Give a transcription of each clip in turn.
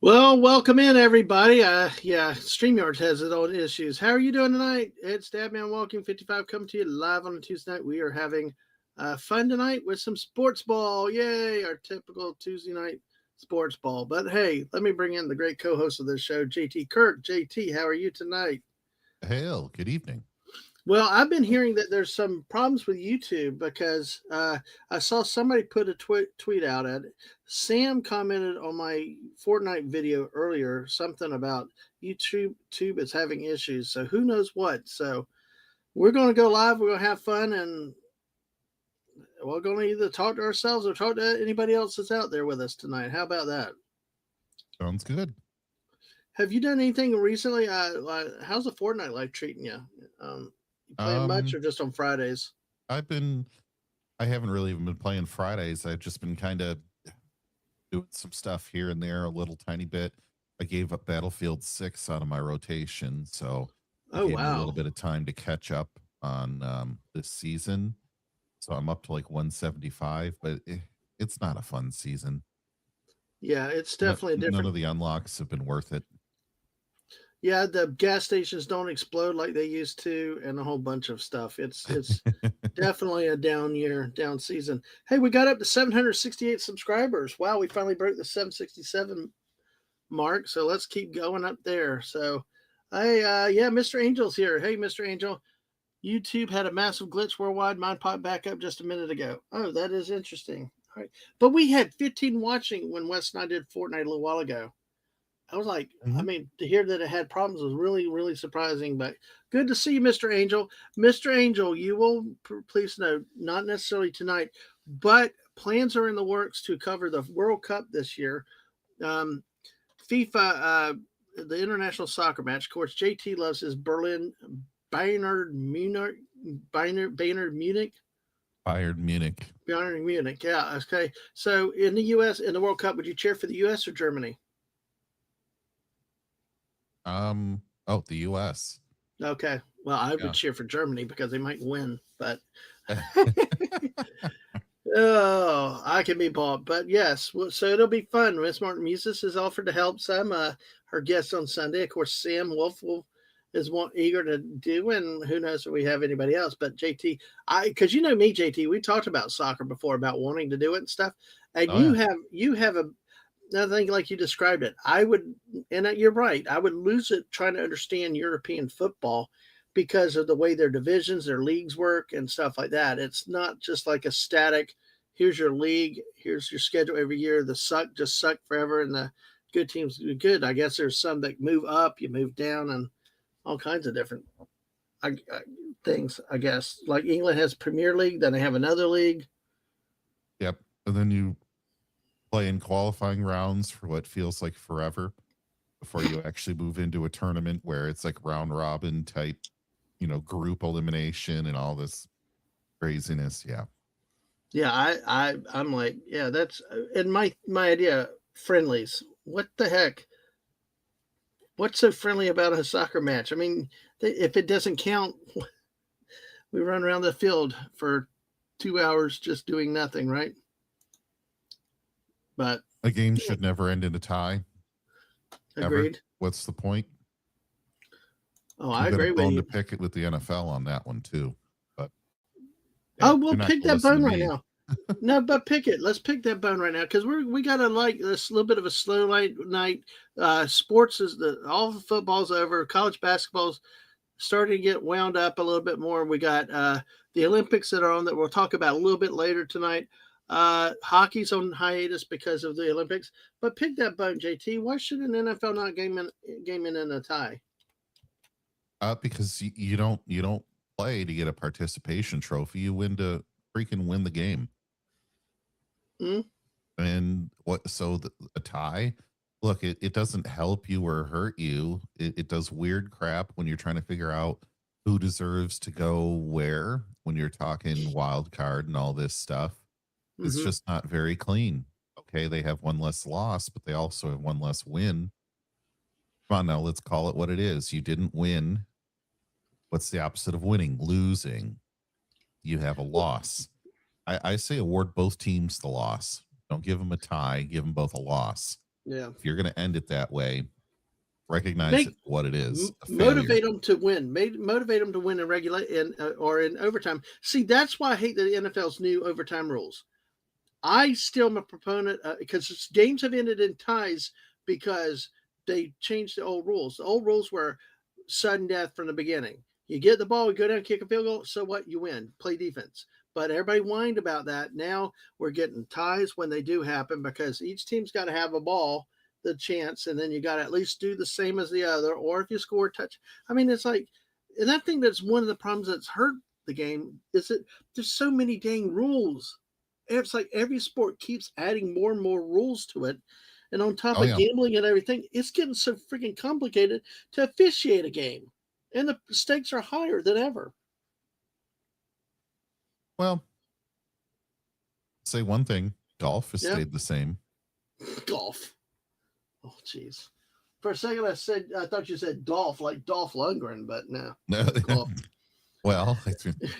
Well, welcome in everybody. Yeah, StreamYard has its own issues. How are you doing tonight? It's Dabman Walking 55 coming to you live on a Tuesday night. We are having fun tonight with some sports ball. Yay, our typical Tuesday night sports ball. But hey, let me bring in the great co-host of this show, JT Kirk. JT, how are you tonight? Hail, good evening. Well, I've been hearing that there's some problems with YouTube because I saw somebody put a tweet out at it. Sam commented on my Fortnite video earlier something about YouTube is having issues. So who knows what? So we're going to go live. We're going to have fun, and we're going to either talk to ourselves or talk to anybody else that's out there with us tonight. How about that? Sounds good. Have you done anything recently? How's the Fortnite life treating you? You playing much Um, or just on Fridays? I've been I haven't really even been playing Fridays. I've just been kind of doing some stuff here and there a little tiny bit. I gave up Battlefield 6 out of my rotation, so it Oh gave me a wow. little bit of time to catch up on this season. So I'm up to like 175, but it's not a fun season. Yeah, it's No, definitely a none different. of the unlocks have been worth it. Yeah, the gas stations don't explode like they used to, and a whole bunch of stuff. It's definitely a down year, down season. Hey, we got up to 768 subscribers. Wow, we finally broke the 767 mark. So let's keep going up there. So, hey, yeah, Mr. Angel's here. Hey, Mr. Angel, YouTube had a massive glitch worldwide. Mine popped back up just a minute ago. Oh, that is interesting. All right, but we had 15 watching when Wes and I did Fortnite a little while ago. I was like, I Mhm. mean, to hear that it had problems was really, really surprising. But good to see you, Mr. Angel. Mr. Angel, you will please note, not necessarily tonight, but plans are in the works to cover the World Cup this year. Um, FIFA, the international soccer match. Of course, JT loves his Berlin Bayern Munich. Bayern Munich. Bayern Munich. Bayern Munich. Yeah. Okay. So in the U.S. in the World Cup, would you cheer for the U.S. or Germany? The US. Okay. Well, I would Yeah. cheer for Germany because they might win, but oh, I can be bought. But yes, so it'll be fun. Miss Martin Musis has offered to help some. Her guest on Sunday, of course, Sam Wolf is eager to do, and who knows if we have anybody else. But JT, because you know me, JT, we talked about soccer before about wanting to do it and stuff, and Oh yeah. you have a another thing like you described it. I would, and you're right. I would lose it trying to understand European football because of the way their divisions, their leagues work, and stuff like that. It's not just like a static. Here's your league. Here's your schedule every year. The suck just suck forever, and the good teams do good. I guess there's some that move up, you move down, and all kinds of different things. I guess like England has Premier League, then they have another league. Yep. And then you play in qualifying rounds for what feels like forever before you actually move into a tournament where it's like round robin type, group elimination and all this craziness. Yeah. Yeah, I'm like, yeah, that's and my idea friendlies. What the heck? What's so friendly about a soccer match? I mean, if it doesn't count, we run around the field for 2 hours just doing nothing, right? But A game yeah, should never end in a tie, ever. agreed. What's the point? Oh, I I've got a agree with bone to you. pick it with the NFL on that one too. But Oh, hey, we'll you're not pick going to that listen to bone right me. now. No, but pick it. Let's pick that bone right now because we got to like this little bit of a slow light night. Sports is all the football's over. College basketball's starting to get wound up a little bit more. We got the Olympics that are on that we'll talk about a little bit later tonight. Hockey's on hiatus because of the Olympics. But pick that bone, JT. Why should an NFL not game in a tie? Because you don't play to get a participation trophy. You win to freaking win the game. Hmm? And a tie, look, it doesn't help you or hurt you. It does weird crap when you're trying to figure out who deserves to go where when you're talking wild card and all this stuff. It's Mm-hmm. just not very clean. Okay, they have one less loss, but they also have one less win. Come on now, let's call it what it is. You didn't win. What's the opposite of winning? Losing. You have a loss. I say award both teams the loss. Don't give them a tie, give them both a loss. Yeah. If you're going to end it that way, recognize Make what it is, a failure. motivate them to win. Motivate them to win in regulate in or in overtime. See, that's why I hate the NFL's new overtime rules. I still am a proponent because games have ended in ties because they changed the old rules. The old rules were sudden death from the beginning. You get the ball, you go down, kick a field goal. So what? You win. Play defense. But everybody whined about that. Now we're getting ties when they do happen because each team's got to have a ball, the chance, and then you got to at least do the same as the other. Or if you score a touch, I mean, it's like, and I think that's one of the problems that's hurt the game is that there's so many dang rules. It's like every sport keeps adding more and more rules to it. And on top Oh, of yeah. gambling and everything, it's getting so freaking complicated to officiate a game. And the stakes are higher than ever. Well, say one thing, golf has Yeah. stayed the same. Golf. Oh, jeez. For a second, I thought you said Dolph, like Dolph Lundgren, but no. Golf. Well,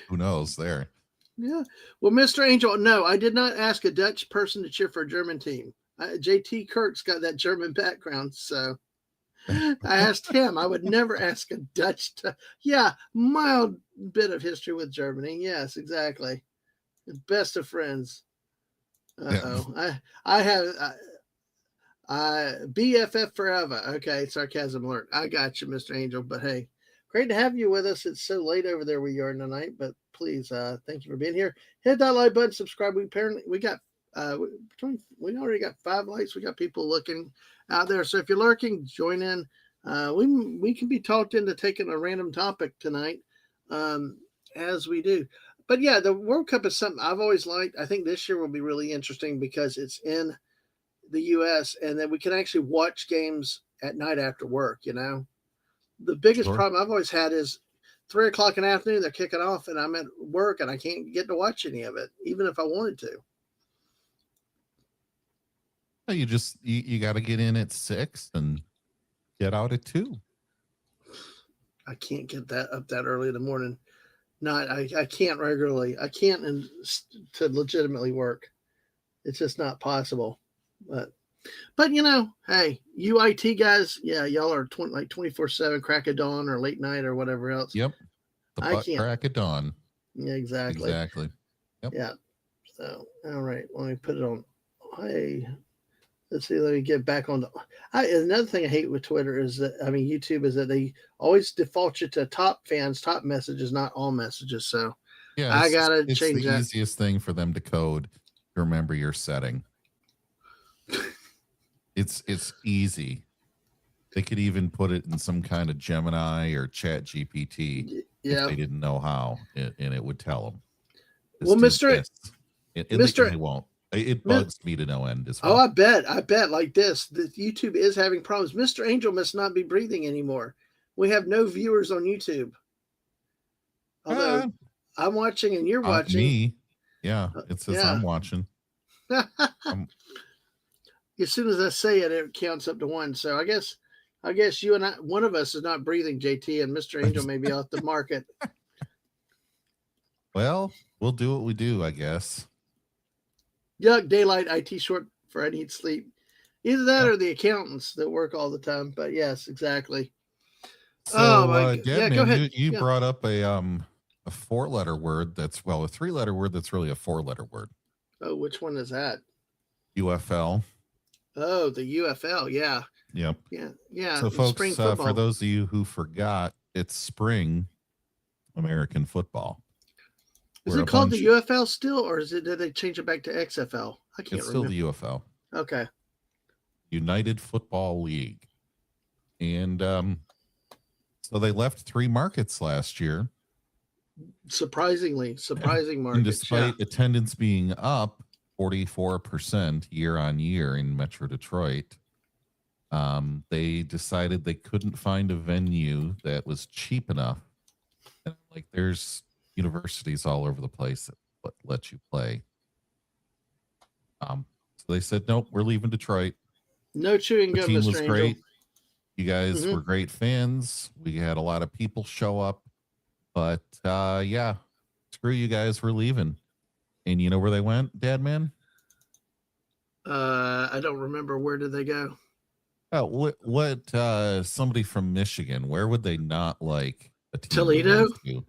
who knows there? Yeah. Well, Mr. Angel, no, I did not ask a Dutch person to cheer for a German team. JT Kirk's got that German background, so I asked him. I would never ask a Dutch. Yeah, mild bit of history with Germany. Yes, exactly. Best of friends. Uh-oh. Yeah. I have BFF forever. Okay, sarcasm alert. I got you, Mr. Angel. But hey, great to have you with us. It's so late over there where you are tonight, but please, thank you for being here. Hit that like button, subscribe. We got we already got 5 likes. We got people looking out there. So if you're lurking, join in. We can be talked into taking a random topic tonight, as we do. But yeah, the World Cup is something I've always liked. I think this year will be really interesting because it's in the U.S. and then we can actually watch games at night after work. You know, the biggest problem I've always had is 3 o'clock in the afternoon, they're kicking off and I'm at work and I can't get to watch any of it, even if I wanted to. You got to get in at 6 and get out at 2. I can't get that up that early in the morning. I can't regularly. I can't to legitimately work. It's just not possible. But you know, hey, UIT guys, yeah, y'all are 24/7 crack of dawn or late night or whatever else. Yep. The crack of dawn. Yeah, exactly. Exactly. Yep. Yeah. So, all right, let me put it on. Hey, let's see. Let me get back on another thing I hate with Twitter is that YouTube is that they always default you to top messages, not all messages. So yeah, I gotta change the that. Easiest thing for them to code to remember your setting. It's easy. They could even put it in some kind of Gemini or Chat GPT if they didn't know how, and it would tell them. Well, Mr. They won't. It bugs me to no end as well. Oh, I bet like this. The YouTube is having problems. Mr. Angel must not be breathing anymore. We have no viewers on YouTube. Although I'm watching and you're watching. Me. Yeah, it says I'm watching. As soon as I say it, it counts up to 1. So I guess you and one of us is not breathing, JT, and Mr. Angel may be off the market. Well, we'll do what we do, I guess. Yuck, daylight, IT short for I need sleep. Either that or the accountants that work all the time. But yes, exactly. So, go ahead. You brought up a 4-letter word that's, a 3-letter word that's really a 4-letter word. Oh, which one is that? UFL. Oh, the UFL, yeah. Yep. Yeah. So, folks, for those of you who forgot, it's spring American football. Is it called the UFL still, or did they change it back to XFL? I can't remember. It's still the UFL. Okay. United Football League. And so they left 3 markets last year. Surprising markets. And despite attendance being up 44% year on year in Metro Detroit, they decided they couldn't find a venue that was cheap enough. And there's universities all over the place that let you play. So they said, nope, we're leaving Detroit. No chewing gum, Mr. Angel. The team was great. You guys were great fans. We had a lot of people show up. But, screw you guys, we're leaving. And you know where they went, Dad Man? I don't remember, where did they go? What somebody from Michigan, where would they not like a team to Toledo, move to?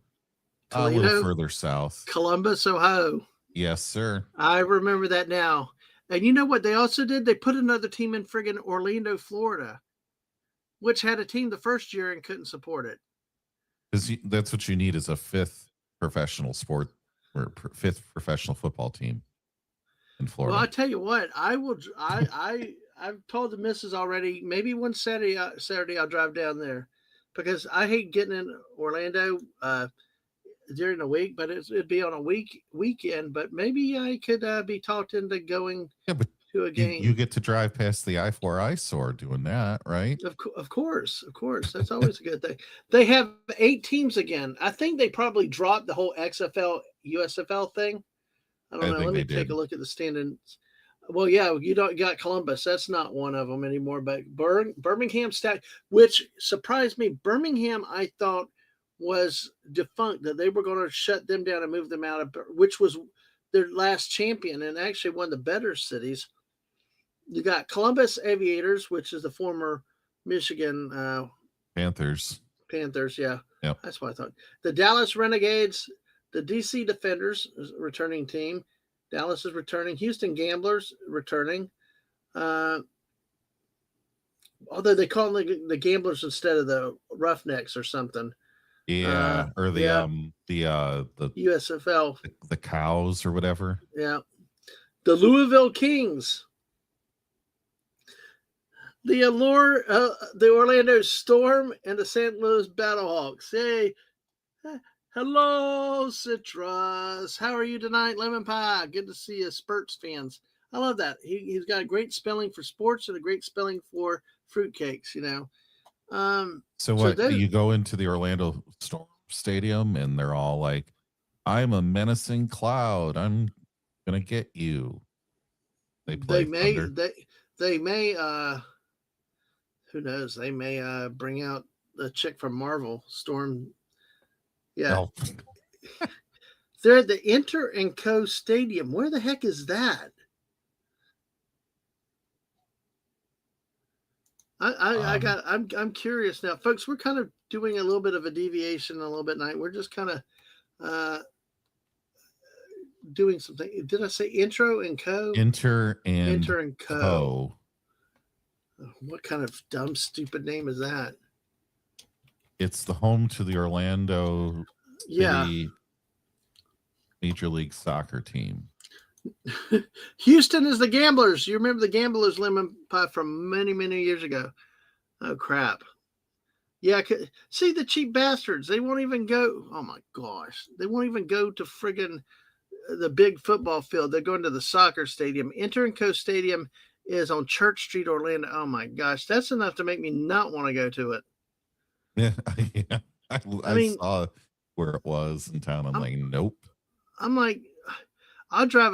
A little Toledo, further south. Columbus, Ohio. Yes, sir. I remember that now. And you know what they also did? They put another team in friggin' Orlando, Florida, which had a team the first year and couldn't support it. Because that's what you need is a fifth professional sport or fifth professional football team in Well, Florida. I tell you what, I will. I've told the missus already. Maybe one Saturday I'll drive down there, because I hate getting in Orlando during the week, but it'd be on a weekend. But maybe I could be talked into going Yeah, but to a you game. get to drive past the I-4 eyesore doing that, right? Of course, that's always a good thing. They have 8 teams again. I think they probably dropped the whole XFL USFL thing. I don't I know. think Let me they take did. a look at the standings. Well, yeah, you don't got Columbus. That's not one of them anymore. But Birmingham stat, which surprised me. Birmingham, I thought was defunct, that they were going to shut them down and move them out of, which was their last champion and actually one of the better cities. You got Columbus Aviators, which is the former Michigan Panthers. Panthers. Yeah, Yep. that's what I thought. The Dallas Renegades, the DC Defenders, returning team. Dallas is returning. Houston Gamblers returning. Although they call them the Gamblers instead of the Roughnecks or something. Yeah, or the Yeah, the USFL. the cows or whatever. Yeah, the Louisville Kings. The Allure, the Orlando Storm, and the St. Louis Battlehawks. Hey, hello, Citrus. How are you tonight, Lemon Pie? Good to see you, Spurts fans. I love that. He's got a great spelling for sports and a great spelling for fruitcakes, you know. So So what? You go into the Orlando Storm Stadium and they're all like, "I'm a menacing cloud. I'm gonna get you." They play Thunder. they may who knows, they may bring out the chick from Marvel, Storm. Yeah. Oh, They're at the Inter and Co Stadium. Where the heck is that? I'm curious now, folks. We're kind of doing a little bit of a deviation a little bit tonight. We're just kind of doing something. Did I say intro and co? Inter and Co. What kind of dumb, stupid name is that? It's the home to the Orlando City Major League Soccer team. Houston is the Gamblers. You remember the Gamblers, Lemon Pie, from many, many years ago. Oh, crap. Yeah, see the cheap bastards. They won't even go. Oh, my gosh. They won't even go to friggin' the big football field. They're going to the soccer stadium. Inter and Co Stadium is on Church Street, Orlando. Oh, my gosh. That's enough to make me not want to go to it. Yeah. I mean, saw where it was in town. I'm like, nope. I'm like, I'll drive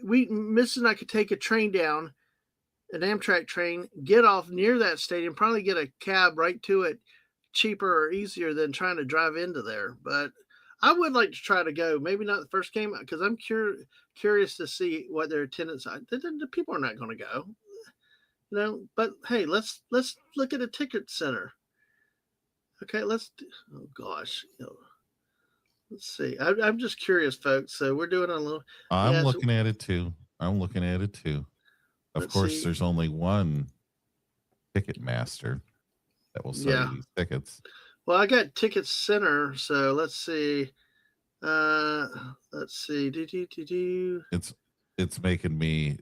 Miss and I could take a train down, an Amtrak train, get off near that stadium, probably get a cab right to it, cheaper or easier than trying to drive into there. But I would like to try to go. Maybe not the first game, because I'm curious to see what their attendance. The people are not going to go, you know. But hey, let's look at a ticket center. Okay, oh gosh, let's see. I'm just curious, folks. So we're doing a little. I'm looking at it too. Of course, there's only one ticket master that will sell you these tickets. Well, I got Ticket Center, so let's see. Let's see. It's making me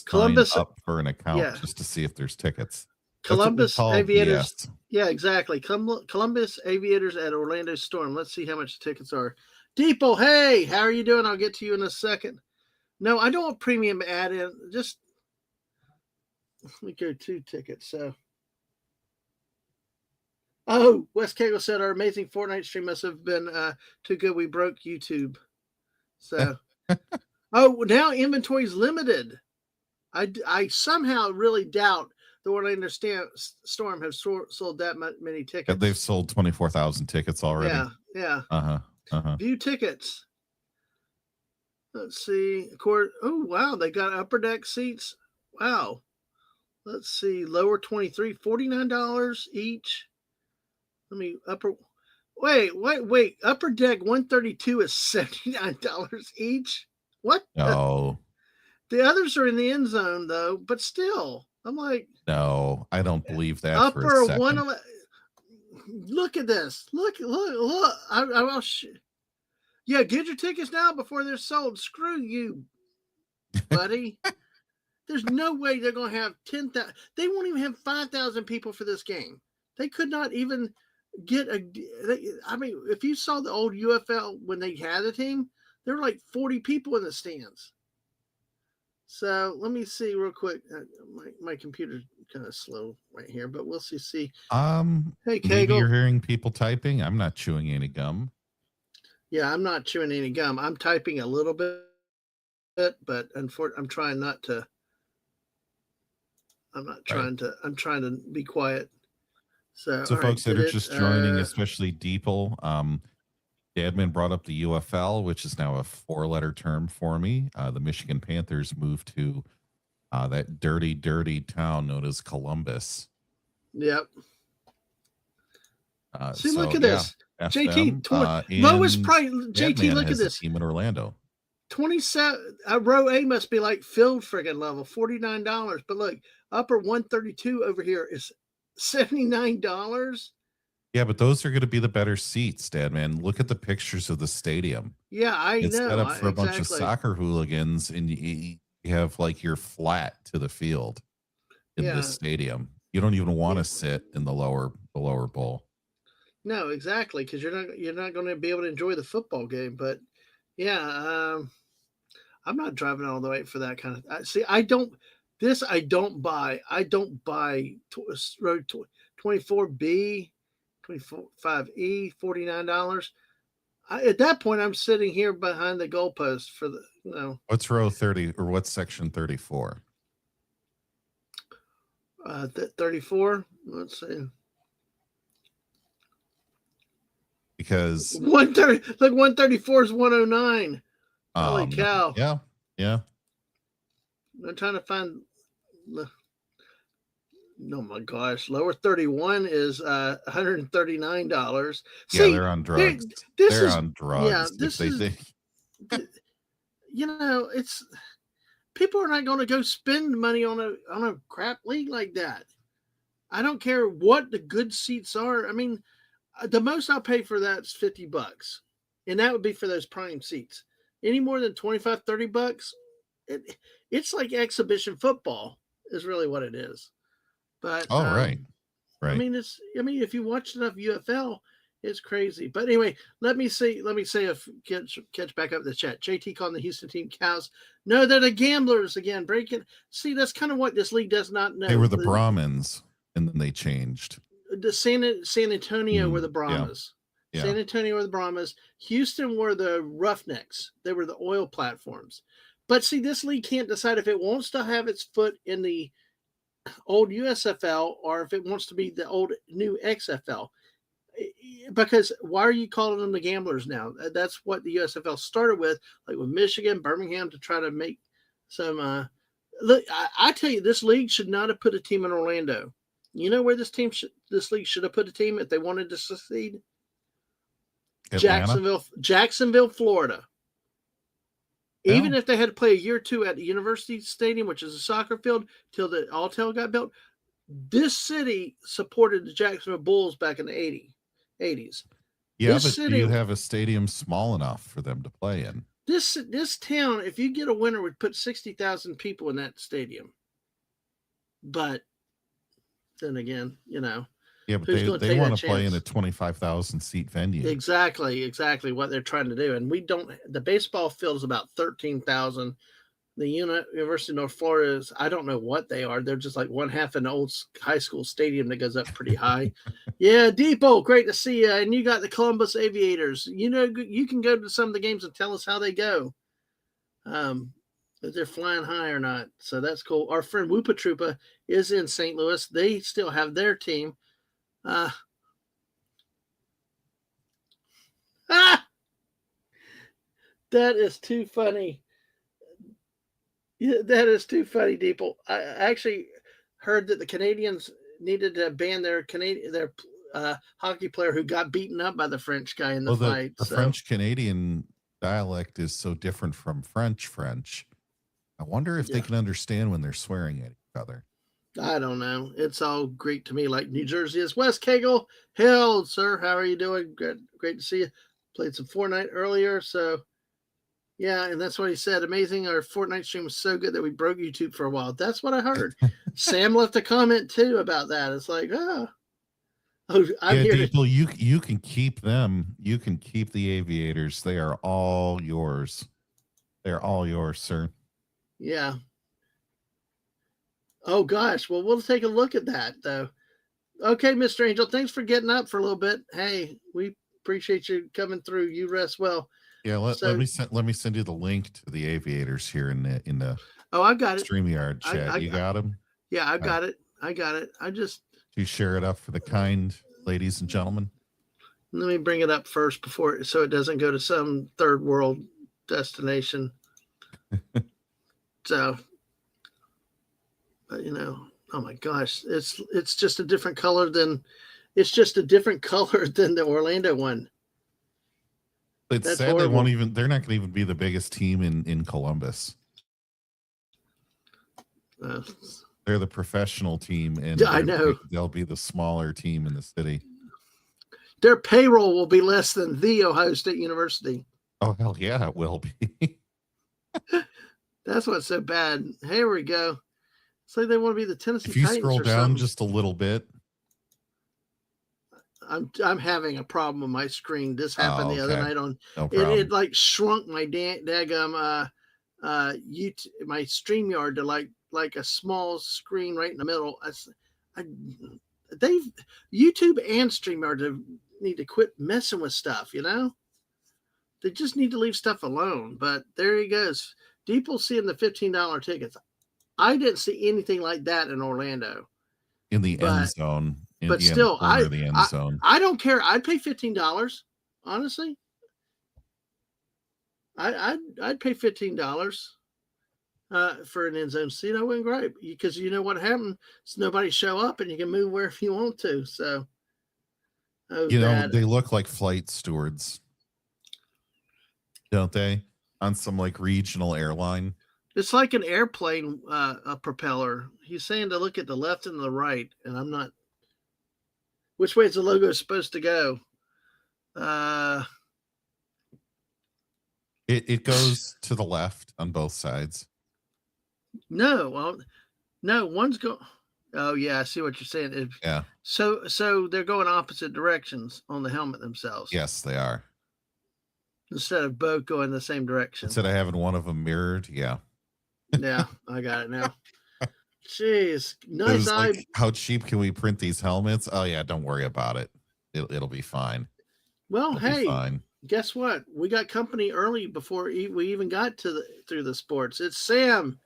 Columbus sign up for an account just to see if there's tickets. Columbus Aviators. BS. Yeah, exactly. Columbus Aviators at Orlando Storm. Let's see how much the tickets are. Deeple, hey, how are you doing? I'll get to you in a second. No, I don't want premium add in. Just let me go 2 tickets. So, oh, West Cagle said our amazing Fortnite stream must have been too good. We broke YouTube. So, oh, now inventory's limited. I somehow really doubt the Orlando Storm have sold that many tickets. Yeah, they've sold 24,000 tickets already. Yeah. View tickets. Let's see. Of course. Oh, wow. They got upper deck seats. Wow. Let's see. Lower 23, $49 each. Let me upper. Wait. Upper deck 132 is $79 each. What? No, The others are in the end zone though, but still, I'm like no, I don't believe that for a upper second. 111. Look at this. Look. I'll yeah, get your tickets now before they're sold. Screw you, buddy. There's no way they're going to have 10,000. They won't even have 5,000 people for this game. They could not even get a. I mean, if you saw the old UFL when they had a team, there were like 40 people in the stands. So let me see real quick. My computer's kind of slow right here, but we'll see. Hey, Maybe Kegel. you're hearing people typing. I'm not chewing any gum. Yeah, I'm not chewing any gum. I'm typing a little bit, but I'm trying not to. I'm not Right. trying to. I'm trying to be quiet. So, So, all right, folks that did are it? just joining, especially Deeple, the admin brought up the UFL, which is now a four-letter term for me. The Michigan Panthers moved to that dirty, dirty town known as Columbus. Yep. See, look So, at yeah, this. F JT, them. lowest And price. JT, Adman look at has a this. team in Orlando. 27. Row A must be like field friggin' level, $49. But look, upper 132 over here is $79. Yeah, but those are going to be the better seats, Dad, man. Look at the pictures of the stadium. Yeah, I It's set know. up for a bunch of Exactly. soccer hooligans, and you have like you're flat to the field in this Yeah. stadium. You don't even want Yeah. to sit in the lower bowl. No, exactly, because you're not going to be able to enjoy the football game. But yeah, I'm not driving all the way for that kind of. See, I don't. This I don't buy. I don't buy road 24B, 25E, $49. At that point, I'm sitting here behind the goalpost for the What's row 30 or what's section 34? 34. Let's see. Because 130. Look, 134 is 109. Holy no, cow! yeah. I'm trying to find. Oh my gosh, lower 31 is $139. Yeah, See, they're on here drugs. this They're is on yeah, drugs. If this they is think it's people are not going to go spend money on a crap league like that. I don't care what the good seats are. I mean, the most I'll pay for that is $50. And that would be for those prime seats. Any more than 25, $30, it's like exhibition football is really what it is. But oh, right. I Right. mean, if you watch enough UFL, it's crazy. But anyway, let me say if catch back up the chat. JT calling the Houston team cows. No, they're the gamblers again. Breaking. See, that's kind of what this league does not They were know. the Brahmins and then they changed. The San Antonio were the Yeah. Brahmas. Yeah. San Antonio were the Brahmas. Houston were the Roughnecks. They were the oil platforms. But see, this league can't decide if it wants to have its foot in the old USFL or if it wants to be the old new XFL. Because why are you calling them the gamblers now? That's what the USFL started with, like with Michigan, Birmingham, to try to make some. Look, I tell you, this league should not have put a team in Orlando. You know where this league should have put a team if they wanted to succeed? Atlanta. Jacksonville, Florida. Even Well, if they had to play a year or two at the University Stadium, which is a soccer field, till the Alltel got built, this city supported the Jacksonville Bulls back in the 80s. yeah, This but do city, you have a stadium small enough for them to play in? this town, if you get a winner, would put 60,000 people in that stadium. But then again, Yeah, but who's going to they take want that to play in chance? a 25,000 seat venue. Exactly what they're trying to do. And we don't. The baseball field is about 13,000. The University of North Florida is, I don't know what they are. They're just like one half an old high school stadium that goes up pretty high. Yeah, Depot, great to see you. And you got the Columbus Aviators. You can go to some of the games and tell us how they go. If they're flying high or not. So that's cool. Our friend Whoopa Troopa is in St. Louis. They still have their team. Ah, that is too funny. Yeah, that is too funny, Deeple. I actually heard that the Canadians needed to ban their hockey player who got beaten up by the French guy in the Well, fight. the So French Canadian dialect is so different from French. I wonder if they yeah, can understand when they're swearing at each other. I don't know. It's all Greek to me, like New Jersey is. Wes Cagle, Hill, sir, how are you doing? Great to see you. Played some Fortnite earlier, so yeah, and that's what he said. Amazing. Our Fortnite stream was so good that we broke YouTube for a while. That's what I heard. Sam left a comment too about that. It's like, oh, I'm Yeah, here to. people, you can keep them. You can keep the aviators. They are all yours. They're all yours, sir. Yeah. Oh gosh. Well, we'll take a look at that though. Okay, Mr. Angel, thanks for getting up for a little bit. Hey, we appreciate you coming through. You rest well. Yeah, So, let me send you the link to the aviators here in the oh, I got it. StreamYard chat. You got them? Yeah, I got it. I got it. You share it up for the kind ladies and gentlemen. Let me bring it up first before so it doesn't go to some third world destination. So, but oh my gosh, it's just a different color than the Orlando one. It's That's sad horrible. they're not gonna even be the biggest team in Columbus. They're the professional team, and I know they'll be the smaller team in the city. Their payroll will be less than the Ohio State University. Oh hell yeah, it will be. That's what's so bad. Here we go. It's like they want to be the Tennessee If you Titans scroll or down something. just a little bit, I'm having a problem with my screen. This happened the other night on no problem. It like shrunk my daggum YouTube, my StreamYard to like a small screen right in the middle. They've YouTube and StreamYard need to quit messing with stuff, They just need to leave stuff alone. But there he goes. People seeing the $15 tickets. I didn't see anything like that in Orlando. In the end zone. But still, the end zone. I don't care. I'd pay $15. Honestly, I'd pay $15 for an end zone seat. I wouldn't gripe because you know what happened? It's nobody show up and you can move wherever you want to. So, they look like flight stewards, don't they? On some like regional airline. It's like an airplane, a propeller. He's saying to look at the left and the right, and I'm not. Which way is the logo supposed to go? It goes to the left on both sides. No, well, no, one's go. Oh yeah, I see what you're saying. Yeah. So they're going opposite directions on the helmet themselves. Yes, they are. Instead of both going the same direction. Instead of having one of them mirrored, yeah. Yeah, I got it now. Jeez, nice eye. Like, how cheap can we print these helmets? Oh yeah, don't worry about it. It'll be fine. Well, hey, guess what? We got company early before we even got through the sports. It's Sam.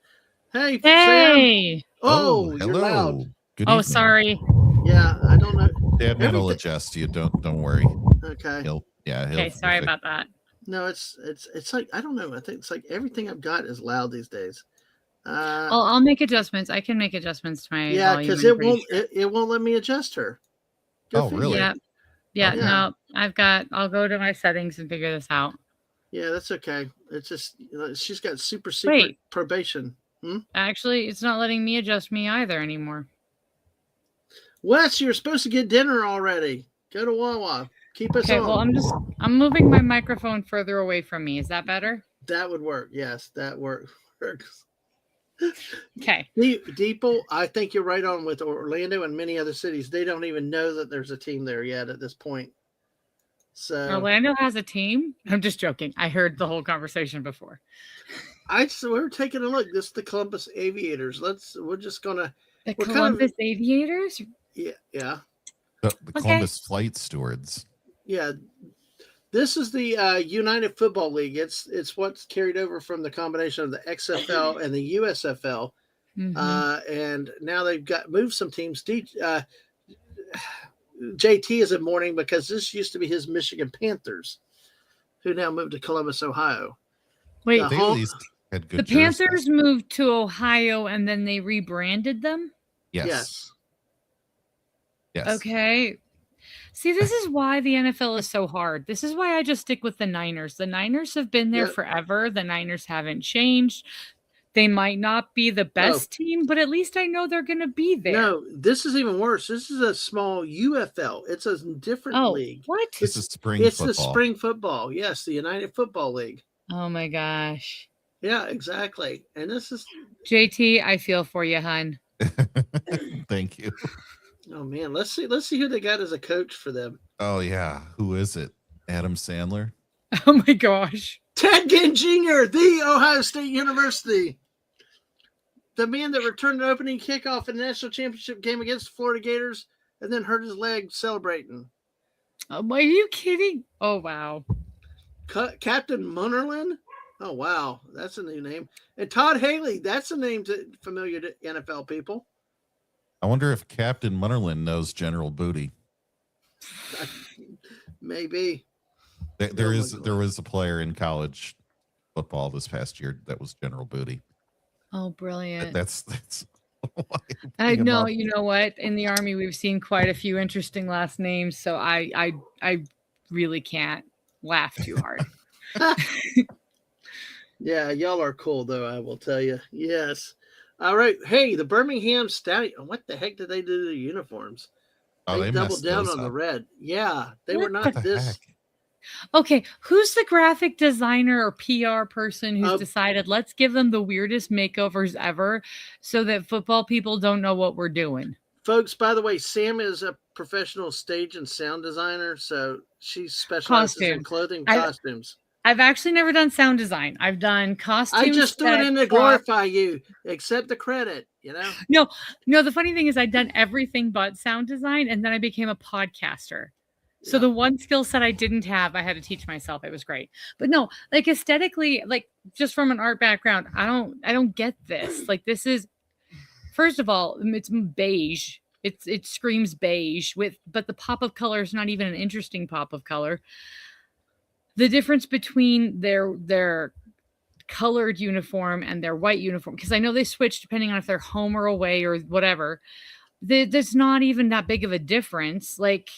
Hey, Sam. Oh, hello. You're loud. Good evening. Sorry. Yeah, I don't know. Dadman will adjust you. Don't worry. Okay. Okay, sorry about that. No, it's like I don't know. I think it's like everything I've got is loud these days. I'll make adjustments. I can make adjustments to my volume. Because it won't let me adjust her. Really? Yeah. No, I'll go to my settings and figure this out. Yeah, that's okay. It's just she's got super secret probation. Actually, it's not letting me adjust me either anymore. Wes, you're supposed to get dinner already. Go to Wawa. Keep us on. Well, I'm moving my microphone further away from me. Is that better? That would work. Yes, that works. Okay. Deeple, I think you're right on with Orlando and many other cities. They don't even know that there's a team there yet at this point. So Orlando has a team? I'm just joking. I heard the whole conversation before. We're taking a look. This is the Columbus Aviators. We're just gonna Columbus Aviators? Yeah. The Columbus Flight Stewards. Yeah. This is the United Football League. It's what's carried over from the combination of the XFL and the USFL. Mm-hmm. And now they've moved some teams. JT is in mourning because this used to be his Michigan Panthers, who now moved to Columbus, Ohio. Wait, Had The good jerseys. Panthers moved to Ohio and then they rebranded them. Yes. Yes. Okay. See, this is why the NFL is so hard. This is why I just stick with the Niners. The Niners have been there Yep. forever. The Niners haven't changed. They might not be the best team, but at least I know they're going to be there. No, this is even worse. This is a small UFL. It's a different league. What? This is spring It's football. the spring football. Yes, the United Football League. Oh my gosh. Yeah, exactly. And this is JT, I feel for you, hun. Thank you. oh man, let's see who they got as a coach for them. Oh yeah, who is it? Adam Sandler. Oh my gosh. Ted Ginn Jr., the Ohio State University. The man that returned the opening kickoff in the national championship game against the Florida Gators and then hurt his leg celebrating. Are you kidding? Oh, wow. Captain Munnerlin? Oh, wow. That's a new name. And Todd Haley. That's a name familiar to NFL people. I wonder if Captain Munnerlin knows General Booty. Maybe. There was a player in college football this past year that was General Booty. Oh, brilliant. That's I know. You know what? In the Army, we've seen quite a few interesting last names, so I really can't laugh too hard. Yeah, y'all are cool, though, I will tell you. Yes. All right. Hey, the Birmingham Stallion. What the heck did they do to the uniforms? Oh, they doubled down on the red. Yeah, they were not this. Heck? Okay, who's the graphic designer or PR person who's decided let's give them the weirdest makeovers ever so that football people don't know what we're doing? Folks, by the way, Sam is a professional stage and sound designer, so she specializes in clothing costumes. I've actually never done sound design. I've done costumes. I just threw it in to glorify you. Accept the credit, you know? No, the funny thing is I'd done everything but sound design, and then I became a podcaster. So the one skill set I didn't have, I had to teach myself. It was great. But no, like aesthetically, like just from an art background, I don't get this. Like this is, first of all, it's beige. It screams beige but the pop of color is not even an interesting pop of color. The difference between their colored uniform and their white uniform, because I know they switch depending on if they're home or away or whatever. There's not even that big of a difference. Like,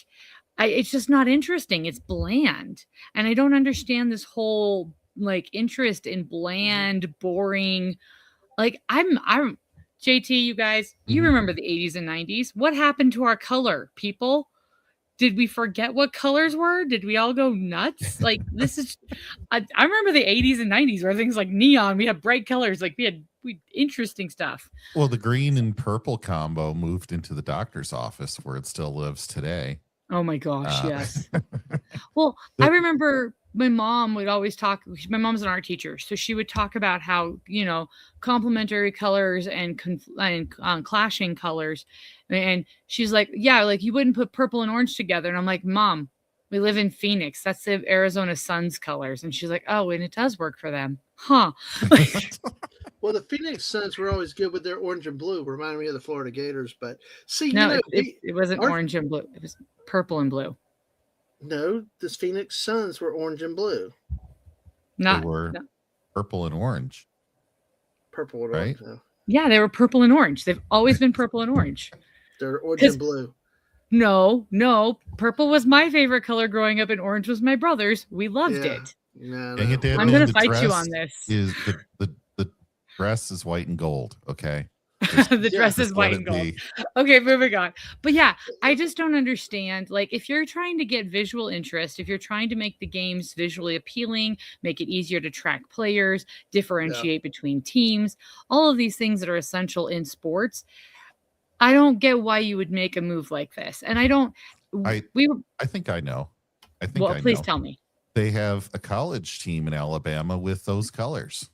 it's just not interesting. It's bland. And I don't understand this whole like interest in bland, boring. Like I'm JT, you guys, you remember the 80s and 90s. What happened to our color, people? Did we forget what colors were? Did we all go nuts? Like this is I remember the 80s and 90s where things like neon, we had bright colors, like we had interesting stuff. Well, the green and purple combo moved into the doctor's office where it still lives today. Oh my gosh, yes. Well, I remember my mom would always talk. My mom's an art teacher, so she would talk about how, complementary colors and clashing colors. And she's like, yeah, like you wouldn't put purple and orange together. And I'm like, Mom, we live in Phoenix. That's the Arizona Suns colors. And she's like, oh, and it does work for them. Huh. Well, the Phoenix Suns were always good with their orange and blue, reminding me of the Florida Gators. But see, no, it wasn't orange and blue. It was purple and blue. No, the Phoenix Suns were orange and blue. They were purple and orange. Purple and right? orange. No. Yeah, they were purple and orange. They've always been purple and orange. They're orange and blue. No. Purple was my favorite color growing up, and orange was my brother's. We loved it. No. I'm going to fight you on this. The dress is white and gold, okay? The dress is white and gold. Okay, moving on. But yeah, I just don't understand. Like, if you're trying to get visual interest, if you're trying to make the games visually appealing, make it easier to track players, differentiate between teams, all of these things that are essential in sports, I don't get why you would make a move like this. And I think I know. Please tell me. They have a college team in Alabama with those colors.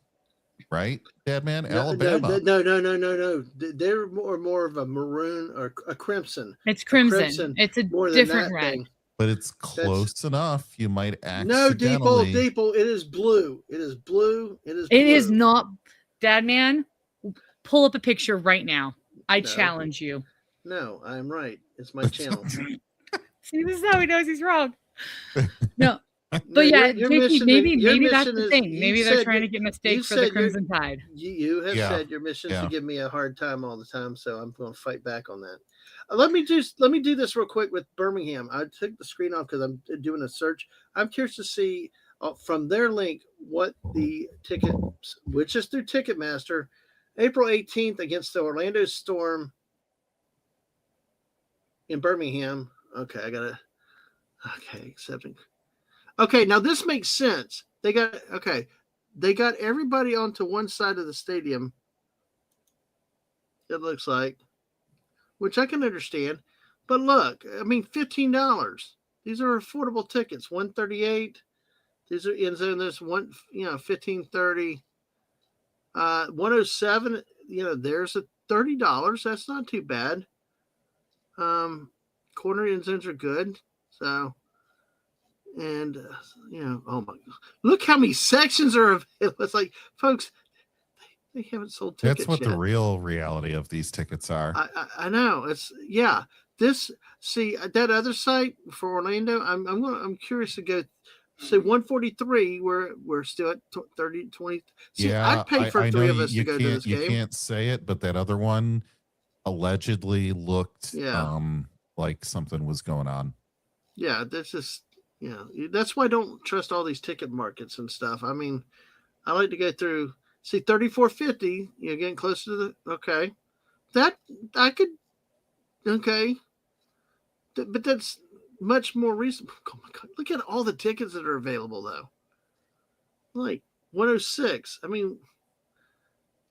Right, Dadman? Alabama. No. They're more of a maroon or a crimson. It's crimson. It's a different red. Thing. But it's close enough. You might accidentally. No, Deeple. It is blue. It is blue. It is not. Dadman, pull up a picture right now. I challenge you. No, I'm right. It's my channel. See, this is how he knows he's wrong. No. No, yeah, your JT, mission, maybe your maybe that's mission the is. thing. You Maybe they're said trying to you get you mistake for the said your Crimson Tide. you have Yeah. said your mission is to Yeah. give me a hard time all the time, so I'm going to fight back on that. Let me do this real quick with Birmingham. I took the screen off because I'm doing a search. I'm curious to see from their link what the ticket, which is through Ticketmaster, April 18th against the Orlando Storm in Birmingham. Okay, I gotta. Okay, accepting. Okay, now this makes sense. They got everybody onto one side of the stadium. It looks like, which I can understand. But look, I mean, $15. These are affordable tickets. 138. These are in zone. There's one, 1530. 107. There's a $30. That's not too bad. Corner end zones are good. So, and oh my, look how many sections are available. It's like, folks, they haven't sold tickets That's what yet. the real reality of these tickets are. I know. It's This that other site for Orlando. I'm curious to go. So 143. We're still at 30 20. See, Yeah, I'd pay for I three know of us to go to this you game. can't say it, but that other one allegedly looked Yeah. like something was going on. Yeah, that's just that's why I don't trust all these ticket markets and stuff. I mean, I like to go through. See, 3450. You're getting close to the okay. That I could okay. But that's much more reasonable. Oh my God. Look at all the tickets that are available, though. Like 106. I mean,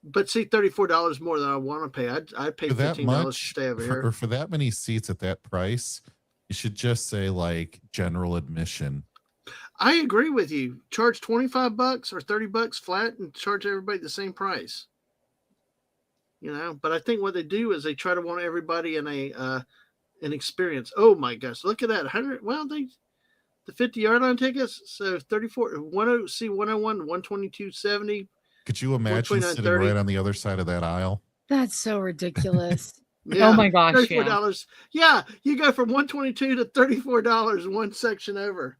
but see, $34 more than I want to pay. I'd pay For that $15 to much, stay over here. for that many seats at that price, you should just say like general admission. I agree with you. Charge $25 or $30 flat and charge everybody the same price. But I think what they do is they try to want everybody in an experience. Oh my gosh, look at that. 100. Well, the 50-yard line tickets. So 34, 101, 122.70. Could you imagine sitting right on the other side of that aisle? That's so ridiculous. Yeah, oh my gosh, $34. Yeah, you go from 122 to $34 one section over.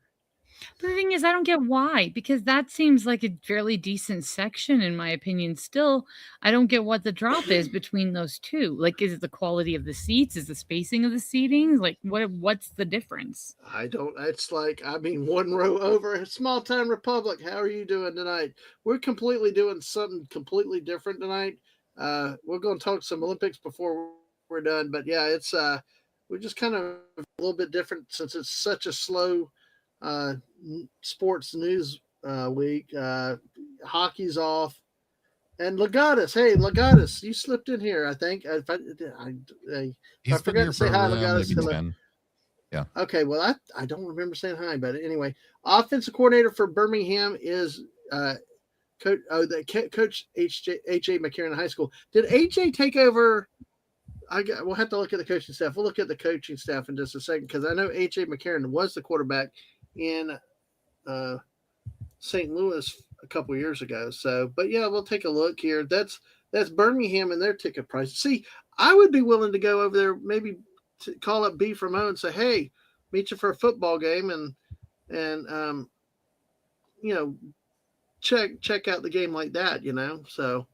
But the thing is, I don't get why, because that seems like a fairly decent section, in my opinion. Still, I don't get what the drop is between those two. Like, is it the quality of the seats? Is the spacing of the seating? Like, what's the difference? I don't. It's like, I mean, one row over. Small Town Republic. How are you doing tonight? We're completely doing something completely different tonight. We're going to talk some Olympics before we're done, but yeah, it's we're just kind of a little bit different since it's such a slow sports news week. Hockey's off, and Legatus. Hey, Legatus, you slipped in here. I think. If I forgot to say hi, Legatus. Yeah. Okay. Well, I don't remember saying hi, but anyway, offensive coordinator for Birmingham is coach. Coach H.J. McCarron High School. Did H.J. take over? We'll have to look at the coaching staff. We'll look at the coaching staff in just a second because I know H.J. McCarron was the quarterback in St. Louis a couple years ago. So, but yeah, we'll take a look here. That's Birmingham and their ticket price. See, I would be willing to go over there, maybe to call up B from O and say, "Hey, meet you for a football game and check out the game like that." So.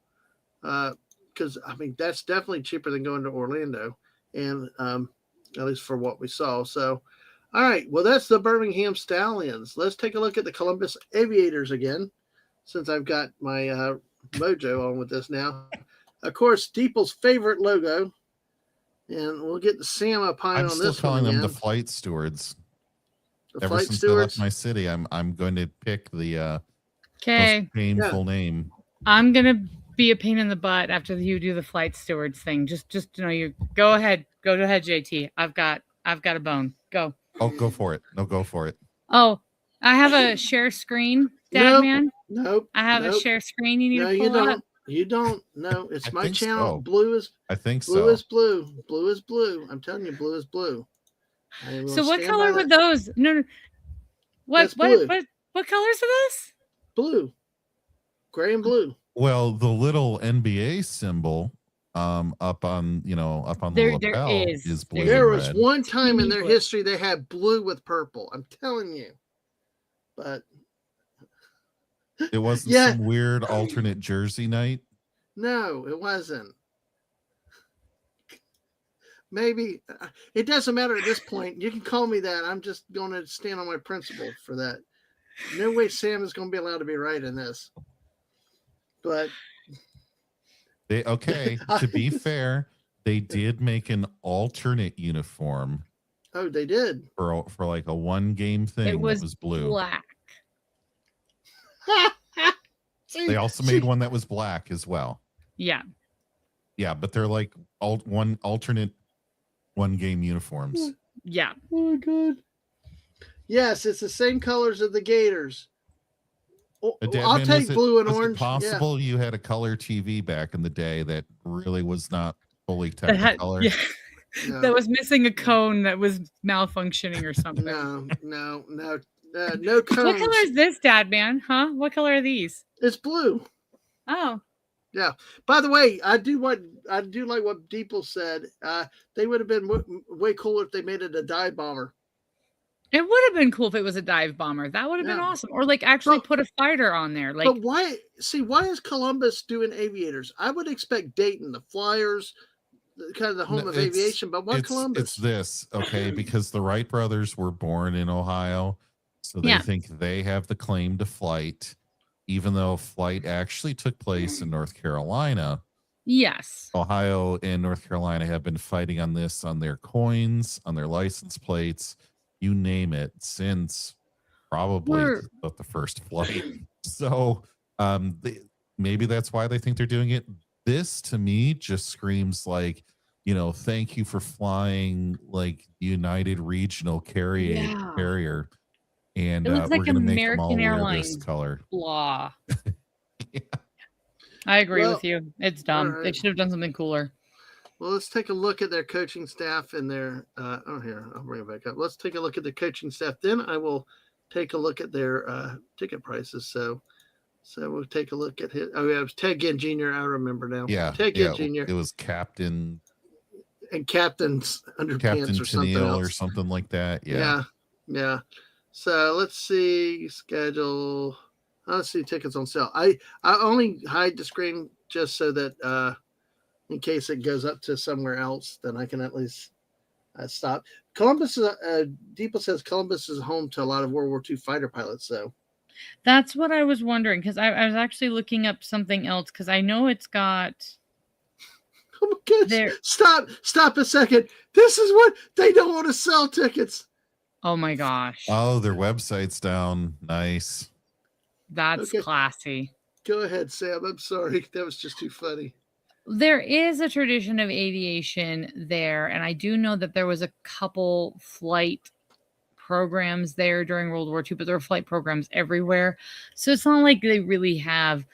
Because I mean that's definitely cheaper than going to Orlando, and at least for what we saw. So, all right, well that's the Birmingham Stallions. Let's take a look at the Columbus Aviators again, since I've got my mojo on with this now. Of course, Deeple's favorite logo, and we'll get the Sam Pine on this one. I'm still calling them again. the flight stewards. The Ever flight since stewards? I left my city, I'm going to pick the most painful name. I'm gonna be a pain in the butt after you do the flight stewards thing. Just you go ahead, JT. I've got a bone. Go. Oh, go for it. No, go for it. Oh, I have a share screen, Dad man. Nope. I have a share screen. You need to pull up. You don't. No, it's my channel. So. Blue is. I think blue so. Is blue. Blue is blue. I'm telling you, blue is blue. So what color were those? No. What colors are those? Blue. Gray and blue. Well, the little NBA symbol up on the lapel is blue. There was one time in their history they had blue with purple. I'm telling you. But It wasn't yeah, some weird alternate jersey night. no, it wasn't. Maybe it doesn't matter at this point. You can call me that. I'm just going to stand on my principle for that. No way Sam is going to be allowed to be right in this. But To be fair, they did make an alternate uniform. Oh, they did for like a 1-game thing. It was that was blue. black. They also made one that was black as well. Yeah. Yeah, but they're like alternate 1-game uniforms. Yeah. Oh my god. Yes, it's the same colors of the Gators. I'll take blue and orange. Is it possible you had a color TV back in the day that really was not fully technicolor? Yeah. No. That was missing a cone that was malfunctioning or something. No cones. What color is this, Dad Man? Huh? What color are these? It's blue. Oh. Yeah. By the way, I do like what Deeple said. They would have been way cooler if they made it a dive bomber. It would have been cool if it was a dive bomber. That would have been awesome. Or like actually put a fighter on there. Like, but why is Columbus doing aviators? I would expect Dayton, the Flyers, kind of the home of aviation, but why Columbus? It's this, okay, because the Wright brothers were born in Ohio, so they think they have the claim to flight, even though flight actually took place in North Carolina. Yes. Ohio and North Carolina have been fighting on this on their coins, on their license plates, you name it, since probably the first flight. So maybe that's why they think they're doing it. This to me just screams like, thank you for flying like United Regional carrier. And it looks we're like going to make American them all wear Airlines this color. Blah. Yeah. I agree with you. It's dumb. Right. They should have done something cooler. Well, let's take a look at their coaching staff and their here, I'll bring it back up. Let's take a look at the coaching staff. Then I will take a look at their ticket prices. So we'll take a look at his. Oh, yeah, it was Ted Ginn Jr. I remember now. Yeah, Ted Ginn Jr. It was Captain and Captain's underpants Captain or something else. or something like that. Yeah. So let's see schedule. Let's see tickets on sale. I only hide the screen just so that in case it goes up to somewhere else, then I can at least stop. Columbus is Deepa says Columbus is home to a lot of World War II fighter pilots. So that's what I was wondering, because I was actually looking up something else, because I know it's got. Oh my goodness! Stop a second. This is what they don't want to sell tickets. Oh my gosh! Oh, their website's down. Nice. That's classy. Go ahead, Sam. I'm sorry. That was just too funny. There is a tradition of aviation there, and I do know that there was a couple flight programs there during World War II, but there were flight programs everywhere. So it's not like they really have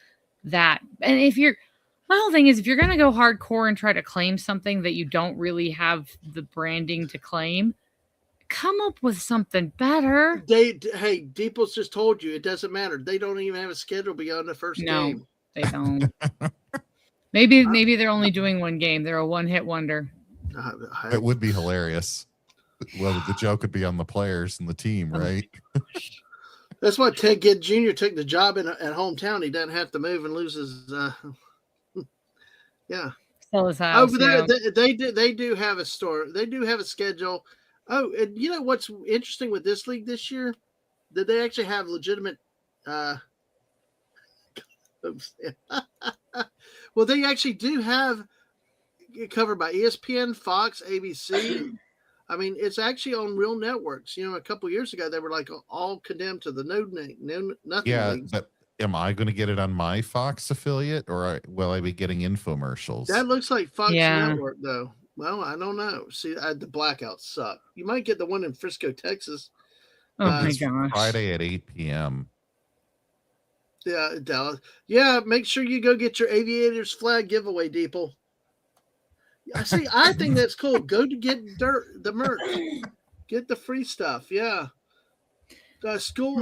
that. And my whole thing is, if you're going to go hardcore and try to claim something that you don't really have the branding to claim, come up with something better. Hey, Deeples just told you it doesn't matter. They don't even have a schedule beyond the first game. No, they don't. Maybe they're only doing one game. They're a one-hit wonder. It would be hilarious. Well, the joke would be on the players and the team, right? That's why Ted Ginn Jr. took the job at hometown. He doesn't have to move and lose his. Yeah. Sell his house. They do have a store. They do have a schedule. Oh, and you know what's interesting with this league this year? That they actually have legitimate. Well, they actually do have it covered by ESPN, Fox, ABC. I mean, it's actually on real networks. A couple years ago, they were like all condemned to the nothing. Yeah, leagues. But am I going to get it on my Fox affiliate, or will I be getting infomercials? That looks like Fox Network, though. Well, I don't know. See, the blackouts suck. You might get the one in Frisco, Texas. Oh my gosh! Friday at 8 p.m. Yeah, Dallas. Yeah, make sure you go get your Aviators flag giveaway, Deeple. See, I think that's cool. Go to get the merch. Get the free stuff. Yeah. School.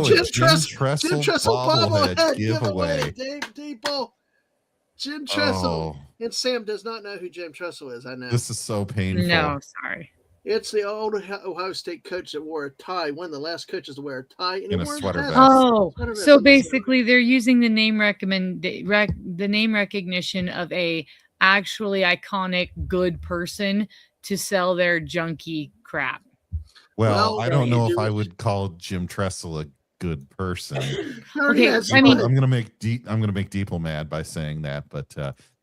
Jim Tressel bobblehead giveaway. Deeple. Jim Tressel. And Sam does not know who Jim Tressel is. I know. This is so painful. No, sorry. It's the old Ohio State coach that wore a tie. One of the last coaches to wear a tie, and he In a wore sweater his vest. Oh, sweater vest so on the side. basically they're using the name the name recognition of a actually iconic good person to sell their junky crap. Well, I don't you know if do I it. would call Jim Tressel a good person. He already Okay, has I mean- one. I'm gonna make Deeple mad by saying that, but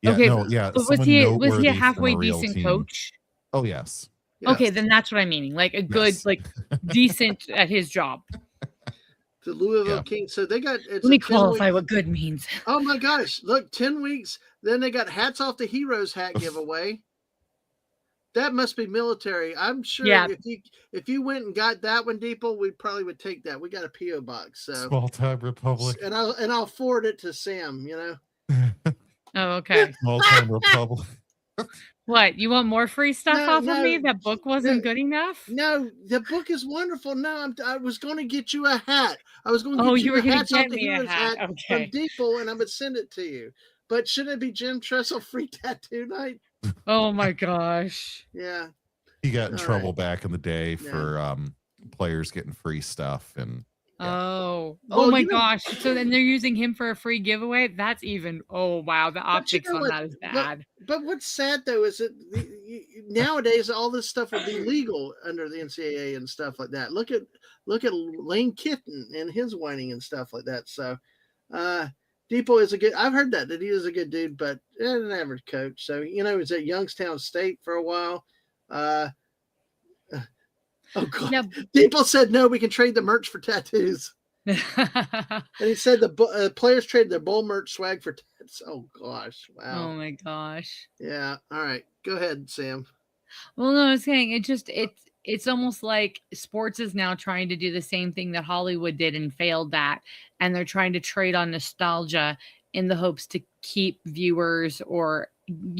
yeah, Okay, no, yeah, but was someone he a noteworthy from halfway a real decent team. coach? Oh yes, Okay, Yes. then that's what I'm meaning. Like a good, Yes. like decent at his job. The Louisville Yeah. Kings. So they got it's Let me a 10 qualify week. what good means. Oh my gosh! Look, 10 weeks. Then they got hats off the heroes hat giveaway. That must be military. I'm sure Yeah. if you went and got that one, Deeple, we probably would take that. We got a PO box, so Small time republic. and I'll forward it to Sam. You know. Oh, okay. Small time republic. What? You want more free stuff No, off of me? no, That book wasn't no. good enough? No, the book is wonderful. No, I was going to get you a hat. I was going to Oh, get you you were a gonna hats off get the me a heroes hat. hat Okay. from Deeple, and I would send it to you. But should it be Jim Tressel free tattoo night? Oh my gosh. Yeah. He got in All trouble right. back in the day Yeah. for players getting free stuff and Oh. Well, Oh my you know- gosh. So then they're using him for a free giveaway? That's even oh wow, the you optics know on what? that is Look, bad. But what's sad though is that nowadays all this stuff would be legal under the NCAA and stuff like that. Look at Lane Kiffin and his whining and stuff like that. So, Depot is a good. I've heard that he is a good dude, but an average coach. So you know, he was at Youngstown State for a while. Oh god, Now, Depot said no. We can trade the merch for tattoos. And he said the players traded their bowl merch swag for tats. Oh gosh, wow. oh my gosh. Yeah. All right. Go ahead, Sam. Well, no, I was saying it's almost like sports is now trying to do the same thing that Hollywood did and failed at, and they're trying to trade on nostalgia in the hopes to keep viewers or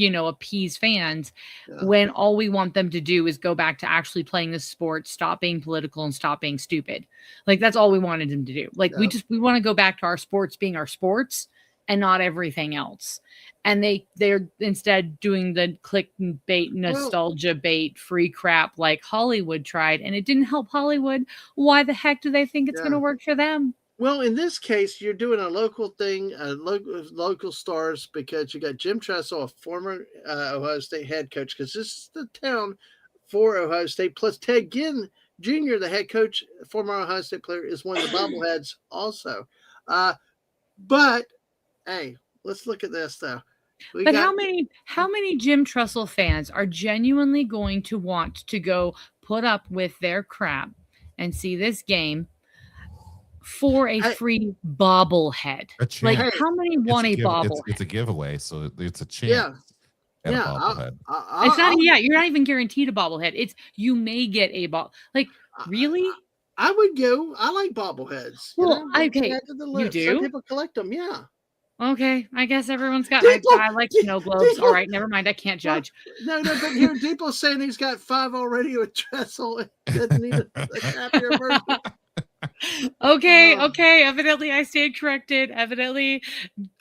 appease fans Yeah. when all we want them to do is go back to actually playing the sport, stop being political and stop being stupid. Like that's all we wanted them to do. Like Yeah. we want to go back to our sports being our sports and not everything else. And they're instead doing the clickbait, nostalgia bait, free crap like Hollywood tried, and it didn't help Hollywood. Why the heck do they think it's Yeah. going to work for them? Well, in this case, you're doing a local thing, local stars, because you got Jim Tressel, a former Ohio State head coach, because this is the town for Ohio State. Plus, Ted Ginn Jr., the head coach, former Ohio State player, is one of the bobbleheads also. But hey, let's look at this though. But how many Jim Tressel fans are genuinely going to want to go put up with their crap and see this game for a free bobblehead? Like how many want a bobblehead? It's a giveaway, so it's a chance. Yeah. At Yeah, a bobblehead. It's not. Yeah, you're not even guaranteed a bobblehead. It's you may get a ball. Like really? I would go. I like bobbleheads. Well, okay, you do. Some people collect them. Yeah. Okay, I guess everyone's got. Deeple, I like snow globes. All right, never mind. I can't judge. No, but here Deeple's saying he's got 5 already with Tressel. And doesn't need a happier version. Okay. Evidently, I stayed corrected. Evidently,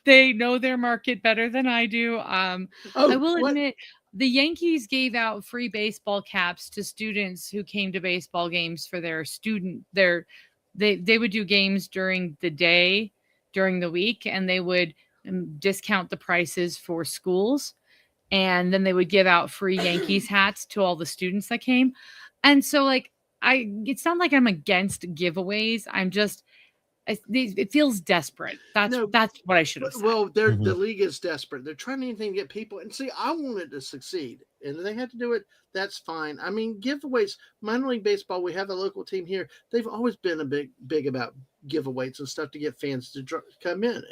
they know their market better than I do. I will admit, the Yankees gave out free baseball caps to students who came to baseball games for their student. They would do games during the day, during the week, and they would discount the prices for schools, and then they would give out free Yankees hats to all the students that came. And so, like, it's not like I'm against giveaways. I'm just, it feels desperate. That's what I should have said. Well, the league is desperate. They're trying anything to get people. And see, I want it to succeed. And if they have to do it, that's fine. I mean, giveaways, minor league baseball, we have a local team here. They've always been big about giveaways and stuff to get fans to come in.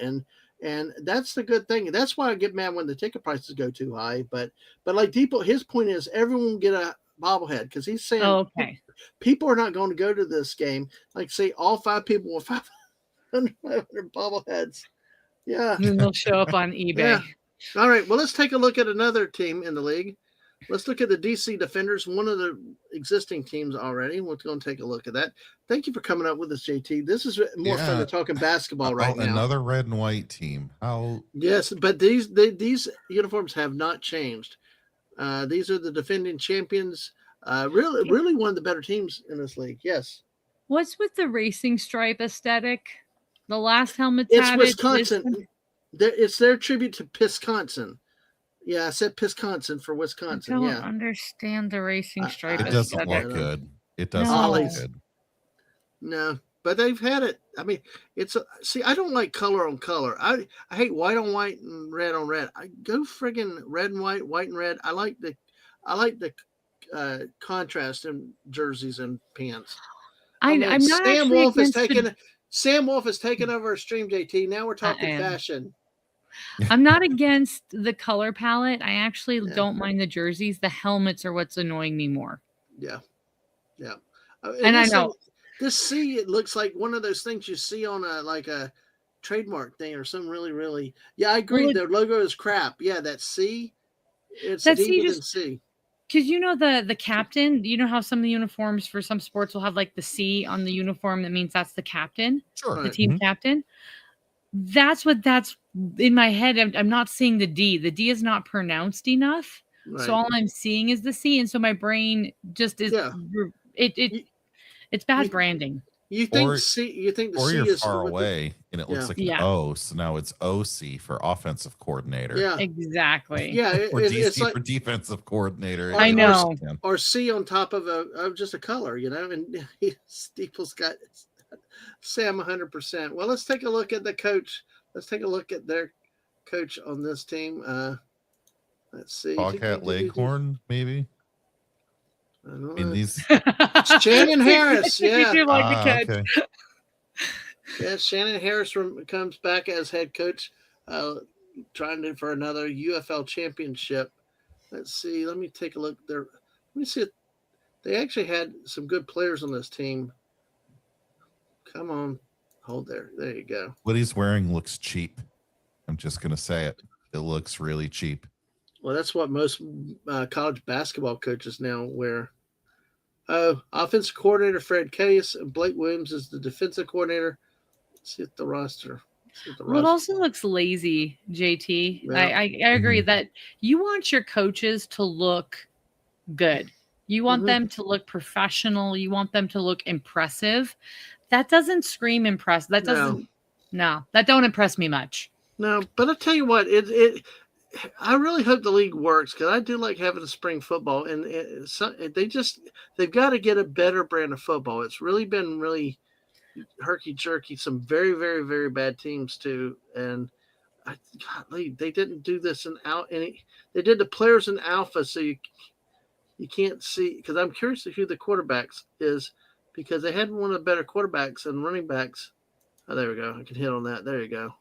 And that's the good thing. That's why I get mad when the ticket prices go too high. But like Depot, his point is everyone will get a bobblehead because he's saying people are not going to go to this game. Like, say, all 5 people with 500 bobbleheads. Yeah. And they'll show up on eBay. Yeah. All right. Well, let's take a look at another team in the league. Let's look at the DC Defenders, one of the existing teams already. We're going to take a look at that. Thank you for coming up with us, JT. This is more fun than talking basketball right now. Another red and white team. How? Yes, but these uniforms have not changed. These are the defending champions Really one of the better teams in this league. Yes, What's with the racing stripe aesthetic? The last helmets it's had Wisconsin. it. It's their tribute to Pisconsin. Yeah, I said Pisconsin for I Wisconsin. don't Yeah, understand the racing stripe It doesn't aesthetic. look good. It doesn't No. look Ollie's. good. No, but they've had it. I mean, see. I don't like color on color. I hate white on white and red on red. I go friggin' red and white and red. I like the contrast in jerseys and pants. I'm not actually against Sam Wolf has taken over Stream JT. Now we're talking am. fashion. I'm not against the color palette. I actually Yeah. don't mind the jerseys. The helmets are what's annoying me more. Yeah. And I know. This C, it looks like one of those things you see on a trademark thing or something really, really. Yeah, I agree. Well, Their logo is crap. Yeah, that C, it's That C deeper than just- C. Because the captain, you know how some of the uniforms for some sports will have like the C on the uniform. That means that's the captain, Sure. the Right. team captain. That's in my head. I'm not seeing the D. The D is not pronounced enough. Right. So all I'm seeing is the C. And so my brain just is, Yeah. it's bad You- branding. You think Or- C? You think the Or C you're is far with the- away and it looks Yeah. like Yeah. an O, so now it's OC for offensive coordinator. Yeah, Exactly. yeah. Or It's DC like for defensive coordinator. I know. or C on top of just a color, And Steeple's got Sam 100%. Well, let's take a look at the coach. Let's take a look at their coach on this team. Let's see. Bobcat Leghorn, maybe. I don't I mean, know. these. Shannon Harris, yeah. You do like the catch. Okay. Yeah, Shannon Harris comes back as head coach, trying for another UFL championship. Let's see. Let me take a look there. Let me see. They actually had some good players on this team. Come on, hold there. There you go. What he's wearing looks cheap. I'm just gonna say it. It looks really cheap. Well, that's what most college basketball coaches now wear. Oh, offensive coordinator Fred Case and Blake Williams is the defensive coordinator. Let's see at the roster. Well, it also looks lazy, JT. Yeah. I agree that you want your coaches to look good. You want Mhm. them to look professional. You want them to look impressive. That doesn't scream impress. That doesn't. No, that don't impress me much. No, but I tell you what, I really hope the league works because I do like having spring football, and they've got to get a better brand of football. It's really been really herky jerky. Some very, very, very bad teams too, and golly, they didn't do this they did the players in alpha, so you can't see because I'm curious to who the quarterbacks is because they had one of the better quarterbacks and running backs. Oh, there we go. I can hit on that. There you go.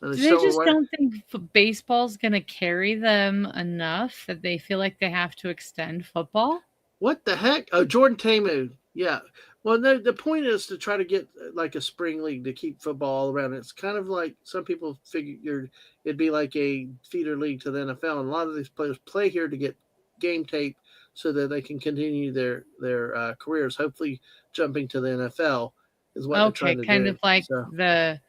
And They just don't think baseball's going to carry them enough that they feel like they have to extend football. What the heck? Oh, Jordan Tamu. Yeah. Well, the point is to try to get like a spring league to keep football all around. It's kind of like some people figured it'd be like a feeder league to the NFL. And a lot of these players play here to get game tape so that they can continue their careers, hopefully jumping to the NFL is what they're trying to do. Kind of like the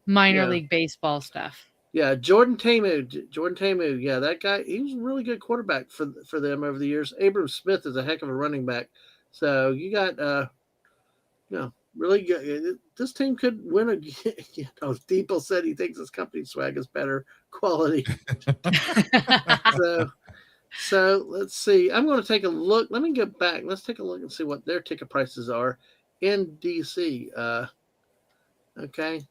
minor league baseball stuff. Yeah, Jordan Tamu. Yeah, that guy, he was a really good quarterback for them over the years. Abram Smith is a heck of a running back. So you got really good. This team could win a People said he thinks his company swag is better quality. So let's see. I'm going to take a look. Let me get back. Let's take a look and see what their ticket prices are in DC. Okay.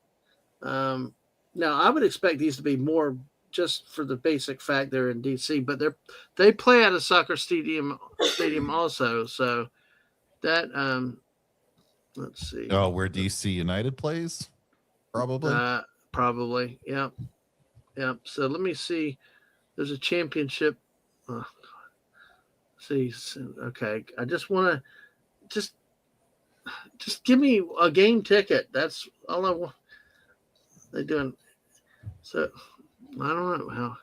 Now I would expect these to be more just for the basic fact they're in DC, but they play at a soccer stadium also. So that let's see. Oh, where DC United plays? Probably. Probably. Yep. So let me see. There's a championship. See. Okay. I just want to just give me a game ticket. That's all I want. They're doing. So I don't know how.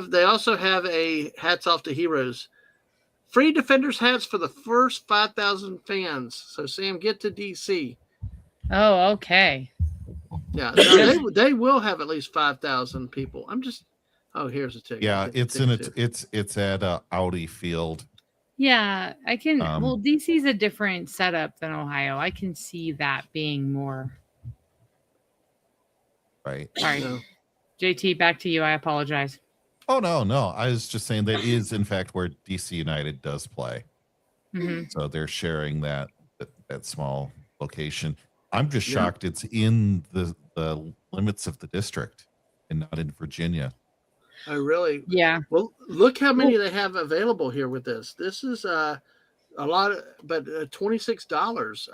They also have a hats off to heroes. Free Defenders hats for the first 5,000 fans. So Sam, get to DC. Oh, okay. Yeah, no, they will have at least 5,000 people. I'm just. Oh, here's a ticket. Yeah, it's at Audi Field Yeah, I can. Well, Um, DC is a different setup than Ohio. I can see that being more. right. Sorry, No. JT, back to you. I apologize. Oh no. I was just saying that is in fact where DC United does play. Hmm. So they're sharing that small location. I'm just Yeah. shocked it's in the limits of the district and not in Virginia. I really. Yeah. Well, look how many Well, they have available here with this. This is a lot of, but $26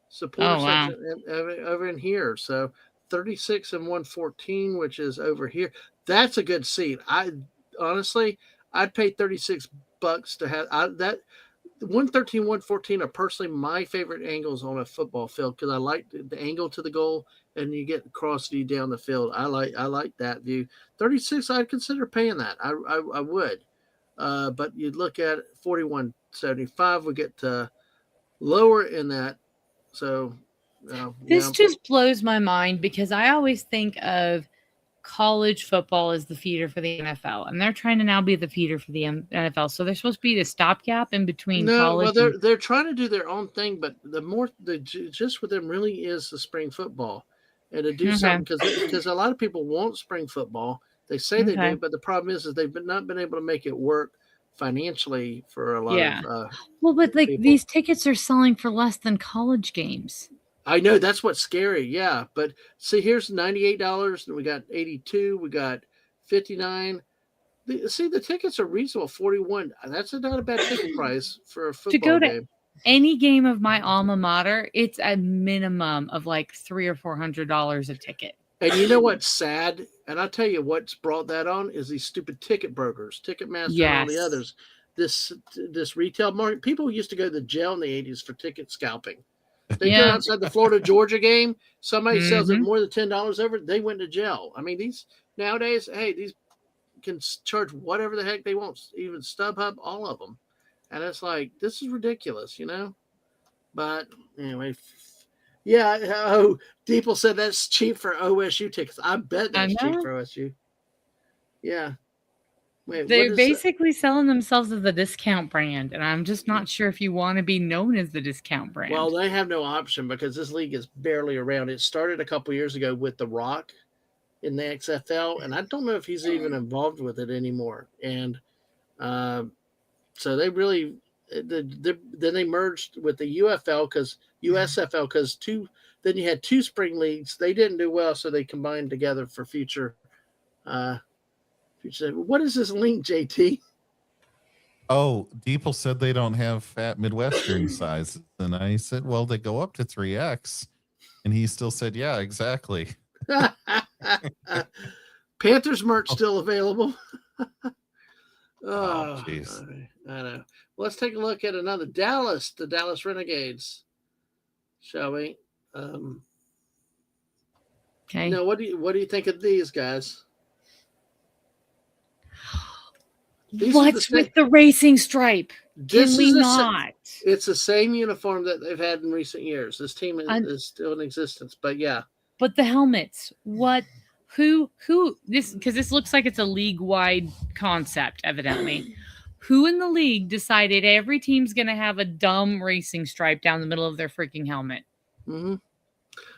supporter oh wow. section over in here. So 36 and 114, which is over here. That's a good seat. I honestly, I'd pay $36 to have that 113, 114 are personally my favorite angles on a football field because I like the angle to the goal and you get the cross view down the field. I like that view. 36, I'd consider paying that. I would. But you'd look at 41.75, we get lower in that. So, This yeah. just blows my mind because I always think of college football as the feeder for the NFL, and they're trying to now be the feeder for the NFL. So they're supposed to be the stopgap in between No, well, college and. they're trying to do their own thing, but the just with them really is the spring football, and to do Okay. something because a lot of people want spring football. They say they Okay. do, but the problem is they've not been able to make it work financially for a lot Yeah. of Well, but like people. these tickets are selling for less than college games. I know that's what's scary. Yeah, but see, here's $98, and we got 82, we got 59. See, the tickets are reasonable. 41. That's not a bad ticket price for a To go football to game. any game of my alma mater, it's a minimum of like $300 or $400 a ticket. And you know what's sad? And I'll tell you what's brought that on is these stupid ticket brokers, Ticketmaster, and all the Yes. others. This retail market. People used to go to jail in the 80s for ticket scalping. They go Yeah. outside the Florida Georgia game. Somebody sells it Hmm. more than $10 over. They went to jail. I mean, these nowadays, hey, these can charge whatever the heck they want, even StubHub, all of them. And it's like, this is ridiculous, But anyway, yeah. Oh, Deeple said that's cheap for OSU tickets. I bet I that's cheap know. for OSU. Yeah. Wait, what They're is that? basically selling themselves as a discount brand, and I'm just not sure if you want to be known as the discount Well, brand. they have no option because this league is barely around. It started a couple years ago with The Rock in the XFL, and I don't know if he's even involved with it anymore. And uh, so they really then they merged with the USFL because then you had two spring leagues. They didn't do well, so they combined together for future. What is this link, JT? Oh, people said they don't have fat Midwestern sizes. And I said, well, they go up to 3X. And he still said, yeah, exactly. Panthers merch still available. Oh, Oh, jeez. I know. Let's take a look at another the Dallas Renegades, shall we? Okay. No, what do you think of these guys? These are What's with the racing stripe? Can we not? It's the same uniform that they've had in recent years. This team is still in existence, but yeah. But the helmets, what? Who? This because this looks like it's a league-wide concept, evidently. Who in the league decided every team's going to have a dumb racing stripe down the middle of their freaking helmet? Mm-hmm.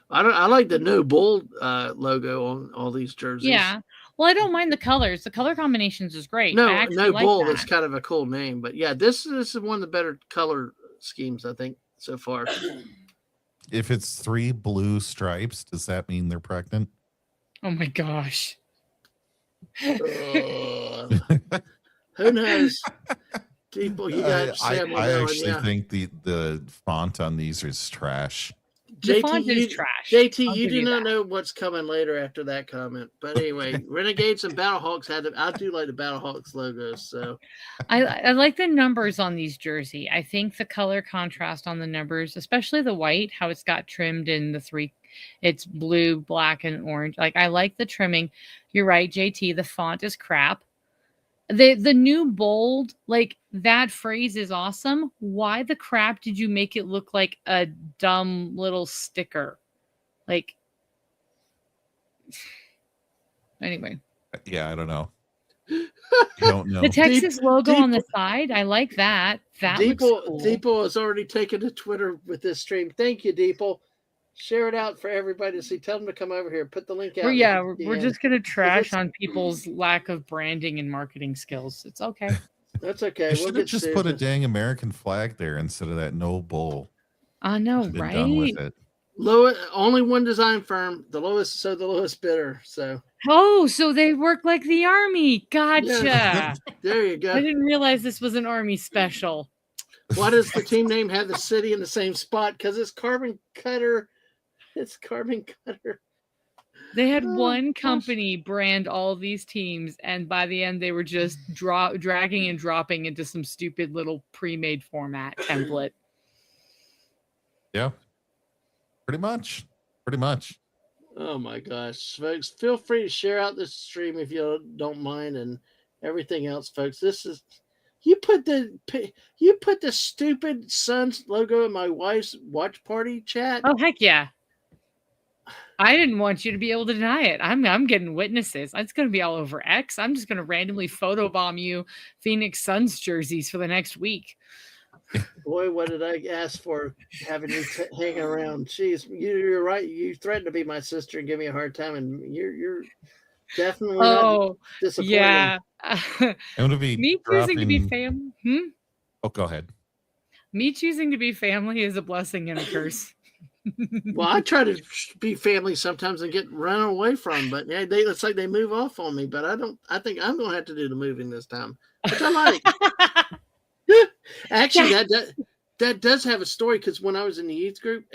I like the no bull logo on all these jerseys. Yeah. Well, I don't mind the colors. The color combinations is great. No, I actually no like bull that. is kind of a cool name, but yeah, this is one of the better color schemes I think so far. If it's 3 blue stripes, does that mean they're pregnant? Oh my gosh. Who knows? People, you got Sam. I actually think the font on these is trash. The JT, font is trash. JT, I'll you give do you not that. know what's coming later after that comment. But anyway, Renegades and Battlehawks I do like the Battlehawks logos. So I like the numbers on these jersey. I think the color contrast on the numbers, especially the white, how it's got trimmed in the 3. It's blue, black, and orange. Like I like the trimming. You're right, JT. The font is crap. The new bold, like that phrase is awesome. Why the crap did you make it look like a dumb little sticker? Like anyway. Yeah, I don't know. You don't know. The Texas logo on the Deep- side, I like that. That looks cool. Deeple has already taken to Twitter with this stream. Thank you, Deeple. Share it out for everybody to see. Tell them to come over here. Put the link out. We're just gonna trash on people's lack of branding and marketing skills. It's okay. That's okay. You should have just put a dang American flag there instead of that no bull. I know, Been right? done with it. Only one design firm, the lowest bidder. So Oh, so they work like the army. Gotcha. Yeah. There you go. I didn't realize this was an army special. Why does the team name have the city in the same spot? Because it's Carbon Cutter. It's Carbon Cutter. They had one company brand all these teams, and by the end, they were just dragging and dropping into some stupid little pre-made format template. Yeah, pretty much. Oh my gosh, folks! Feel free to share out this stream if you don't mind, and everything else, folks. This is you put the stupid Suns logo in my wife's watch party chat. Oh heck yeah! I didn't want you to be able to deny it. I'm getting witnesses. It's going to be all over X. I'm just going to randomly photobomb you Phoenix Suns jerseys for the next week. Boy, what did I ask for having you hang around? Jeez, you're right. You threatened to be my sister and give me a hard time, and you're definitely not disappointed. Yeah. I'm gonna be me choosing to be family. Oh, go ahead. Me choosing to be family is a blessing and a curse. Well, I try to be family sometimes and get run away from, but yeah, it's like they move off on me. But I think I'm gonna have to do the moving this time, which I like. Actually, that does have a story, because when I was in the youth group,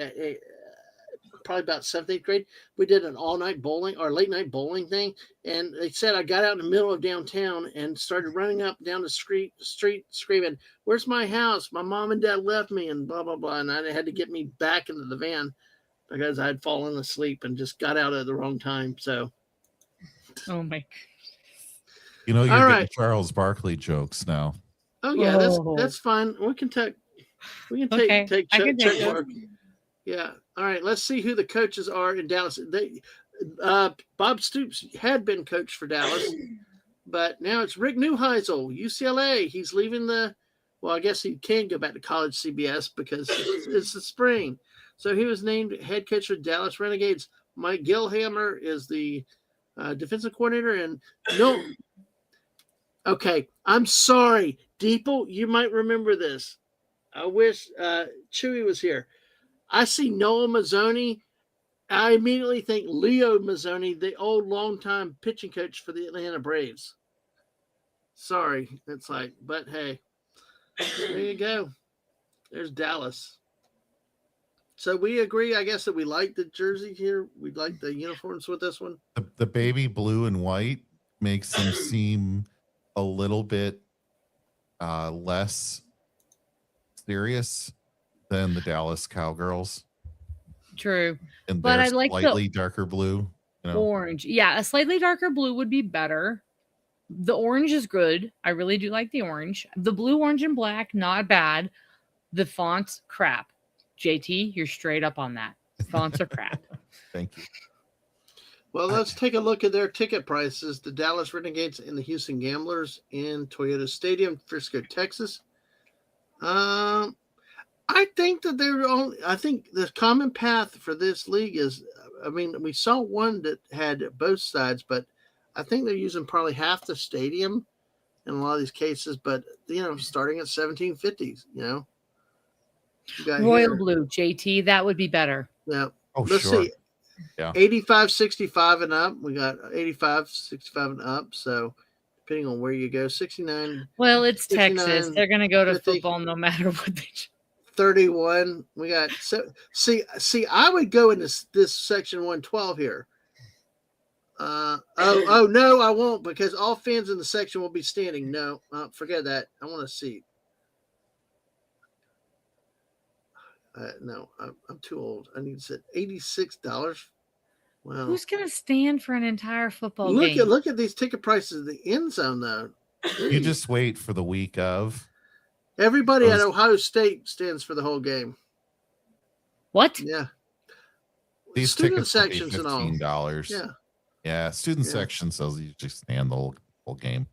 probably about 7th, 8th grade, we did an all-night bowling or late-night bowling thing, and they said I got out in the middle of downtown and started running up down the street screaming, "Where's my house? My mom and dad left me," and blah blah blah, and I had to get me back into the van because I had fallen asleep and just got out at the wrong time. So, oh my! You're getting Charles Barkley jokes now. Oh yeah, that's fine. We can take Chuck Mark. Yeah. All right. Let's see who the coaches are in Dallas. Bob Stoops had been coach for Dallas, but now it's Rick Neuheisel, UCLA. He's leaving I guess he can go back to college CBS because it's the spring. So he was named head coach of Dallas Renegades. Mike Gilhammer is the defensive coordinator, and no. Okay, I'm sorry, Deeple. You might remember this. I wish Chewy was here. I see Noah Mazzoni. I immediately think Leo Mazzoni, the old longtime pitching coach for the Atlanta Braves. Sorry, it's like, but hey, there you go. There's Dallas. So we agree, I guess, that we like the jersey here. We like the uniforms with this one. The baby blue and white makes them seem a little bit less serious than the Dallas Cowgirls. True. And but I like slightly darker blue. Orange. Yeah, a slightly darker blue would be better. The orange is good. I really do like the orange. The blue, orange, and black, not bad. The fonts, crap. JT, you're straight up on that. Fonts are crap. Thank you. Well, let's take a look at their ticket prices. The Dallas Renegades and the Houston Gamblers in Toyota Stadium, Frisco, Texas. I think that I think the common path for this league is, we saw one that had both sides, but I think they're using probably half the stadium in a lot of these cases, but starting at $17.50, Royal blue, JT, that would be better. Yeah. Oh, let's sure. see. Yeah. 85, 65 and up. We got 85, 65 and up. So depending on where you go, 69. Well, it's Texas. They're going to go to 50, football no matter what they do. 31. We got see. I would go in this section 112 here. No, I won't, because all fans in the section will be standing. No, forget that. I want to see. No, I'm too old. I need to sit $86. Wow. Who's going to stand for an entire football game? Look at these ticket prices. The end zone, though. You just wait for the week of. Everybody at Ohio State stands for the whole game. What? Yeah. These student tickets sections $15. and all. Yeah. Student section says you just stand the whole game.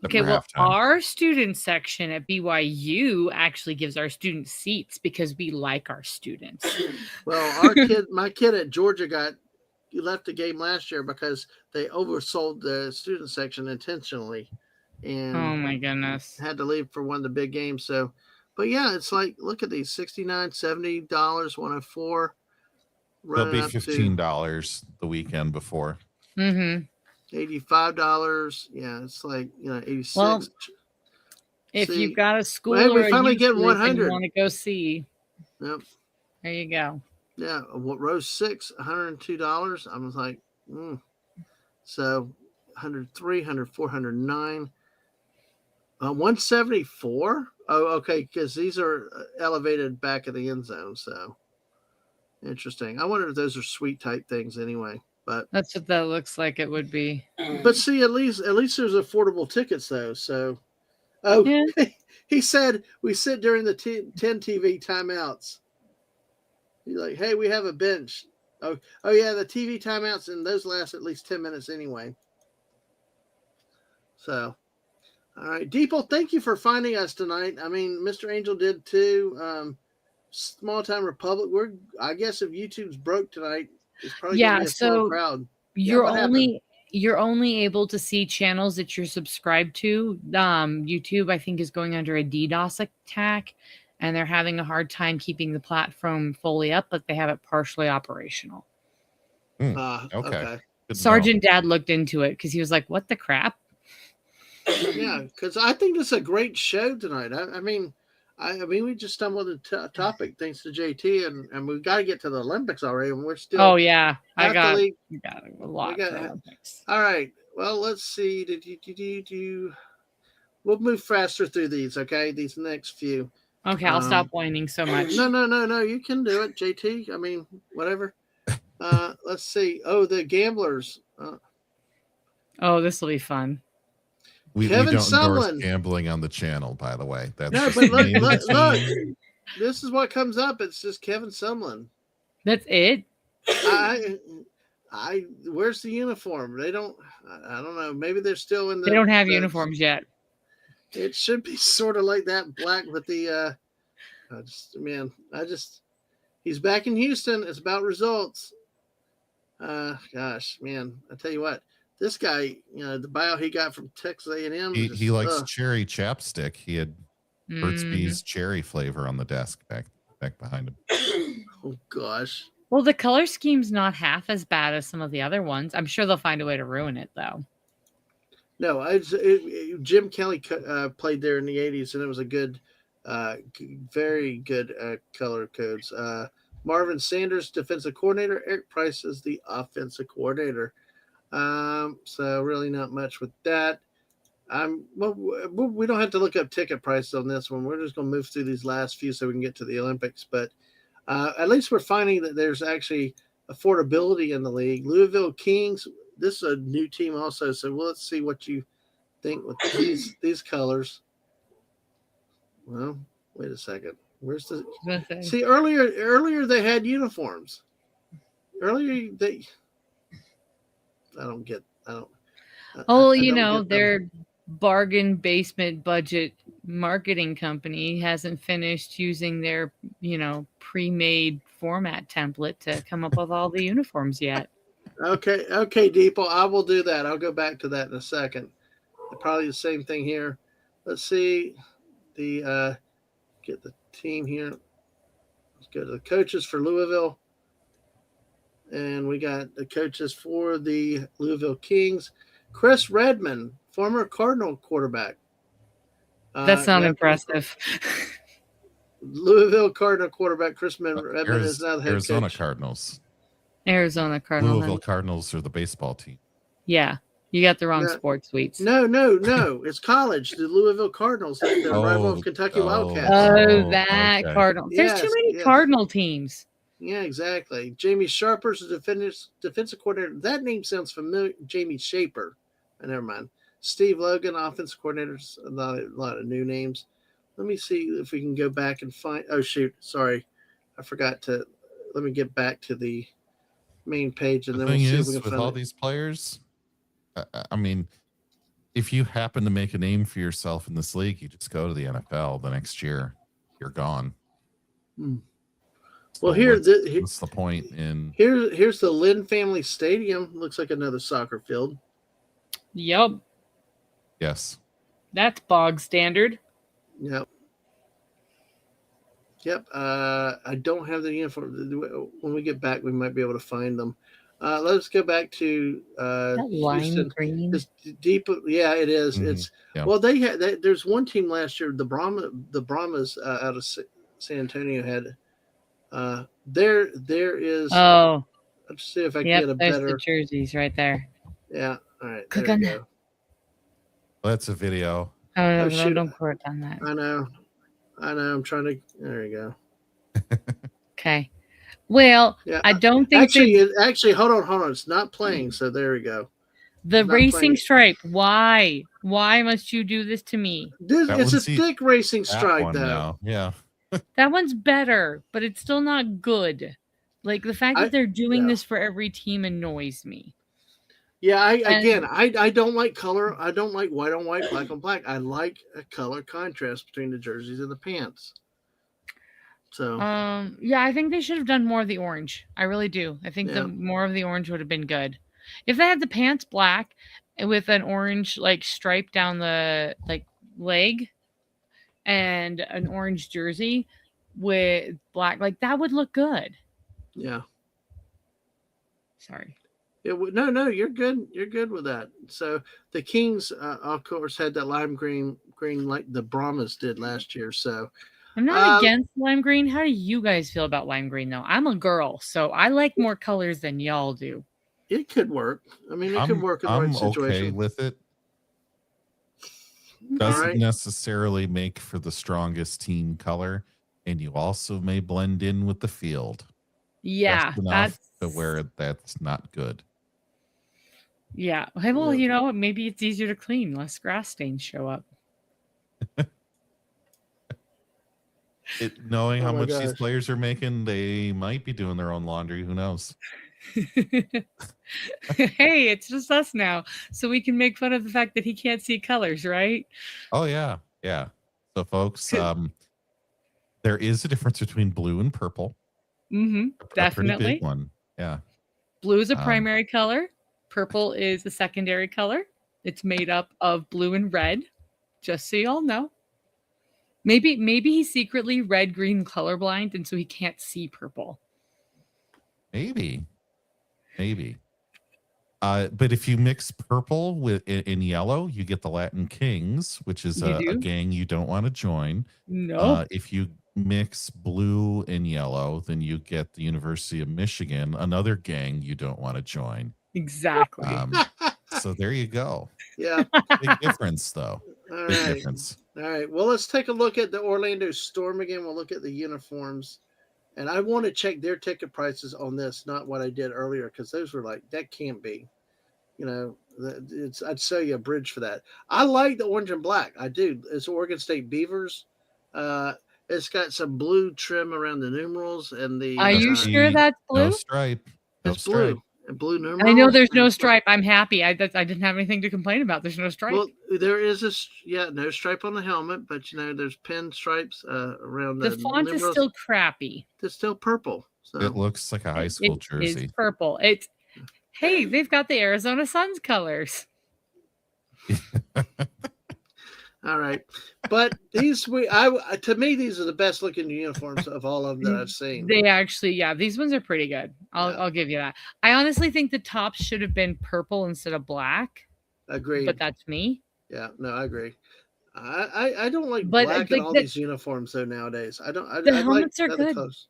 Okay, for well, halftime. our student section at BYU actually gives our students seats because we like our students. Well, my kid at Georgia left the game last year because they oversold the student section intentionally, and Oh my goodness. had to leave for one of the big games. So, but yeah, it's like, look at these $69, $70, 104, They'll be running up to $15 the weekend before. Mm-hmm. $85. Yeah, it's like, 86. Well, if See, you've got a school well, hey, we or a finally youth get group and you 100. want to go see, Yep. there you go. Yeah, what row 6, $102. I was like, so 103, 104, 109, 174. Oh, okay, because these are elevated back of the end zone. So interesting. I wonder if those are suite type things anyway. But That's what that looks like it would be. see, at least there's affordable tickets though. So Yeah. he said we sit during the 10 TV timeouts. He's like, hey, we have a bench. Oh yeah, the TV timeouts, and those last at least 10 minutes anyway. So, all right, Deeple, thank you for finding us tonight. I mean, Mr. Angel did too. Small Time Republic. I guess if YouTube's broke tonight, it's probably gonna be a small crowd. You're only able to see channels that you're subscribed to. YouTube, I think, is going under a DDoS attack, and they're having a hard time keeping the platform fully up, but they have it partially operational. Okay. Sergeant Dad looked into it because he was like, "What the crap?" Yeah, because I think this is a great show tonight. I mean, we just stumbled into a topic thanks to JT, and we've got to get to the Olympics already, and we're still. Oh yeah, I got a lot. All right. Well, let's see. We'll move faster through these. Okay, these next few. Okay, I'll stop whining so much. No. You can do it, JT. I mean, whatever. Let's see. Oh, the gamblers. Oh, this will be fun. We don't endorse gambling on the channel, by the way. That's no, but look. This is what comes up. It's just Kevin Sumlin. That's it. Where's the uniform? They don't. I don't know. Maybe they're still in the. They don't have uniforms yet. It should be sort of like that black with the. He's back in Houston. It's about results. Gosh, man, I tell you what. This guy, the bio he got from Texas A&M. He likes cherry chapstick. He had Burt's Bees cherry flavor on the desk back behind him. Oh gosh. Well, the color scheme's not half as bad as some of the other ones. I'm sure they'll find a way to ruin it, though. No, Jim Kelly played there in the 80s, and it was a good, very good color codes. Marvin Sanders, defensive coordinator. Eric Price is the offensive coordinator. So really not much with that. We don't have to look up ticket prices on this one. We're just going to move through these last few so we can get to the Olympics. But at least we're finding that there's actually affordability in the league. Louisville Kings, this is a new team also. So let's see what you think with these colors. Well, wait a second. Where's the see earlier they had uniforms. Earlier their bargain basement budget marketing company hasn't finished using their, pre-made format template to come up with all the uniforms yet. Okay, Deeple, I will do that. I'll go back to that in a second. Probably the same thing here. Let's see get the team here. Let's go to the coaches for Louisville. And we got the coaches for the Louisville Kings. Chris Redmond, former Cardinal quarterback. That's not impressive. Louisville Cardinal quarterback Chris Redmond is now the head Arizona coach. Cardinals. Arizona Cardinals. Louisville Cardinals are the baseball team. Yeah, you got the wrong sports suites. No. It's college. The Louisville Cardinals, the rival of Kentucky Wildcats. Okay. Cardinal. There's too many Cardinal teams. Yeah, exactly. Jamie Sharper's the defensive coordinator. That name sounds familiar. Jamie Shaper. Never mind. Steve Logan, offensive coordinator. A lot of new names. Let me see if we can go back and find. Oh, shoot. Sorry. I forgot to. Let me get back to the main page. And then we'll see if we can with find all these players, I mean, if you happen to make a name for yourself in this league, you just go to the NFL the next year. You're gone. Hmm. So Well, what's the point in? Here's the Lynn Family Stadium. Looks like another soccer field. Yep. Yes. That's bog standard. Yep. Yep. I don't have the uniform. When we get back, we might be able to find them. Let's go back to That lime Houston. green. It's deep. Yeah, it is. Mhm. It's Yeah. well. There's one team last year. The Brahmas out of San Antonio had. There is. Oh, Let's see if I can yep. get a There's better. the jerseys right there. Yeah. All right. Click there on you that. go. Well, that's a video. Oh, no, shoot. don't click on that. I know. I'm trying to. There you go. Okay. Well, Yeah. I don't think Actually, hold on. It's not playing. So there we go. the not racing playing. stripe. Why? Why must you do this to me? It's a thick racing That stripe, one though. now. Yeah. That one's better, but it's still not good. Like the fact that they're doing this for every team annoys me. Yeah, I don't like color. I don't like white on white, black on black. I like a color contrast between the jerseys and the pants. So yeah, I think they should have done more of the orange. I really do. I think the more of the orange would have been good. If they had the pants black with an orange like stripe down the like leg and an orange jersey with black, like that would look good. Yeah. Sorry. No, you're good. You're good with that. So the Kings, of course, had that lime green like the Brahmas did last year. So I'm not against lime green. How do you guys feel about lime green, though? I'm a girl, so I like more colors than y'all do. It could work. I mean, it could work in the right situation. I'm okay with it. Doesn't necessarily make for the strongest team color, and you also may blend in with the field. Yeah, that's to where that's not good. Yeah. Well, you know, maybe it's easier to clean. Less grass stains show up. Knowing how much these players are making, they might be doing their own laundry. Who knows? Hey, it's just us now, so we can make fun of the fact that he can't see colors, right? Oh yeah, yeah. So, folks, there is a difference between blue and purple. Mm-hmm. Definitely, a pretty big one. Yeah. Blue is a primary color. Purple is a secondary color. It's made up of blue and red. Just so y'all know. Maybe he's secretly red-green colorblind, and so he can't see purple. Maybe. But if you mix purple with in yellow, you get the Latin Kings, which is a gang you don't want to join. No. If you mix blue and yellow, then you get the University of Michigan, another gang you don't want to join. Exactly. So there you go. Yeah. Big difference, though. Difference. All right. Well, let's take a look at the Orlando Storm again. We'll look at the uniforms. And I want to check their ticket prices on this, not what I did earlier, because those were like, that can't be. You know, I'd sell you a bridge for that. I like the orange and black. I do. It's Oregon State Beavers. It's got some blue trim around the numerals and the. Are you sure that's blue? No stripe. It's blue. And blue numerals. I know there's no stripe. I'm happy. I didn't have anything to complain about. There's no stripe. Well, there is no stripe on the helmet, but you know, there's pin stripes around the font numerals. is still crappy. It's still purple. So it looks like a high school jersey. It's purple. Hey, they've got the Arizona Suns colors. All right, but to me, these are the best looking uniforms of all of them that I've seen. They actually, these ones are pretty good. I'll give you that. I honestly think the tops should have been purple instead of black. Agreed. But that's me. Yeah, no, I agree. I don't like black in all these uniforms though nowadays. I don't. The helmets are good. Colors.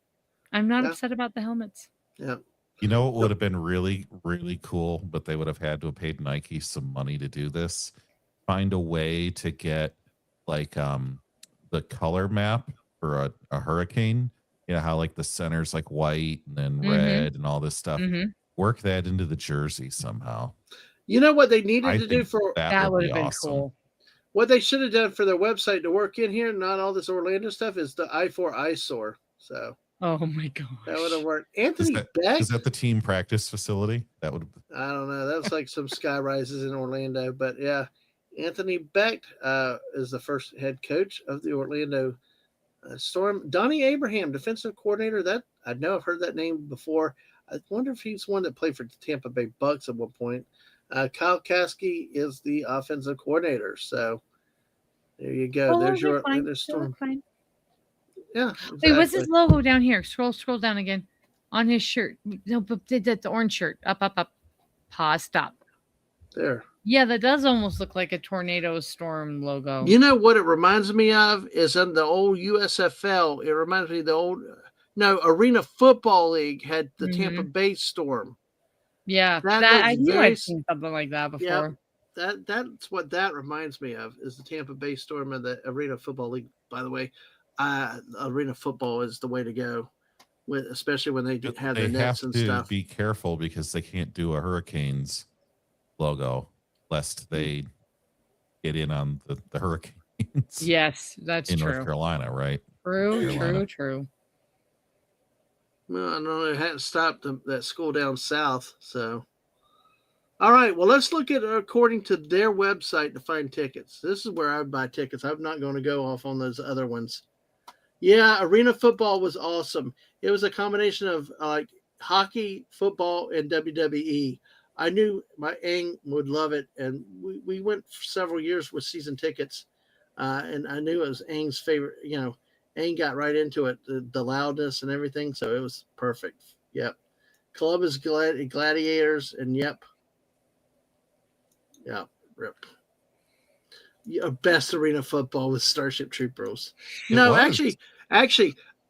I'm not upset about the helmets. Yeah. You know what would have been really, really cool, but they would have had to have paid Nike some money to do this. Find a way to get like the color map for a hurricane. You know how like the center's like white and then red and all this stuff. Work that into the jersey somehow. You know what they needed to do for that would have been cool. What they should have done for their website to work in here, not all this Orlando stuff, is the I4 eyesore. So. Oh my gosh. That would have worked. Anthony Beck. Is that the team practice facility? That would. I don't know. That was like some sky rises in Orlando, but yeah. Anthony Beck is the first head coach of the Orlando Storm. Donnie Abraham, defensive coordinator. That I know I've heard that name before. I wonder if he's one that played for the Tampa Bay Bucks at one point. Kyle Kasky is the offensive coordinator. So there you go. There's your Orlando Storm. Fine. Yeah. Exactly. Wait, what's his logo down here? Scroll down again. On his shirt. No, but the orange shirt. Up. Pause. Stop. There. Yeah, that does almost look like a tornado storm logo. You know what it reminds me of is in the old USFL. It reminds me of the old Arena Football League had the Tampa Bay Storm. Yeah, I knew I'd seen something like that before. Yeah, that's what that reminds me of is the Tampa Bay Storm and the Arena Football League. By the way, arena football is the way to go, especially when they have the nets and stuff. They have to be careful because they can't do a Hurricanes logo lest they get in on the Hurricanes. Yes, that's in true. North Carolina, right? True. Well, I don't know. It hadn't stopped that school down south. So, all right. Well, let's look at according to their website to find tickets. This is where I would buy tickets. I'm not going to go off on those other ones. Yeah, arena football was awesome. It was a combination of like hockey, football, and WWE. I knew my Ang would love it, and we went for several years with season tickets, and I knew it was Ang's favorite. You know, Ang got right into it, the loudness and everything, so it was perfect. Yep. Columbus Gladiators, and yep. Rip. Best arena football with Starship Troopers. Actually,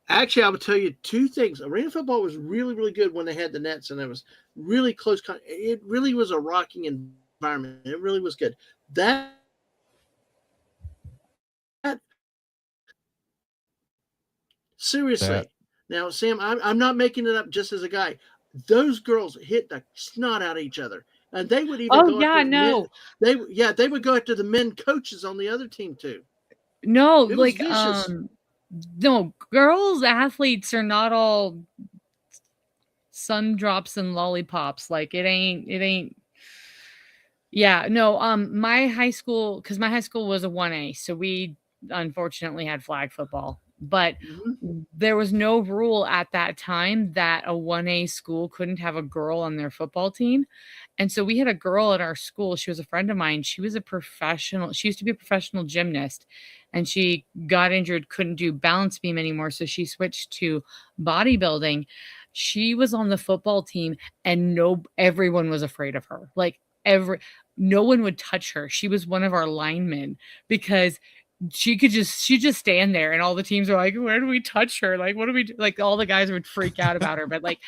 I would tell you two things. Arena football was really, really good when they had the nets, and it was really close. It really was a rocking environment. It really was good. That seriously. Now, Sam, I'm not making it up just as a guy. Those girls hit the snot out of each other, and they would even. They would go after the men coaches on the other team too. No, like no, girls athletes are not all sun drops and lollipops. Like it ain't. Yeah, no. My high school, because my high school was a 1A, so we unfortunately had flag football. But there was no rule at that time that a 1A school couldn't have a girl on their football team. And so we had a girl at our school. She was a friend of mine. She was a professional. She used to be a professional gymnast, and she got injured, couldn't do balance beam anymore. So she switched to bodybuilding. She was on the football team, and everyone was afraid of her. Like no one would touch her. She was one of our linemen because she just stand there, and all the teams are like, where do we touch her? Like, what do we do? Like, all the guys would freak out about her, but like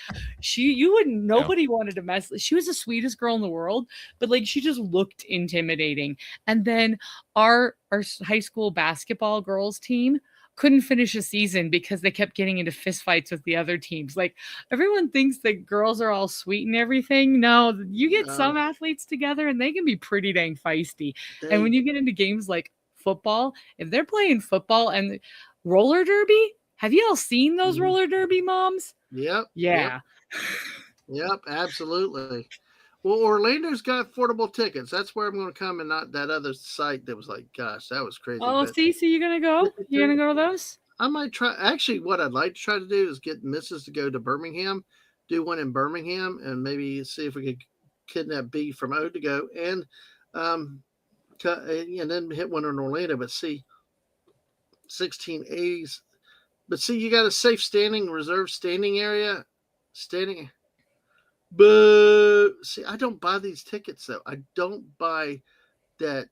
nobody wanted to mess. She was the sweetest girl in the world, but like, she just looked intimidating. And then our high school basketball girls team couldn't finish a season because they kept getting into fistfights with the other teams. Like, everyone thinks that girls are all sweet and everything. No, you get some athletes together and they can be pretty dang feisty. And when you get into games like football, if they're playing football and roller derby, have you all seen those roller derby moms? Yep. Yeah. Yep, absolutely. Well, Orlando's got affordable tickets. That's where I'm going to come, and not that other site that was like, gosh, that was crazy. Oh, so you're going to go? You're going to go to those? I might try. Actually, what I'd like to try to do is get Mrs. to go to Birmingham, do one in Birmingham, and maybe see if we could kidnap B from O to go, and then hit one in Orlando. But see, 16 A's. But see, you got a safe reserve standing area. But see, I don't buy these tickets though. I don't buy that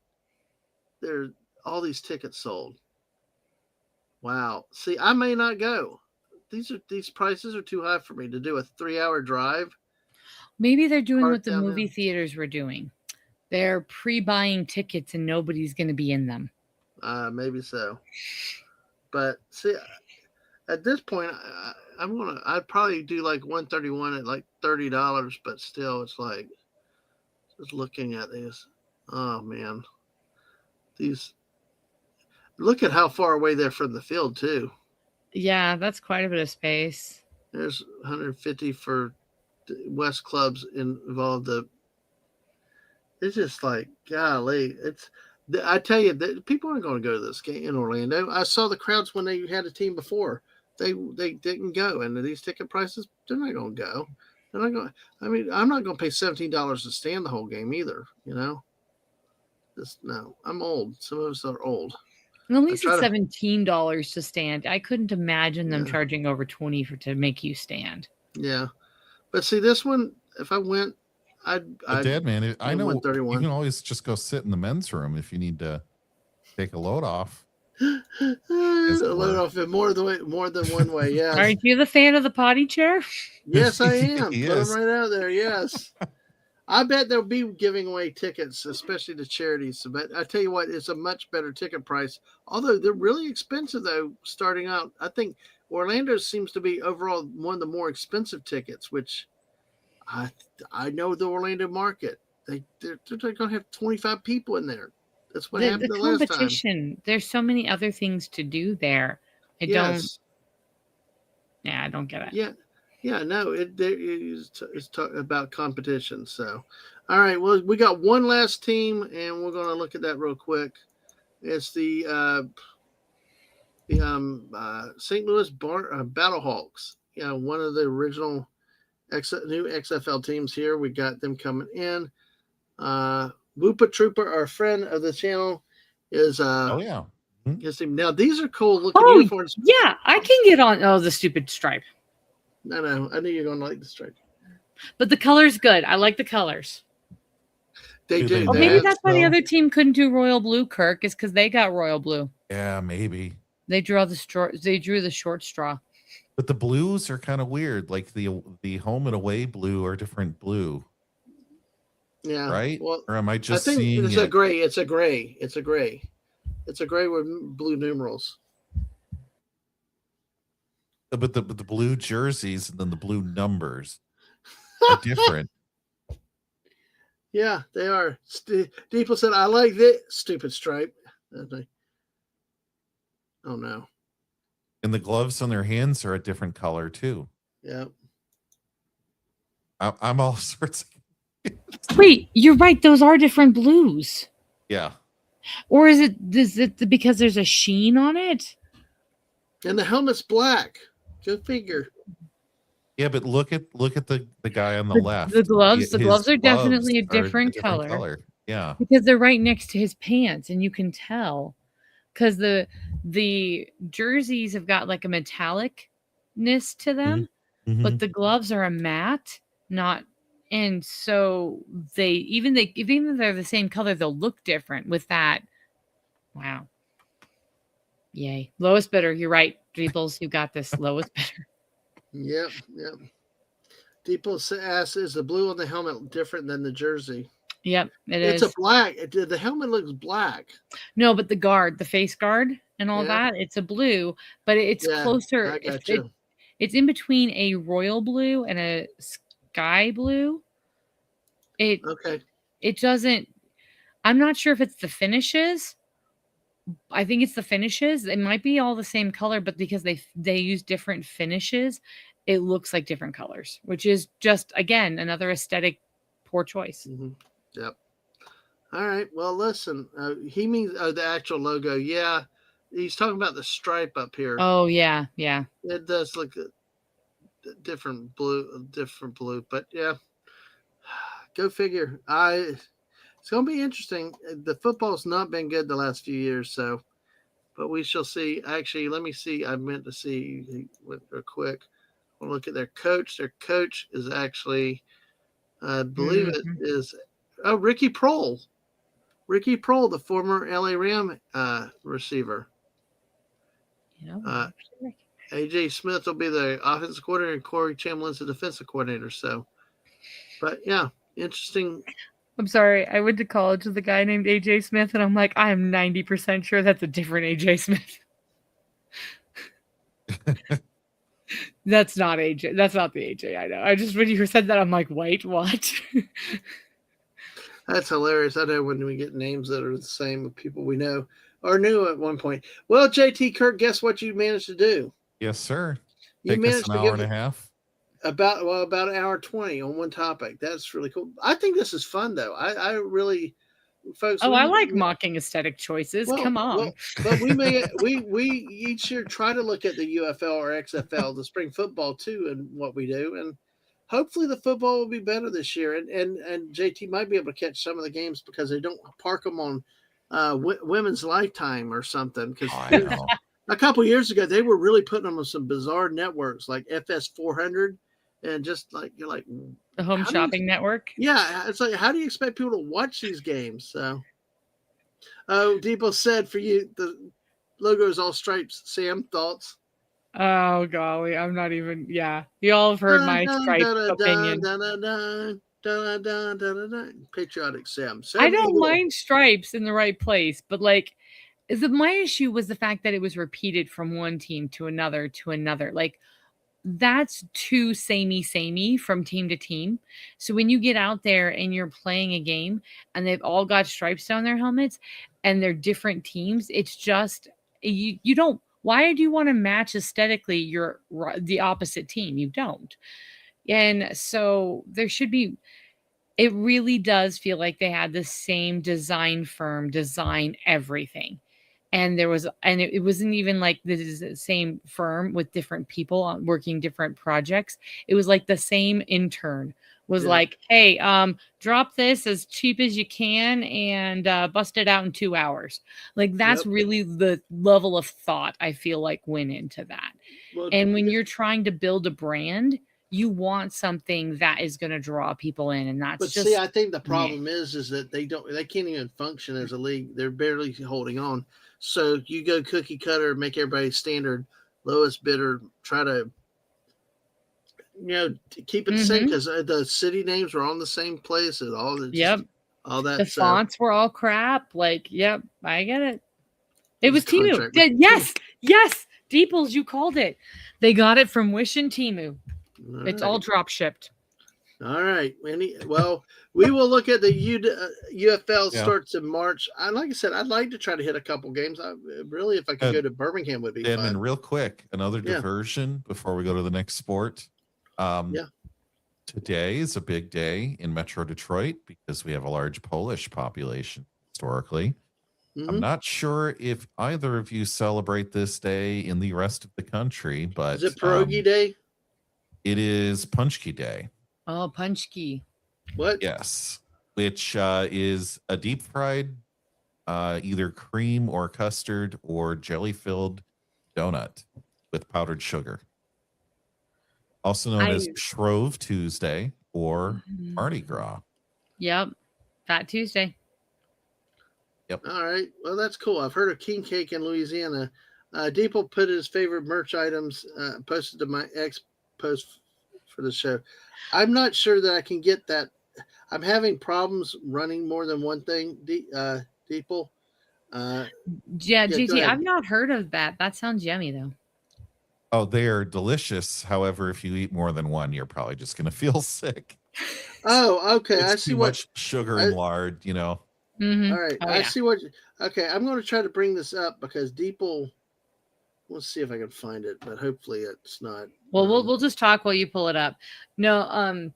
there's all these tickets sold. Wow. See, I may not go. These prices are too high for me to do a 3-hour drive. Maybe they're doing what the movie theaters were doing. They're pre-buying tickets and nobody's going to be in them. Maybe so. But see, at this point, I'd probably do like 131 at like $30, but still, it's like just looking at these. Oh man, look at how far away they're from the field too. Yeah, that's quite a bit of space. There's 150 for West clubs involved. It's just like, golly, I tell you that people aren't going to go to this game in Orlando. I saw the crowds when they had a team before. They didn't go, and these ticket prices, they're not going to go. They're not going. I mean, I'm not going to pay $17 to stand the whole game either. Just no. I'm old. Some of us are old. At least it's $17 to stand. I couldn't imagine them Yeah. charging over 20 to make you stand. Yeah, but see this one. If I went, I'd Dad, man, I know you 131. can always just go sit in the men's room if you need to take a load off. Load off in more than one way. Yes. Aren't you the fan of the potty chair? Yes, I am. He Put is. them right out there. Yes. I bet they'll be giving away tickets, especially to charities. But I tell you what, it's a much better ticket price. Although they're really expensive, though, starting out. I think Orlando seems to be overall one of the more expensive tickets, which I know the Orlando market. They're going to have 25 people in there. That's what happened the last time. Competition. There's so many other things to do there. I don't get it. Yeah, no, it's talking about competition. So, all right, well, we got one last team, and we're going to look at that real quick. It's the St. Louis Battlehawks. One of the original new XFL teams here. We got them coming in. Whoopa Trooper, our friend of the channel, is his team. Now these are cool looking uniforms. Yeah, I can get on. Oh, the stupid stripe. No, I knew you're going to like the stripe. But the color's good. I like the colors. They do. Oh, maybe that's why the other team couldn't do royal blue, Kirk, is because they got royal blue. Yeah, maybe. They drew the short straw. But the blues are kind of weird. Like the home and away blue are different blue. Yeah. Right? Well, or am I just I think seeing it's a gray. It's a gray. It's a gray. It's a gray with blue numerals. But the blue jerseys and then the blue numbers are different. Yeah, they are. People said, I like this stupid stripe. Oh, no. And the gloves on their hands are a different color, too. Yeah. I'm all sorts of... Wait, you're right. Those are different blues. Yeah. Or is it because there's a sheen on it? And the helmet's black. Go figure. Yeah, but look at the guy on the left. The gloves His are definitely a gloves are different color. Yeah. Because they're right next to his pants, and you can tell. Because the jerseys have got like a metallicness to them, but the gloves are a matte, not. And so even though they're the same color, they'll look different with that. Wow. Yay. Lowest bidder. You're right. Deeples, you got this. Lowest bidder. Yep. Deeples asks, is the blue on the helmet different than the jersey? Yep, it's a black. The helmet looks black. No, but the face guard and all that, it's a blue, but it's closer. I got you. It's in between a royal blue and a sky blue. It doesn't. I'm not sure if it's the finishes. I think it's the finishes. It might be all the same color, but because they use different finishes, it looks like different colors, which is just, again, another aesthetic poor choice. Mm-hmm. Yep. All right. Well, listen, he means the actual logo. Yeah. He's talking about the stripe up here. Oh, yeah. Yeah. It does look different blue, but yeah. Go figure. It's going to be interesting. The football's not been good the last few years, but we shall see. Actually, let me see. I meant to see real quick. We'll look at their coach. Their coach is actually, I believe it is, Ricky Prohl. Ricky Prohl, the former LA Ram receiver. AJ Smith will be the offensive coordinator, and Corey Chamberlain's the defensive coordinator. So, but yeah, interesting. I'm sorry. I went to college with a guy named AJ Smith, and I'm like, I am 90% sure that's a different AJ Smith. That's not AJ. That's not the AJ I know. When you said that, I'm like, wait, what? That's hilarious. I know when we get names that are the same of people we know or knew at one point. Well, JT Kirk, guess what you managed to do? Yes, sir. You managed an hour and a half. About an hour 20 on one topic. That's really cool. I think this is fun though. I really, folks. Oh, I like mocking aesthetic choices. Come on. But we each year try to look at the UFL or XFL, the spring football too, and what we do, and hopefully the football will be better this year. And JT might be able to catch some of the games because they don't park them on Women's Lifetime or something. Because a couple years ago they were really putting them on some bizarre networks like FS 400, and just like you're like the Home Shopping Network. Yeah, it's like, how do you expect people to watch these games? So, Depot said for you, the logo is all stripes. Sam, thoughts? Oh, golly. I'm not even, yeah. You all have heard my stripe opinion. Patriotic Sam. I don't mind stripes in the right place, but like, my issue was the fact that it was repeated from one team to another to another. Like, that's too samey from team to team. So when you get out there and you're playing a game and they've all got stripes down their helmets and they're different teams, it's just you don't. Why do you want to match aesthetically the opposite team? You don't. And so there should be. It really does feel like they had the same design firm design everything. And it wasn't even like the same firm with different people working different projects. It was like the same intern was like, hey, drop this as cheap as you can and bust it out in 2 hours. Like that's really the level of thought I feel like went into that. Well, and when you're trying to build a brand, you want something that is going to draw people in, and that's. But just, see, I think the problem is that they can't even function as a league. They're barely holding on. So you go cookie cutter, make everybody standard, lowest bidder, try to, keep it the same because the city names were on the same place and all the all that. The fonts were all crap. Like, I get it. It was Temu. Yes, Deeples, you called it. They got it from Wish and Temu. It's all drop shipped. All right. Well, we will look at the UFL starts in March. Like I said, I'd like to try to hit a couple games. Really, if I could go to Birmingham, would be fun. And real quick, another diversion before we go to the next sport. Today is a big day in Metro Detroit because we have a large Polish population historically. I'm not sure if either of you celebrate this day in the rest of the country, but is it Pierogi Day? It is Punchki Day. Oh, Punchki. What? Yes, which is a deep fried, either cream or custard or jelly filled donut with powdered sugar. Also known as Shrove Tuesday or Mardi Gras. Yep. Fat Tuesday. Yep. All right. Well, that's cool. I've heard of king cake in Louisiana. Deeple put his favorite merch items, posted to my ex post for the show. I'm not sure that I can get that. I'm having problems running more than one thing, Deeple. GT, I've not heard of that. That sounds yummy, though. Oh, they are delicious. However, if you eat more than one, you're probably just going to feel sick. Oh, okay. I see too much sugar and lard, All right. I see what. Okay, I'm going to try to bring this up because Deeple. Let's see if I can find it, but hopefully it's not. Well, we'll just talk while you pull it up. No,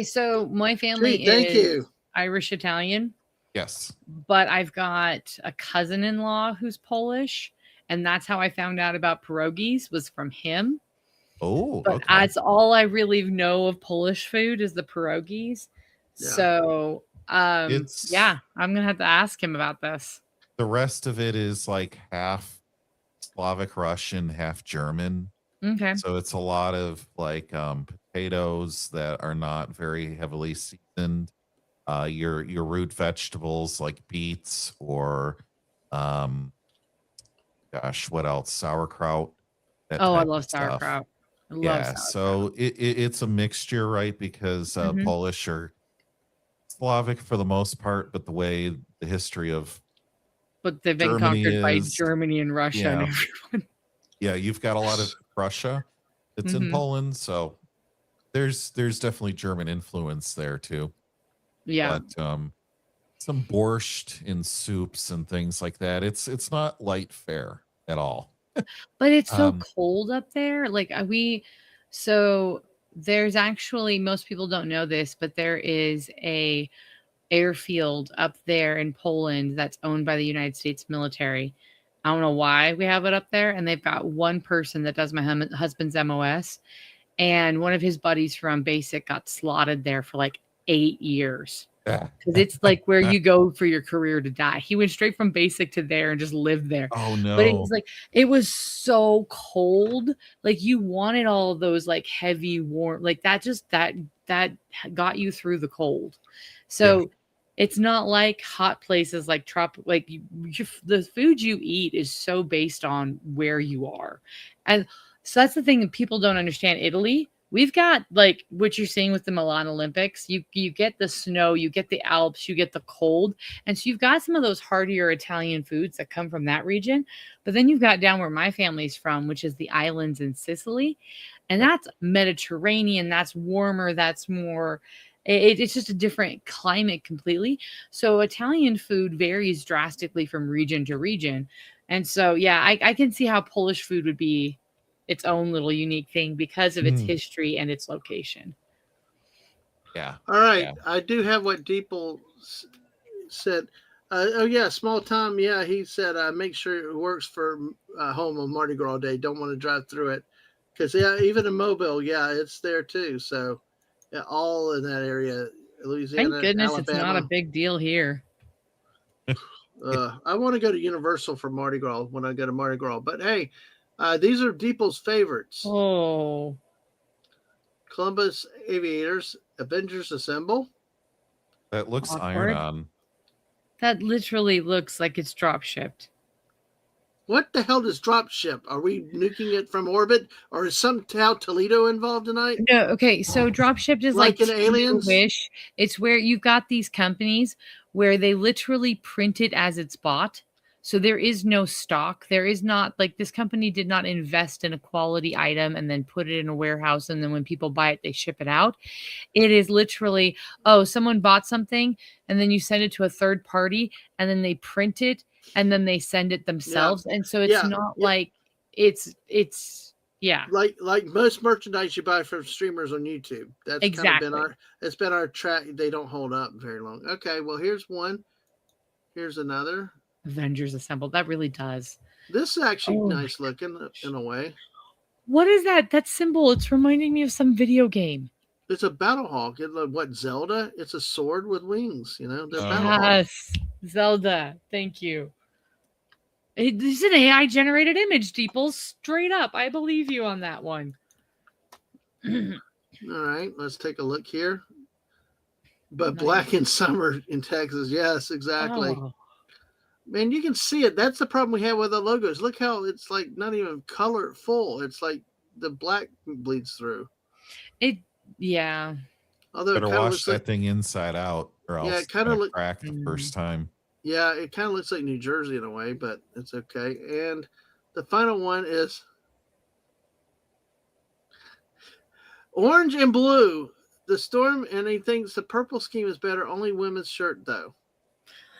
so my family is Irish Italian. Yes. But I've got a cousin-in-law who's Polish, and that's how I found out about pierogies was from him. Oh, but that's all I really know of Polish food is the pierogies. Yeah. So, I'm gonna have to ask him about this. The rest of it is like half Slavic Russian, half German. Okay. So it's a lot of like potatoes that are not very heavily seasoned. Your root vegetables like beets or what else? Sauerkraut. I love sauerkraut. So it's a mixture, right? Because Polish are Slavic for the most part, but the history of they've been conquered by Germany and Russia and everyone. Yeah, you've got a lot of Russia that's in Poland, so there's definitely German influence there too. Yeah. But some borscht in soups and things like that. It's not light fare at all. But it's so cold up there. Like so there's actually, most people don't know this, but there is a airfield up there in Poland that's owned by the United States military. I don't know why we have it up there. And they've got one person that does my husband's MOS. And one of his buddies from Basic got slotted there for like 8 years. Because it's like where you go for your career to die. He went straight from Basic to there and just lived there. Oh no. But it was like, it was so cold. Like you wanted all of those like heavy warm, like that got you through the cold. So it's not like hot places like the food you eat is so based on where you are. And so that's the thing that people don't understand. Italy, we've got like what you're seeing with the Milan Olympics. You get the snow, you get the Alps, you get the cold. And so you've got some of those heartier Italian foods that come from that region. But then you've got down where my family's from, which is the islands in Sicily. And that's Mediterranean, that's warmer, that's more, it's just a different climate completely. So Italian food varies drastically from region to region. And so, yeah, I can see how Polish food would be its own little unique thing because of its history and its location. Yeah. All right. Yeah. I do have what Deeple said. Small Tom. Yeah, he said, make sure it works for home on Mardi Gras Day. Don't want to drive through it. Because, even in Mobile, it's there too. So, all in that area, Louisiana, Thank goodness Alabama. It's not a big deal here. I want to go to Universal for Mardi Gras when I go to Mardi Gras. But, hey, these are Deeple's favorites. Oh. Columbus Aviators, Avengers Assemble. That looks Awkward. iron on. That literally looks like it's drop shipped. What the hell does drop ship? Are we nuking it from orbit, or is somehow Toledo involved tonight? No, okay. So drop shipped is like in Aliens. Wish. It's where you've got these companies where they literally print it as it's bought. So there is no stock. There is not like this company did not invest in a quality item and then put it in a warehouse. And then when people buy it, they ship it out. It is literally, someone bought something and then you send it to a third party and then they print it and then they send it themselves. And so it's not like it's like most merchandise you buy from streamers on YouTube. That's exactly kind of been our track. They don't hold up very long. Okay, well, here's one. Here's another. Avengers Assemble. That really does. This is actually nice looking in a way. What is that? That symbol? It's reminding me of some video game. It's a battle hawk. What, Zelda? It's a sword with wings. They're yes, Zelda. Thank you. It's an AI generated image, Deeple. Straight up, I believe you on that one. All right, let's take a look here. But nice. Black in summer in Texas. Yes, exactly. Oh. Man, you can see it. That's the problem we have with the logos. Look how it's like not even color full. It's like the black bleeds through. Yeah. Although better wash that thing inside out, or else it kind of crack the first time. Yeah, it kind of looks like New Jersey in a way, but it's okay. And the final one is orange and blue. The storm, and he thinks the purple scheme is better. Only women's shirt though.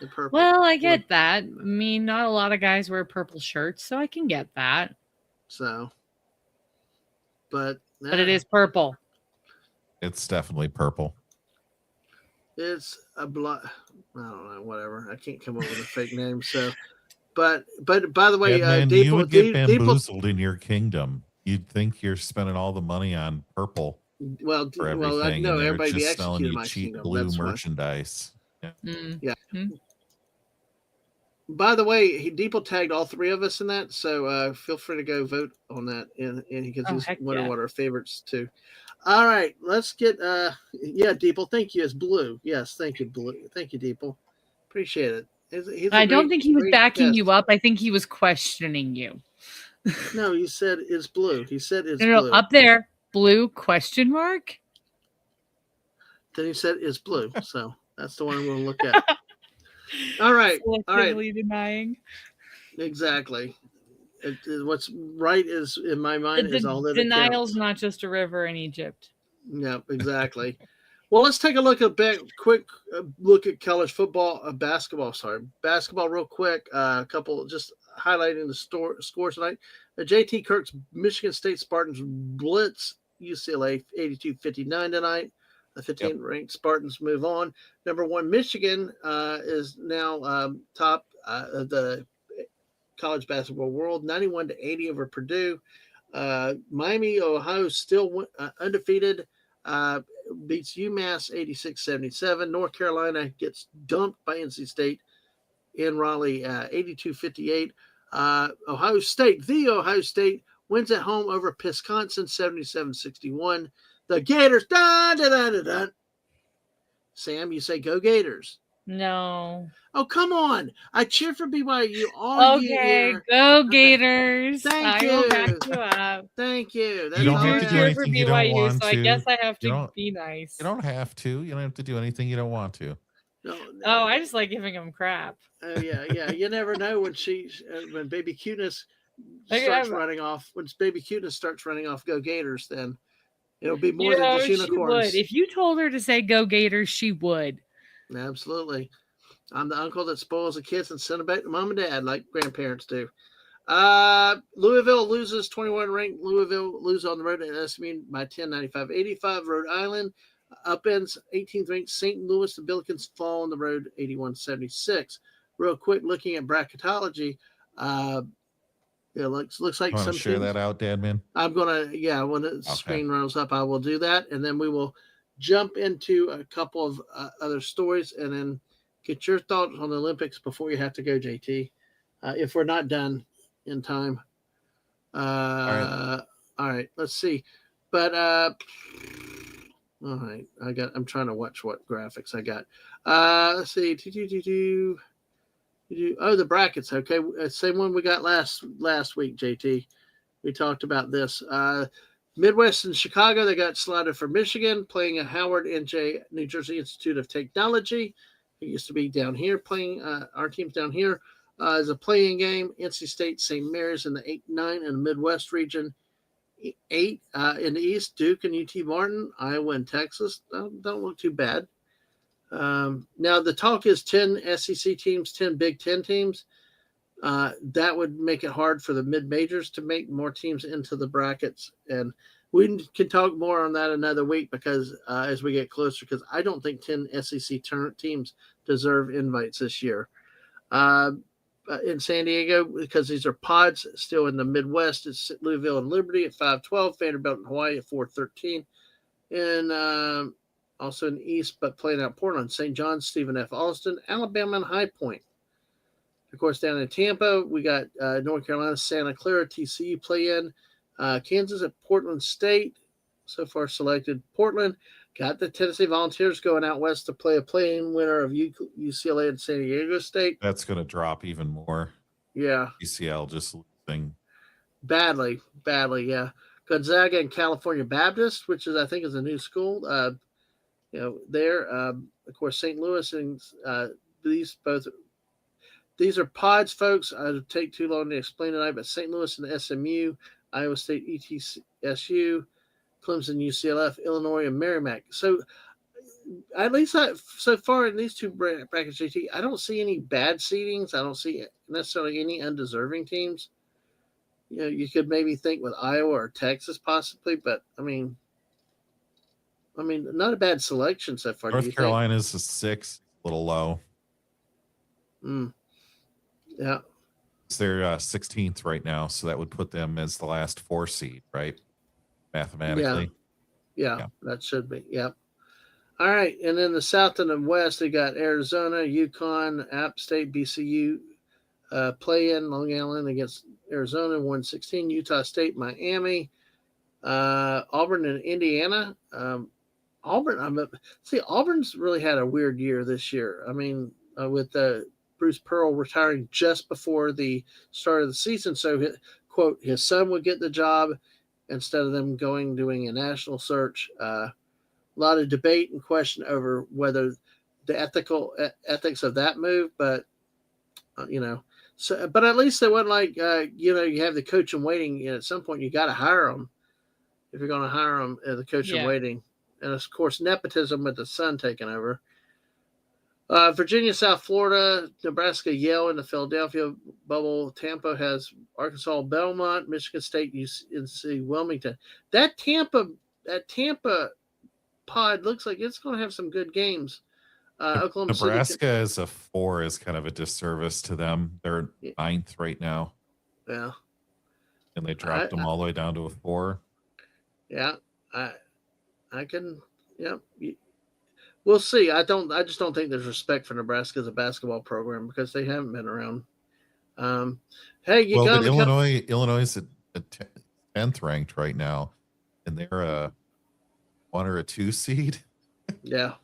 The purple. Well, I get that. I mean, not a lot of guys wear purple shirts, so I can get that. So, but it is purple. It's definitely purple. It's a blood. I don't know. Whatever. I can't come up with a fake name. So, but by the way, man, you would get bamboozled in your kingdom. You'd think you're spending all the money on purple. Well, I know everybody be executed in my cheap kingdom. Blue merchandise. Yeah. Mm-hmm. By the way, Deeple tagged all three of us in that, so feel free to go vote on that, and because he's wondering what our favorites too. All right, let's get Deeple. Thank you. It's blue. Yes, thank you, blue. Thank you, Deeple. Appreciate it. I don't think he was backing you up. I think he was questioning you. No, he said it's blue. He said it's blue. Up there, blue question mark. Then he said it's blue. So that's the one I'm going to look at. All right. All right. Denying. Exactly. What's right is in my mind is all that denial's not just a river in Egypt. Yeah, exactly. Well, let's take a look quick look at college football, basketball real quick. A couple just highlighting the scores tonight. JT Kirk's Michigan State Spartans blitz UCLA 82-59 tonight. The 15th ranked Spartans move on. Number 1, Michigan is now top of the college basketball world, 91-80 over Purdue. Miami, Ohio, still undefeated, beats UMass 86-77. North Carolina gets dumped by NC State in Raleigh, 82-58. Ohio State wins at home over Wisconsin, 77-61. The Gators, da da da da da. Sam, you say go Gators. No. Oh, come on. I cheer for BYU all year. Go Gators. Thank I will back you. you up. Thank you. That's You don't all have I to do cheer ask. for anything you don't BYU, want so to. I guess I have You to don't- be nice. You don't have to. You don't have to do anything you don't want to. No. Oh, I just like giving them crap. Oh, yeah. You never know when baby cuteness starts running off. When baby cuteness starts running off, go Gators, then it'll be more than just unicorns. She would. If you told her to say go Gators, she would. Absolutely. I'm the uncle that spoils the kids and send them back to mom and dad like grandparents do. Louisville loses 21 ranked. Louisville loses on the road to SMU by 10, 95-85. Rhode Island upends 18th ranked St. Louis. The Billikens fall on the road 81-76. Real quick, looking at bracketology, it looks like Want to some share teams, that out, Dad, man? I'm gonna, when the screen rolls up, I will do that, and then we will jump into a couple of other stories, and then get your thoughts on the Olympics before you have to go, JT. If we're not done in time. All right. Let's see. But all right, I'm trying to watch what graphics I got. Let's see. Oh, the brackets. Okay, same one we got last week, JT. We talked about this. Midwest and Chicago, they got slotted for Michigan, playing at Howard NJ New Jersey Institute of Technology. It used to be down here, playing our team's down here. As a playing game, NC State, St. Mary's in the 8-9 in the Midwest region. 8 in the East, Duke and UT Martin, Iowa and Texas. Don't look too bad. Now, the talk is 10 SEC teams, 10 Big Ten teams. That would make it hard for the mid-majors to make more teams into the brackets. And we can talk more on that another week because as we get closer, because I don't think 10 SEC teams deserve invites this year. In San Diego, because these are pods still in the Midwest, it's Louisville and Liberty at 5-12, Vanderbilt and Hawaii at 4-13, and also in the East, but playing out Portland, St. John's, Stephen F. Austin, Alabama, and High Point. Of course, down in Tampa, we got North Carolina, Santa Clara, TCU play in, Kansas at Portland State, so far selected. Portland got the Tennessee Volunteers going out west to play a play-in winner of UCLA and San Diego State. That's going to drop even more. Yeah. UCL just losing. Badly, yeah. Gonzaga and California Baptist, which is, I think, is a new school. There. Of course, St. Louis and these are pods, folks. It'll take too long to explain tonight, but St. Louis and SMU, Iowa State, ETSU, Clemson, UCLF, Illinois, and Merrimack. So, at least so far in these two brackets, JT, I don't see any bad seedings. I don't see necessarily any undeserving teams. You could maybe think with Iowa or Texas possibly, but I mean, not a bad selection so far. North Carolina's a 6, a little low. Yeah. They're 16th right now, so that would put them as the last 4 seed, right? Mathematically. Yeah, that should be. Yep. All right, and then the South and the West, they got Arizona, UConn, App State, BCU play in Long Island against Arizona, 116, Utah State, Miami, Auburn, and Indiana. Auburn's really had a weird year this year. I mean, with Bruce Pearl retiring just before the start of the season, so quote, his son would get the job instead of them doing a national search. A lot of debate and question over whether the ethics of that move, but but at least it wasn't like you have the coach in waiting. At some point, you got to hire them if you're going to hire them as the coach in waiting, and of course nepotism with the son taking over. Virginia, South Florida, Nebraska, Yale in the Philadelphia bubble. Tampa has Arkansas, Belmont, Michigan State, UNC, Wilmington. That Tampa pod looks like it's going to have some good games. Oklahoma Nebraska as a 4 is kind of a disservice to them. They're 9th right now. Yeah. And they dropped them all the way down to a 4. Yeah. I can, yeah. We'll see. I just don't think there's respect for Nebraska as a basketball program because they haven't been around. Hey, Illinois is at 10th ranked right now, and they're a 1 or a 2 seed. Yeah.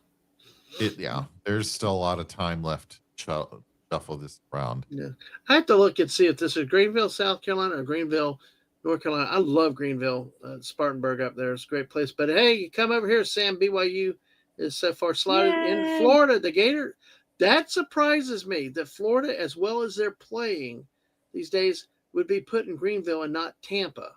There's still a lot of time left to shuffle this around. Yeah. I have to look and see if this is Greenville, South Carolina, or Greenville, North Carolina. I love Greenville, Spartanburg up there. It's a great place. But hey, you come over here, Sam. BYU is so far slotted in Florida. The Gator, that surprises me that Florida, as well as they're playing these days, would be put in Greenville and not Tampa.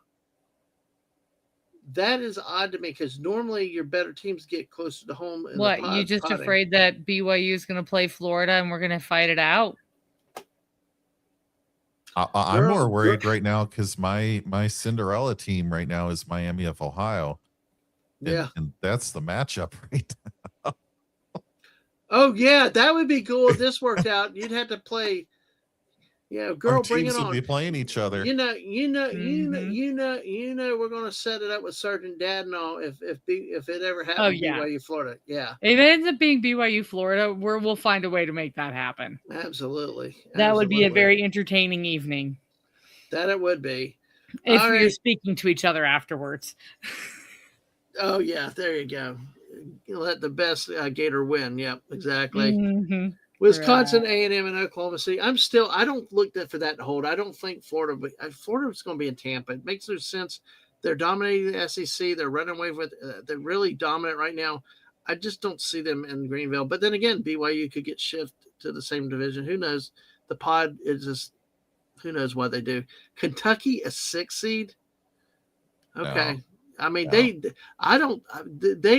That is odd to me because normally your better teams get closer to home. What, you just afraid that BYU is going to play Florida and we're going to fight it out? I'm more worried right now because my Cinderella team right now is Miami of Ohio. And that's the matchup right now. Oh, yeah, that would be cool if this worked out. You'd have to play. Yeah, girl, bring it on. Would be playing each other. We're going to set it up with Sergeant Dadnall if it ever happens. BYU, Florida. Yeah. If it ends up being BYU, Florida, we'll find a way to make that happen. Absolutely. That would be a very entertaining evening. That it would be. If you're speaking to each other afterwards. Oh, yeah, there you go. You let the best Gator win. Yep, exactly. Mm-hmm. Wisconsin, A&M, and Oklahoma City. I don't look for that to hold. I don't think Florida is going to be in Tampa. It makes no sense. They're dominating the SEC. They're running away with. They're really dominant right now. I just don't see them in Greenville. But then again, BYU could get shifted to the same division. Who knows? The pod is just. Who knows what they do? Kentucky, a 6 seed. Okay. No. I mean, they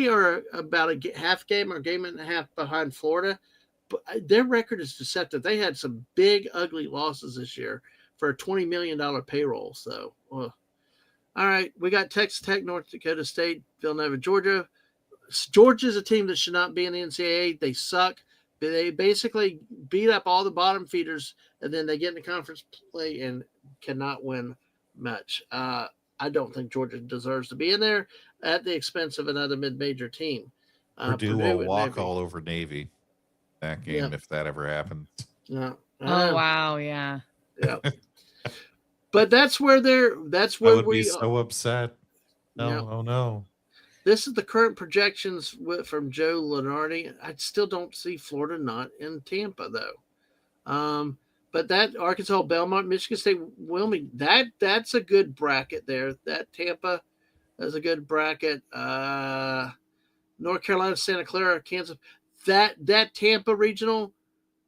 are about a half game or game and a half behind Florida. But their record is deceptive. They had some big, ugly losses this year for a $20 million payroll. So, all right, we got Texas Tech, North Dakota State, Villanova, Georgia. Georgia's a team that should not be in the NCAA. They suck. They basically beat up all the bottom feeders, and then they get in the conference play and cannot win much. I don't think Georgia deserves to be in there at the expense of another mid-major team. Purdue will walk all over Navy. That game, if that ever happens. Yeah. Wow, yeah. Yeah. But that's where I would be so upset. No, yeah. Oh no. This is the current projections from Joe Lenardi. I still don't see Florida not in Tampa though. But that Arkansas, Belmont, Michigan State, Wilmington, that's a good bracket there. That Tampa is a good bracket. North Carolina, Santa Clara, Kansas. That Tampa regional,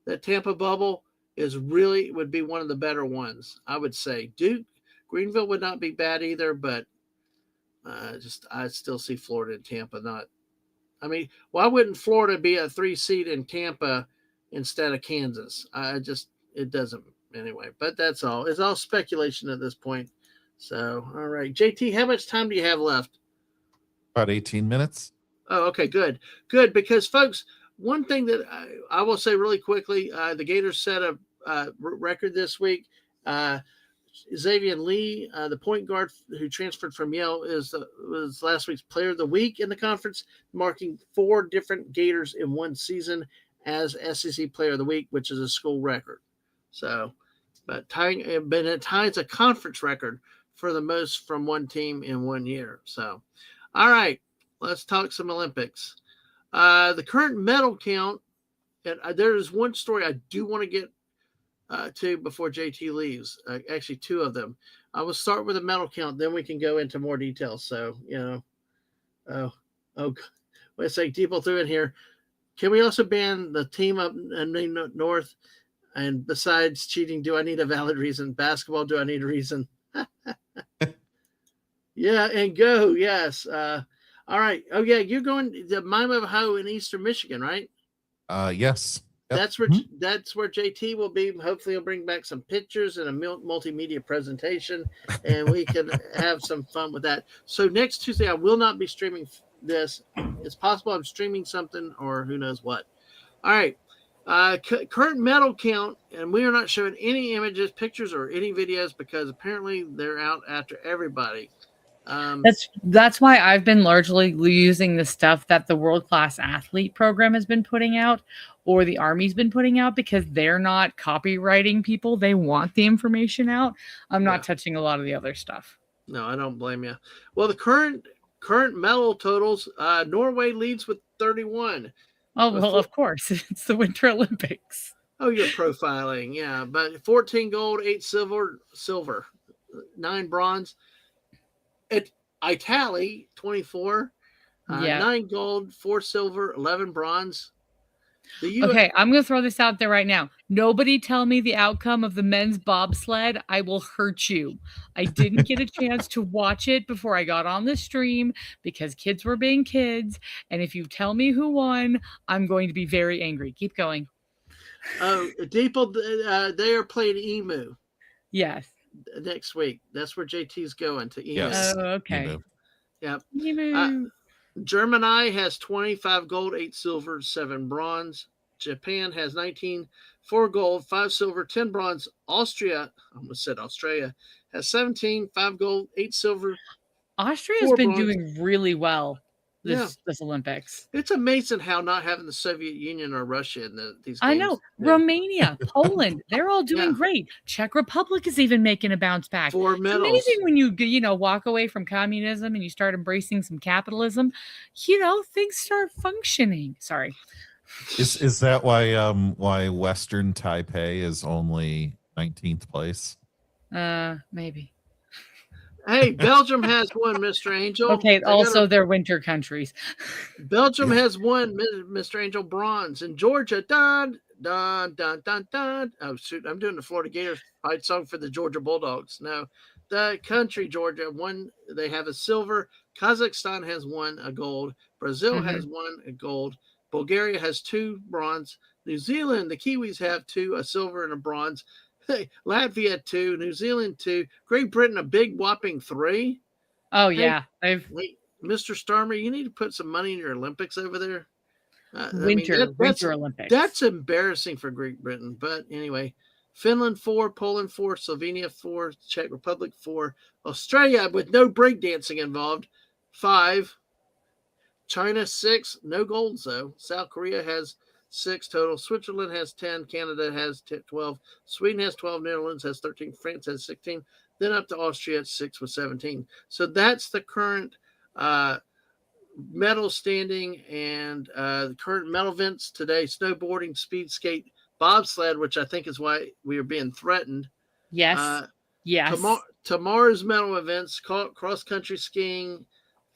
that Tampa bubble would be one of the better ones, I would say. Duke, Greenville would not be bad either, but I still see Florida and Tampa not. I mean, why wouldn't Florida be a 3 seed in Tampa instead of Kansas? It doesn't anyway, but that's all. It's all speculation at this point. So, all right. JT, how much time do you have left? About 18 minutes. Oh, okay, good. Good, because folks, one thing that I will say really quickly, the Gators set a record this week. Xavier Lee, the point guard who transferred from Yale, was last week's Player of the Week in the conference, marking 4 different Gators in one season as SEC Player of the Week, which is a school record. So, but it ties a conference record for the most from one team in 1 year. So, all right, let's talk some Olympics. The current medal count, and there is one story I do want to get to before JT leaves. Actually, 2 of them. I will start with the medal count, then we can go into more details. So, wait a second, people threw in here. Can we also ban the team up in North? And besides cheating, do I need a valid reason? Basketball, do I need a reason? Yeah, and go. Yes. All right. Oh, yeah. You're going to Mime of Ohio in Eastern Michigan, right? Yes. Yep. That's where JT will be. Hopefully, he'll bring back some pictures and a multimedia presentation, and we can have some fun with that. So next Tuesday, I will not be streaming this. It's possible I'm streaming something or who knows what. All right. Current medal count, and we are not showing any images, pictures, or any videos because apparently they're out after everybody. That's why I've been largely using the stuff that the World Class Athlete program has been putting out or the Army's been putting out because they're not copywriting people. They want the information out. I'm not touching a lot of the other stuff. No, I don't blame you. Well, the current medal totals, Norway leads with 31. Oh, well, of course. It's the Winter Olympics. Oh, you're profiling. Yeah, but 14 gold, 8 silver, 9 bronze. Italy, 24. 9 gold, 4 silver, 11 bronze. Okay, I'm going to throw this out there right now. Nobody tell me the outcome of the men's bobsled. I will hurt you. I didn't get a chance to watch it before I got on the stream because kids were being kids. And if you tell me who won, I'm going to be very angry. Keep going. Oh, people, they are playing Emu. Yes. Next week. That's where JT's going to Emu. Yes. Oh, okay. Emu. Yep. Emu. Germany has 25 gold, 8 silver, 7 bronze. Japan has 19, 4 gold, 5 silver, 10 bronze. Austria, I almost said Australia, has 17, 5 gold, 8 silver. Austria's been doing really well this Olympics. It's amazing how not having the Soviet Union or Russia in these games. I know. Romania, Poland, they're all doing great. Czech Republic is even making a bounce back. 4 medals. It's amazing when you walk away from communism and you start embracing some capitalism, things start functioning. Sorry. Is that why Western Taipei is only 19th place? Maybe. Hey, Belgium has won, Mr. Angel. Okay, they're winter countries. Belgium has won, Mr. Angel, bronze. And Georgia, dun, dun, dun, dun, dun. Oh, shoot, I'm doing the Florida Gators fight song for the Georgia Bulldogs. No, the country, Georgia, won. They have a silver. Kazakhstan has won a gold. Brazil has won a gold. Bulgaria has 2 bronze. New Zealand, the Kiwis have 2, a silver and a bronze. Latvia 2, New Zealand 2, Great Britain a big whopping 3. Oh yeah, wait, Mr. Starmer, you need to put some money in your Olympics over there. Winter Olympics. That's embarrassing for Great Britain, but anyway, Finland 4, Poland 4, Slovenia 4, Czech Republic 4, Australia with no breakdancing involved 5, China 6, no golds though. South Korea has 6 total. Switzerland has 10. Canada has 12. Sweden has 12. Netherlands has 13. France has 16. Then up to Austria at 6 with 17. So that's the current medal standing and the current medal events today: snowboarding, speed skate, bobsled, which I think is why we are being threatened. Yes. Yes. Tomorrow's medal events: cross country skiing,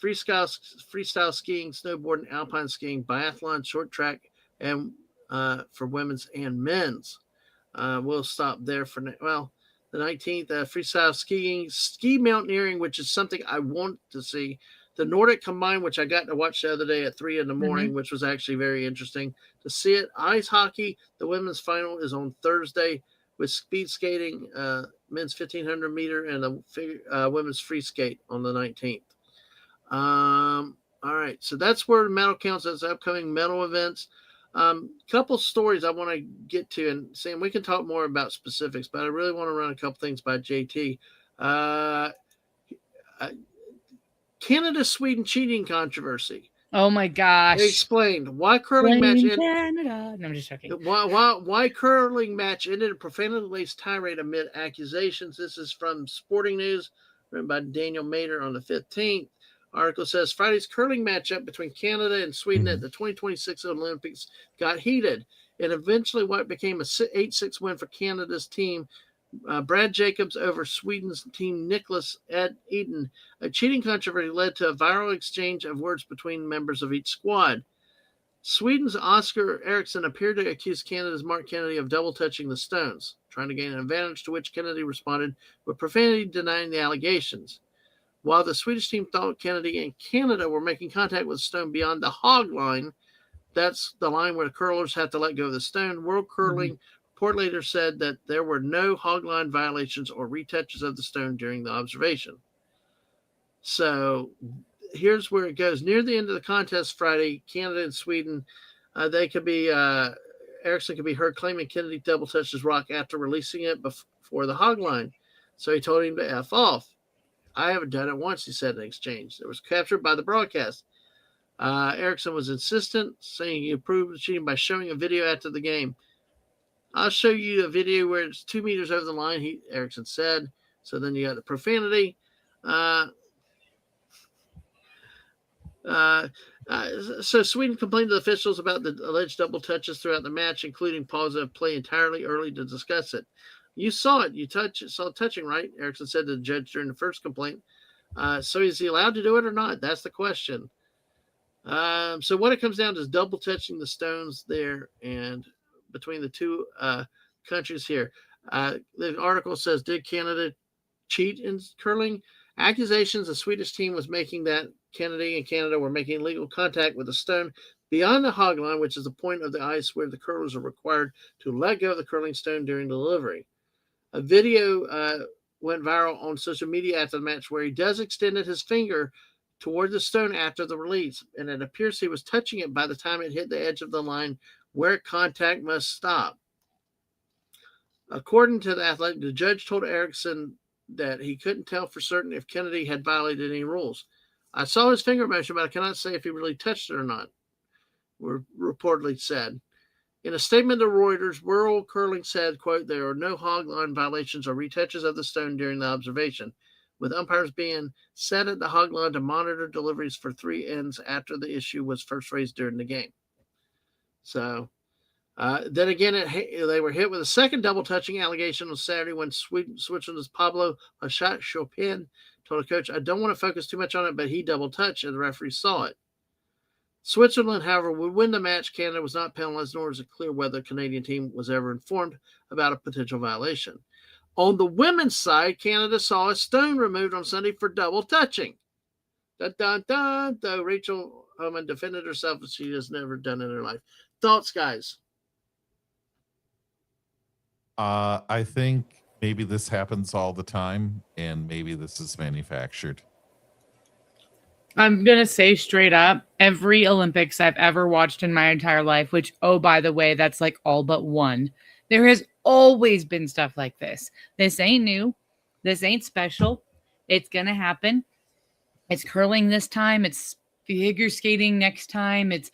freestyle skiing, snowboarding, alpine skiing, biathlon, short track, and for women's and men's. We'll stop there for now. Well, the 19th, freestyle skiing, ski mountaineering, which is something I want to see. The Nordic combined, which I got to watch the other day at 3 a.m, which was actually very interesting to see it. Ice hockey, the women's final is on Thursday with speed skating, men's 1,500 meter, and the women's free skate on the 19th. All right, so that's where the medal counts as upcoming medal events. Couple stories I want to get to, and Sam, we can talk more about specifics, but I really want to run a couple things by JT. Canada-Sweden cheating controversy. Oh my gosh! Explained why curling match ended. Canada. No, I'm just joking. Why curling match ended a profanity-laced tirade amid accusations. This is from Sporting News, written by Daniel Mader on the 15th. Article says Friday's curling matchup between Canada and Sweden at the 2026 Olympics got heated, and eventually what became a 8-6 win for Canada's team. Brad Jacobs over Sweden's team Nicholas Eden. A cheating controversy led to a viral exchange of words between members of each squad. Sweden's Oscar Eriksson appeared to accuse Canada's Mark Kennedy of double touching the stones, trying to gain an advantage, to which Kennedy responded with profanity, denying the allegations. While the Swedish team thought Kennedy and Canada were making contact with the stone beyond the hog line, that's the line where the curlers have to let go of the stone, World Curling report later said that there were no hog line violations or retouches of the stone during the observation. So here's where it goes. Near the end of the contest Friday, Canada and Sweden, they could be Erickson could be heard claiming Kennedy double touched his rock after releasing it before the hog line. So he told him to F off. I haven't done it once, he said in exchange. It was captured by the broadcast. Erickson was insistent, saying he approved the cheating by showing a video after the game. I'll show you a video where it's 2 meters over the line, Erickson said. So then you got the profanity. So Sweden complained to the officials about the alleged double touches throughout the match, including pausing of play entirely early to discuss it. You saw it. You saw touching, right? Erickson said to the judge during the first complaint. So is he allowed to do it or not? That's the question. So what it comes down to is double touching the stones there and between the two countries here. The article says, did Canada cheat in curling? Accusations the Swedish team was making that Kennedy and Canada were making illegal contact with a stone beyond the hog line, which is the point of the ice where the curlers are required to let go of the curling stone during delivery. A video went viral on social media after the match where he does extended his finger toward the stone after the release, and it appears he was touching it by the time it hit the edge of the line where contact must stop. According to the Athletic, the judge told Erickson that he couldn't tell for certain if Kennedy had violated any rules. I saw his finger motion, but I cannot say if he really touched it or not, reportedly said. In a statement to Reuters, World Curling said, quote, there are no hog line violations or retouches of the stone during the observation, with umpires being set at the hog line to monitor deliveries for 3 ends after the issue was first raised during the game. So then again, they were hit with a second double touching allegation on Saturday when Switzerland's Pablo Chopin told a coach, I don't want to focus too much on it, but he double touched and the referee saw it. Switzerland, however, would win the match. Canada was not penalized, nor is it clear whether the Canadian team was ever informed about a potential violation. On the women's side, Canada saw a stone removed on Sunday for double touching. Dun, dun, dun, though Rachel Homan defended herself as she has never done in her life. Thoughts, guys? I think maybe this happens all the time, and maybe this is manufactured. I'm going to say straight up, every Olympics I've ever watched in my entire life, which, oh, by the way, that's like all but one, there has always been stuff like this. This ain't new. This ain't special. It's going to happen. It's curling this time. It's figure skating next time. It's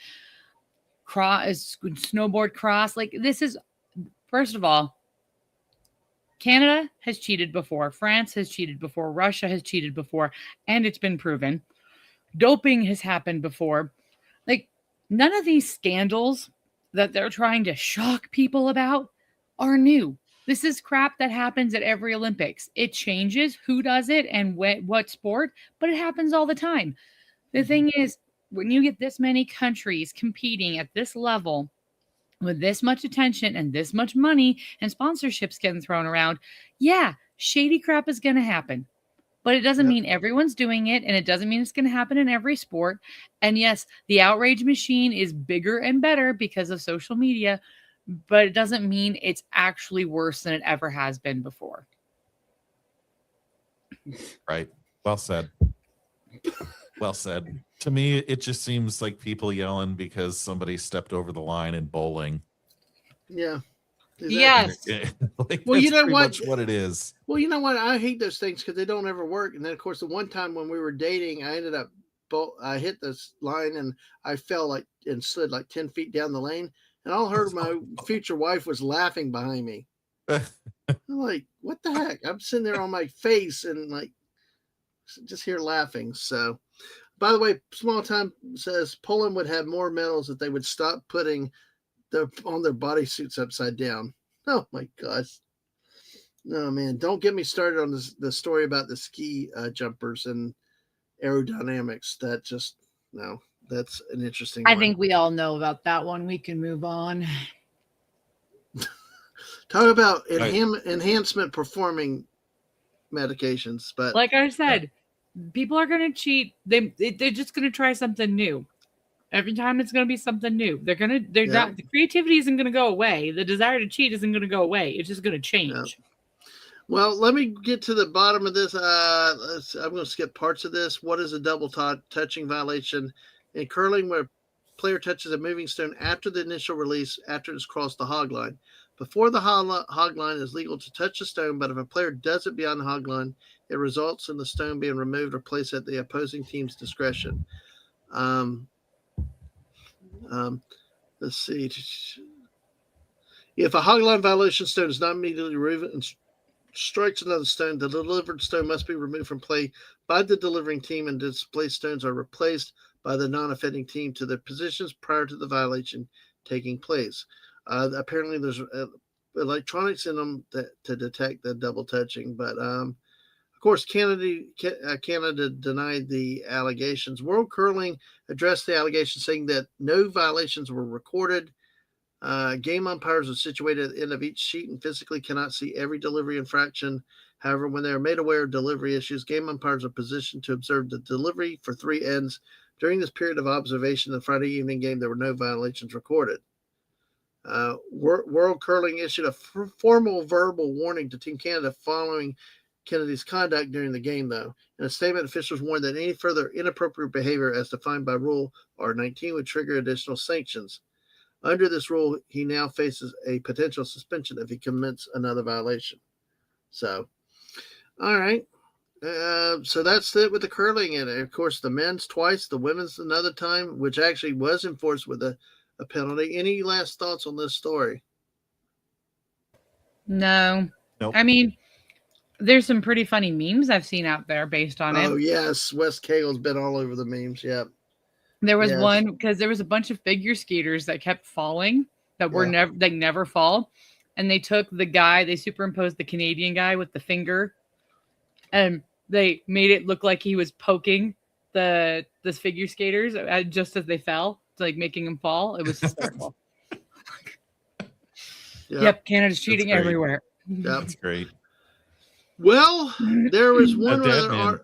snowboard cross. Like, this is, first of all, Canada has cheated before. France has cheated before. Russia has cheated before. And it's been proven. Doping has happened before. Like, none of these scandals that they're trying to shock people about are new. This is crap that happens at every Olympics. It changes who does it and what sport, but it happens all the time. The thing is, when you get this many countries competing at this level with this much attention and this much money and sponsorships getting thrown around, yeah, shady crap is going to happen. But it doesn't mean everyone's doing it, and it doesn't mean it's going to happen in every sport. And yes, the outrage machine is bigger and better because of social media, but it doesn't mean it's actually worse than it ever has been before. Right. Well said. Well said. To me, it just seems like people yelling because somebody stepped over the line in bowling. Yeah. Yes. Like, well, you know what it is. Well, you know what? I hate those things because they don't ever work. And then, of course, the one time when we were dating, I ended up, I hit this line and I fell and slid like 10 feet down the lane. And all I heard my future wife was laughing behind me. I'm like, what the heck? I'm sitting there on my face and like just here laughing. So, by the way, Small Time says Poland would have more medals if they would stop putting on their bodysuits upside down. Oh my gosh. No, man, don't get me started on the story about the ski jumpers and aerodynamics. That just, no, that's an interesting one. I think we all know about that one. We can move on. Talk about enhancement performing medications. But like I said, people are going to cheat. They're just going to try something new. Every time it's going to be something new. They're not, the creativity isn't going to go away. The desire to cheat isn't going to go away. It's just going to change. Well, let me get to the bottom of this. I'm going to skip parts of this. What is a double touching violation? In curling, where a player touches a moving stone after the initial release, after it's crossed the hog line. Before the hog line, is legal to touch the stone, but if a player does it beyond the hog line, it results in the stone being removed or placed at the opposing team's discretion. Um, let's see. If a hog line violation stone is not immediately removed and strikes another stone, the delivered stone must be removed from play by the delivering team, and displaced stones are replaced by the non-offending team to their positions prior to the violation taking place. Apparently, there's electronics in them to detect the double touching, but of course, Canada denied the allegations. World Curling addressed the allegations, saying that no violations were recorded. Game umpires are situated at the end of each sheet and physically cannot see every delivery infraction. However, when they are made aware of delivery issues, game umpires are positioned to observe the delivery for 3 ends. During this period of observation in the Friday evening game, there were no violations recorded. World Curling issued a formal verbal warning to Team Canada following Kennedy's conduct during the game, though. In a statement, officials warned that any further inappropriate behavior as defined by Rule R19 would trigger additional sanctions. Under this rule, he now faces a potential suspension if he commits another violation. So, all right. So that's it with the curling. And of course, the men's twice, the women's another time, which actually was enforced with a penalty. Any last thoughts on this story? No. Nope. I mean, there's some pretty funny memes I've seen out there based on it. Oh, yes. Wes Cagle's been all over the memes. Yep. There was one because there was a bunch of figure skaters that kept falling that were never fall. And they took the guy, they superimposed the Canadian guy with the finger, and they made it look like he was poking the figure skaters just as they fell, like making them fall. It was hysterical. Yep, Canada's cheating everywhere. Yep. That's great. Well, there was one other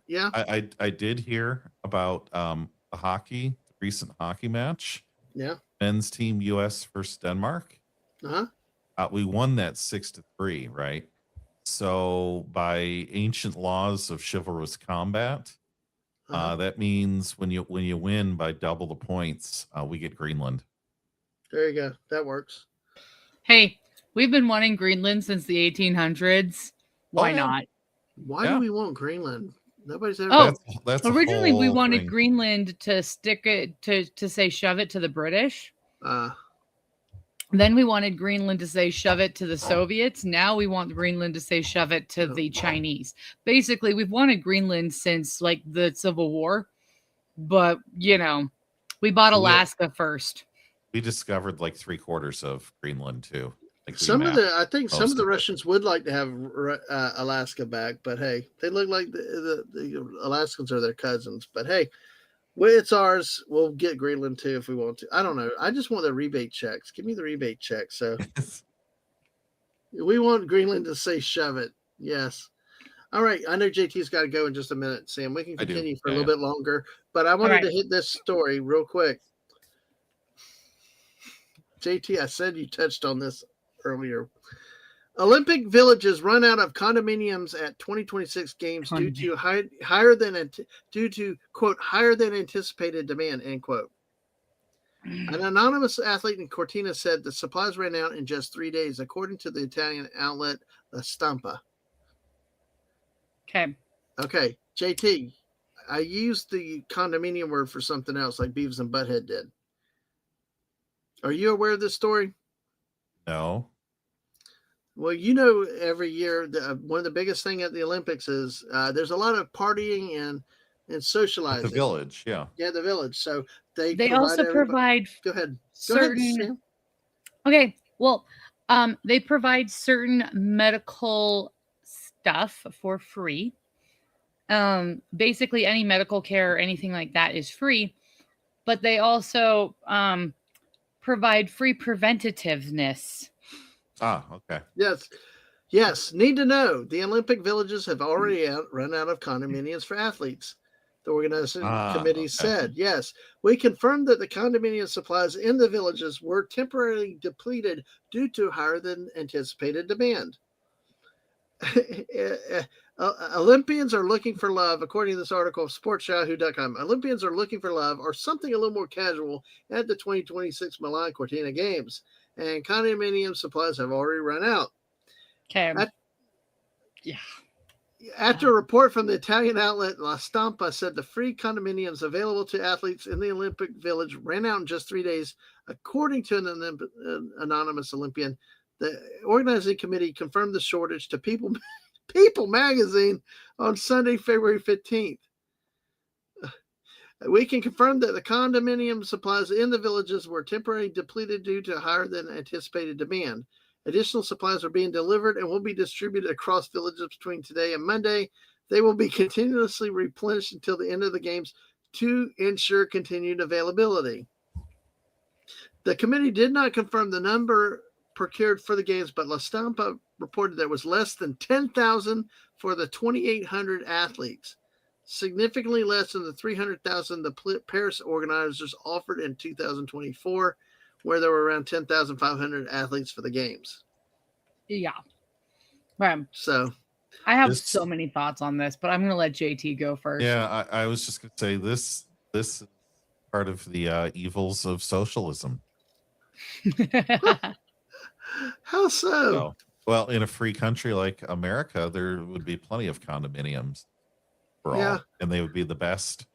I did hear about the recent hockey match. Yeah. Men's team US versus Denmark. Uh-huh. We won that 6-3, right? So by ancient laws of chivalrous combat, that means when you win by double the points, we get Greenland. There you go. That works. Hey, we've been wanting Greenland since the 1800s. Why not? Why do we want Greenland? Nobody's ever. Oh, that's originally we wanted Greenland to stick it to say shove it to the British. Then we wanted Greenland to say shove it to the Soviets. Now we want Greenland to say shove it to the Chinese. Basically, we've wanted Greenland since like the Civil War, but we bought Alaska first. We discovered like 3/4 of Greenland too. Like I think some of the Russians would like to have Alaska back, but hey, they look like the Alaskans are their cousins. But hey, it's ours. We'll get Greenland too if we want to. I don't know. I just want the rebate checks. Give me the rebate check. So we want Greenland to say shove it. Yes. All right. I know JT's got to go in just a minute, Sam. We can continue for a little bit longer, but I wanted to hit this story real quick. JT, I said you touched on this earlier. Olympic villages run out of condominiums at 2026 games due to higher than quote higher than anticipated demand, end quote. An anonymous athlete in Cortina said the supplies ran out in just 3 days, according to the Italian outlet La Stampa. Okay, JT, I used the condominium word for something else, like Beavis and Butthead did. Are you aware of this story? No. Well, every year, one of the biggest thing at the Olympics is there's a lot of partying and socializing. At the village, yeah. Yeah, the village. So they also provide. Go ahead. Certain. Okay, well, they provide certain medical stuff for free. Basically, any medical care or anything like that is free, but they also provide free preventativeness. Okay. Yes. Need to know the Olympic villages have already run out of condominiums for athletes. The organizing committee said, yes, we confirmed that the condominium supplies in the villages were temporarily depleted due to higher than anticipated demand. Olympians are looking for love, according to this article of sportsyahoo.com. Olympians are looking for love or something a little more casual at the 2026 Milan Cortina Games, and condominium supplies have already run out. Okay. Yeah. After a report from the Italian outlet La Stampa said the free condominiums available to athletes in the Olympic Village ran out in just 3 days, according to an anonymous Olympian. The organizing committee confirmed the shortage to People magazine on Sunday, February 15th. We can confirm that the condominium supplies in the villages were temporarily depleted due to higher than anticipated demand. Additional supplies are being delivered and will be distributed across villages between today and Monday. They will be continuously replenished until the end of the games to ensure continued availability. The committee did not confirm the number procured for the games, but La Stampa reported there was less than 10,000 for the 2,800 athletes, significantly less than the 300,000 the Paris organizers offered in 2024, where there were around 10,500 athletes for the games. Yeah. Right. So I have so many thoughts on this, but I'm going to let JT go first. Yeah, I was just going to say this is part of the evils of socialism. How so? Well, in a free country like America, there would be plenty of condominiums for all, and they would be the best.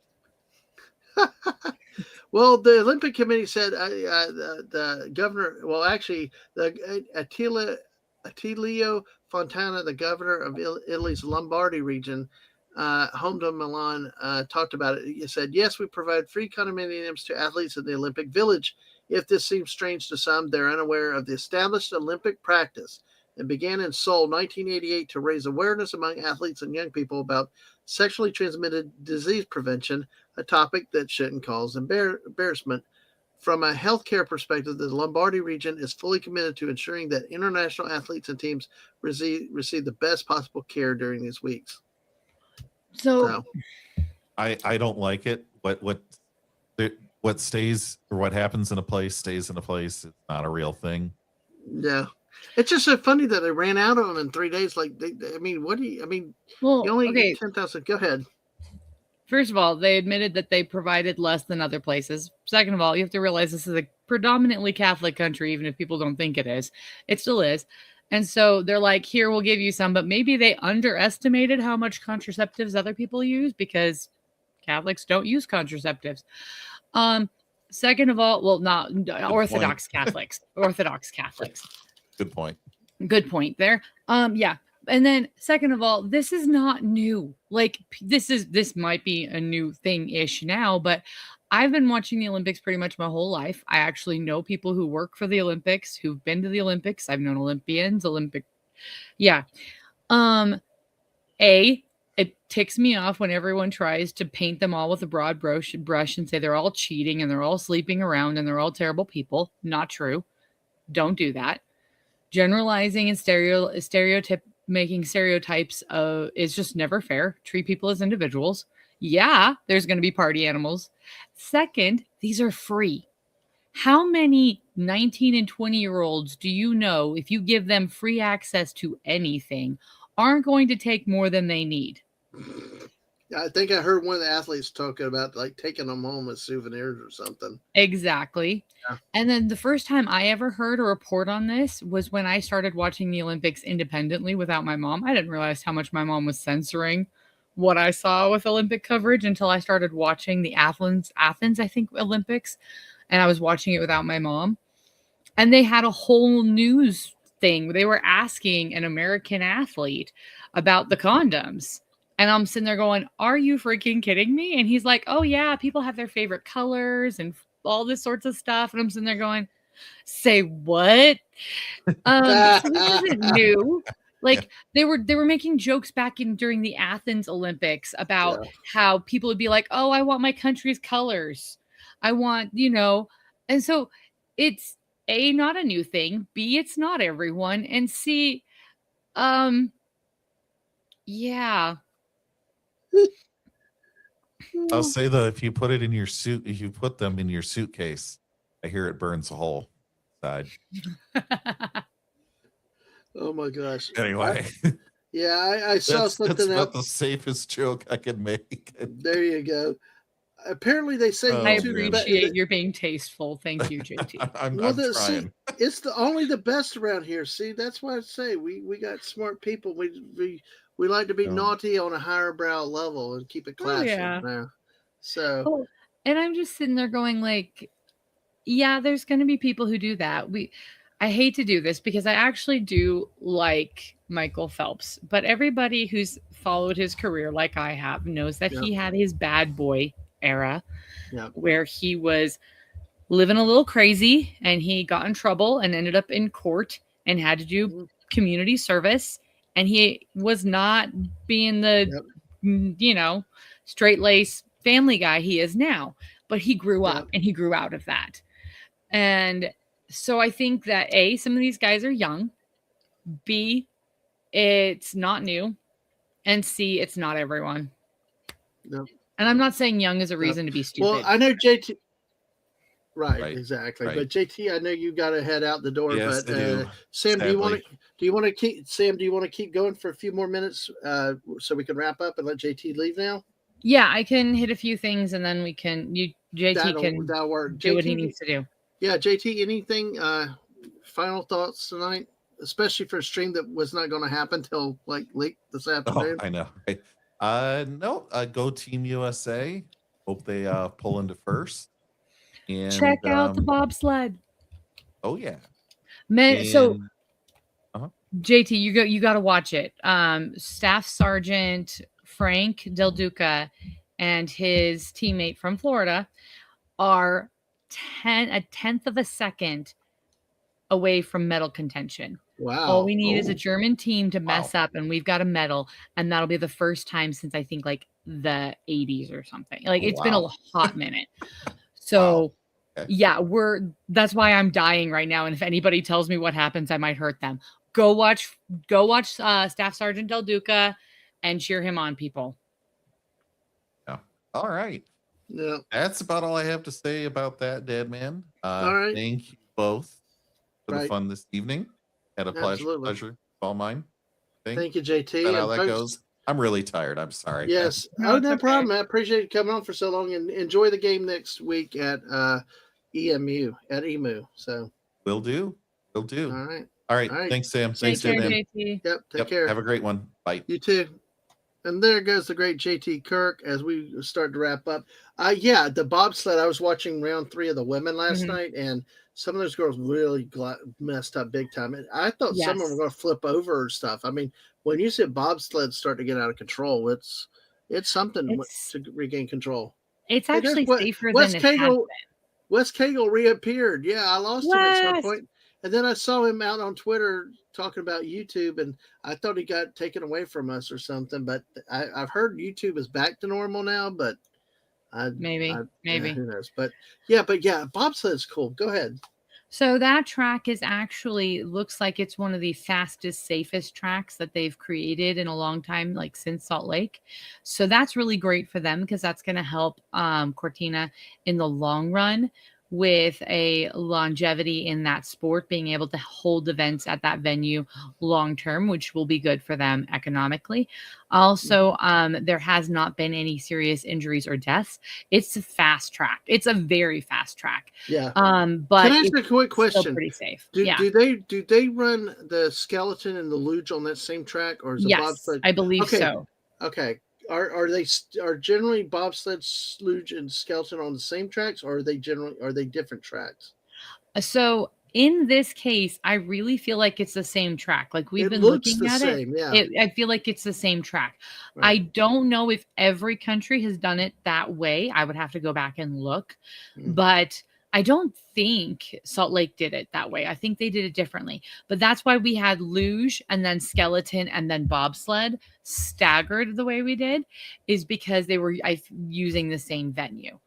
Well, the Olympic Committee said the governor, well, actually, the Attilio Fontana, the governor of Italy's Lombardy region, home to Milan, talked about it. He said, yes, we provide free condominiums to athletes in the Olympic Village. If this seems strange to some, they're unaware of the established Olympic practice. It began in Seoul, 1988, to raise awareness among athletes and young people about sexually transmitted disease prevention, a topic that shouldn't cause embarrassment. From a healthcare perspective, the Lombardy region is fully committed to ensuring that international athletes and teams receive the best possible care during these weeks. So I don't like it. What stays or what happens in a place stays in a place. It's not a real thing. Yeah. It's just so funny that they ran out of them in 3 days. Like, well, you only need 10,000. Go ahead. First of all, they admitted that they provided less than other places. Second of all, you have to realize this is a predominantly Catholic country, even if people don't think it is. It still is. And so they're like, here, we'll give you some, but maybe they underestimated how much contraceptives other people use because Catholics don't use contraceptives. Second of all, well, not Orthodox Catholics. Orthodox Catholics. Good point there. Yeah. And then second of all, this is not new. Like this might be a new thing-ish now, but I've been watching the Olympics pretty much my whole life. I actually know people who work for the Olympics, who've been to the Olympics. I've known Olympians, Yeah. It ticks me off when everyone tries to paint them all with a broad brush and say they're all cheating and they're all sleeping around and they're all terrible people. Not true. Don't do that. Generalizing and making stereotypes is just never fair. Treat people as individuals. Yeah, there's going to be party animals. Second, these are free. How many 19 and 20-year-olds do you know, if you give them free access to anything, aren't going to take more than they need? I think I heard one of the athletes talking about like taking them home as souvenirs or something. Exactly. Yeah. And then the first time I ever heard a report on this was when I started watching the Olympics independently without my mom. I didn't realize how much my mom was censoring what I saw with Olympic coverage until I started watching the Athens, I think, Olympics. And I was watching it without my mom. And they had a whole news thing. They were asking an American athlete about the condoms. And I'm sitting there going, are you freaking kidding me? And he's like, oh, yeah, people have their favorite colors and all this sorts of stuff. And I'm sitting there going, say what? So this isn't new. Like they were making jokes during the Athens Olympics about how people would be like, oh, I want my country's colors. I want, and so it's A, not a new thing. B, it's not everyone. And C, yeah. I'll say that if you put it in your suit, if you put them in your suitcase, I hear it burns a hole inside. Oh my gosh. Anyway. Yeah, I saw That's something about out. the safest joke I can make. There you go. Apparently, they say Oh, I YouTube. man. appreciate your being tasteful. Thank you, JT. Well, I'm see, trying. it's only the best around here. See, that's why I say we got smart people. We like to be Um, naughty on a higher brow level and keep it Oh classy. yeah. Now, so Oh, and I'm just sitting there going like, yeah, there's going to be people who do that. I hate to do this because I actually do like Michael Phelps, but everybody who's followed his career like I have knows that yeah, he had his bad boy era yeah, where he was living a little crazy and he got in trouble and ended up in court and had to do mhm, community service, and he was not being the yep, straight lace family guy he is now, but he grew yep, up and he grew out of that. And so I think that A, some of these guys are young, B, it's not new, and C, it's not everyone. yep, And I'm not saying young is a yep. reason to be Well, stupid. I know JT. Right, right, exactly. right. But JT, I know you got to head out the door. Yes, But I do. Sam, Sadly. do you want to keep Sam? Do you want to keep going for a few more minutes so we can wrap up and let JT leave now? Yeah, I can hit a few things and then JT can That'll work. do what he JT, needs to do. yeah, JT. Anything? Final thoughts tonight, especially for a stream that was not going to happen till like late this Oh, afternoon. I know. Right? No. Go Team USA. Hope they pull into first. And Check out the bobsled. oh yeah. Man, so And JT, you got to watch it. Staff Sergeant Frank Del Duca and his teammate from Florida are a tenth of a second away from medal contention. All Wow. we need is a Oh, German team to mess wow. up, and we've got a medal, and that'll be the first time since I think like the 80s or something. Like Oh, it's been a wow. hot minute. Wow. So Okay. yeah, that's why I'm dying right now. And if anybody tells me what happens, I might hurt them. Go watch Staff Sergeant Del Duca and cheer him on, people. Yeah. All right. Yeah. That's about all I have to say about that, Dead Man. All right. Thank you both for the Right. fun this evening. Had a Absolutely. pleasure. All mine. Thank you, JT. Is that how And that folks, goes? I'm really tired. I'm sorry. yes. No, Oh, it's no okay. problem. I appreciate you coming on for so long, and enjoy the game next week at EMU at EMU. So Will do. Will do. all right. All right. All right. Thanks, Sam. Take Thanks, care, Dead Man. JT. Yep. Take care. Have a great one. Bye. You too. And there goes the great JT Kirk as we start to wrap up. Yeah, the bobsled. I was watching round 3 of the women last Mhm. night, and some of those girls really messed up big time. And I thought some of them Yes. were going to flip over or stuff. I mean, when you see bobsleds start to get out of control, it's something It's to regain control. it's Hey, there's actually safer Wes than it has Cagle. been. Wes Cagle reappeared. Yeah, I lost him at some Wes! point, and then I saw him out on Twitter talking about YouTube, and I thought he got taken away from us or something. But I've heard YouTube is back to normal now, but Maybe. yeah, who knows? But yeah, bobsled's cool. Go ahead. So that track is actually looks like it's one of the fastest, safest tracks that they've created in a long time, like since Salt Lake. So that's really great for them because that's going to help Cortina in the long run with a longevity in that sport, being able to hold events at that venue long term, which will be good for them economically. Also, there has not been any serious injuries or deaths. It's a fast track. It's a very fast track. Yeah. But Can I ask it's a quick still question? pretty safe. Do Yeah. they run the skeleton and the luge on that same track, or is the Yes, bobsled? I believe Okay. so. Okay. Are generally bobsled, luge, and skeleton on the same tracks, or are they different tracks? So in this case, I really feel like it's the same track. Like we've It been looks looking the at same, yeah. I feel like it's the same track. I Right. don't know if every country has done it that way. I would have to go back and look, Mm. but I don't think Salt Lake did it that way. I think they did it differently. But that's why we had luge and then skeleton and then bobsled staggered the way we did, is because they were using the same venue.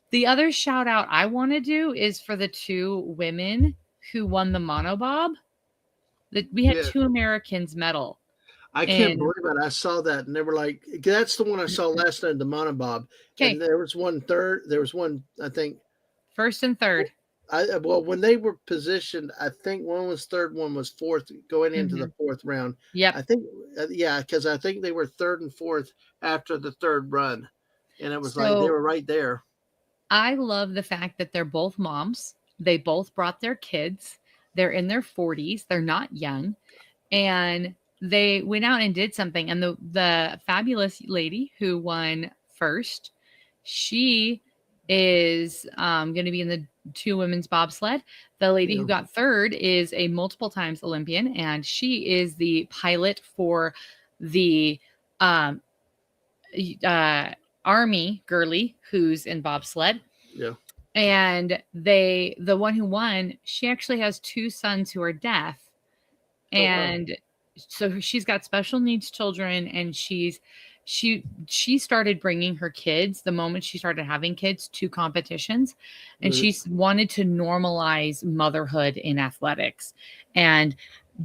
The other shout out I want to do is for the 2 women who won the monobob. We had Yeah. 2 Americans medal. I can't And- believe it. I saw that, and they were like, "That's the one I saw last night, the monobob." Okay. And there was one third. There was one, I think, First and third. Well, when they were positioned, I think one was third, one was fourth, going into the Mhm. fourth round. Yep. I think, yeah, because I think they were third and fourth after the third run, and it was like they So were right there. I love the fact that they're both moms. They both brought their kids. They're in their 40s. They're not young. And they went out and did something. And the fabulous lady who won first, she is going to be in the two women's bobsled. The lady You who know, got third is a multiple times Olympian, and she is the pilot for the um, uh, Army girly who's in bobsled. yeah. And the one who won, she actually has two sons who are deaf, Oh wow. and so she's got special needs children, and she started bringing her kids the moment she started having kids to competitions, and Right. she's wanted to normalize motherhood in athletics and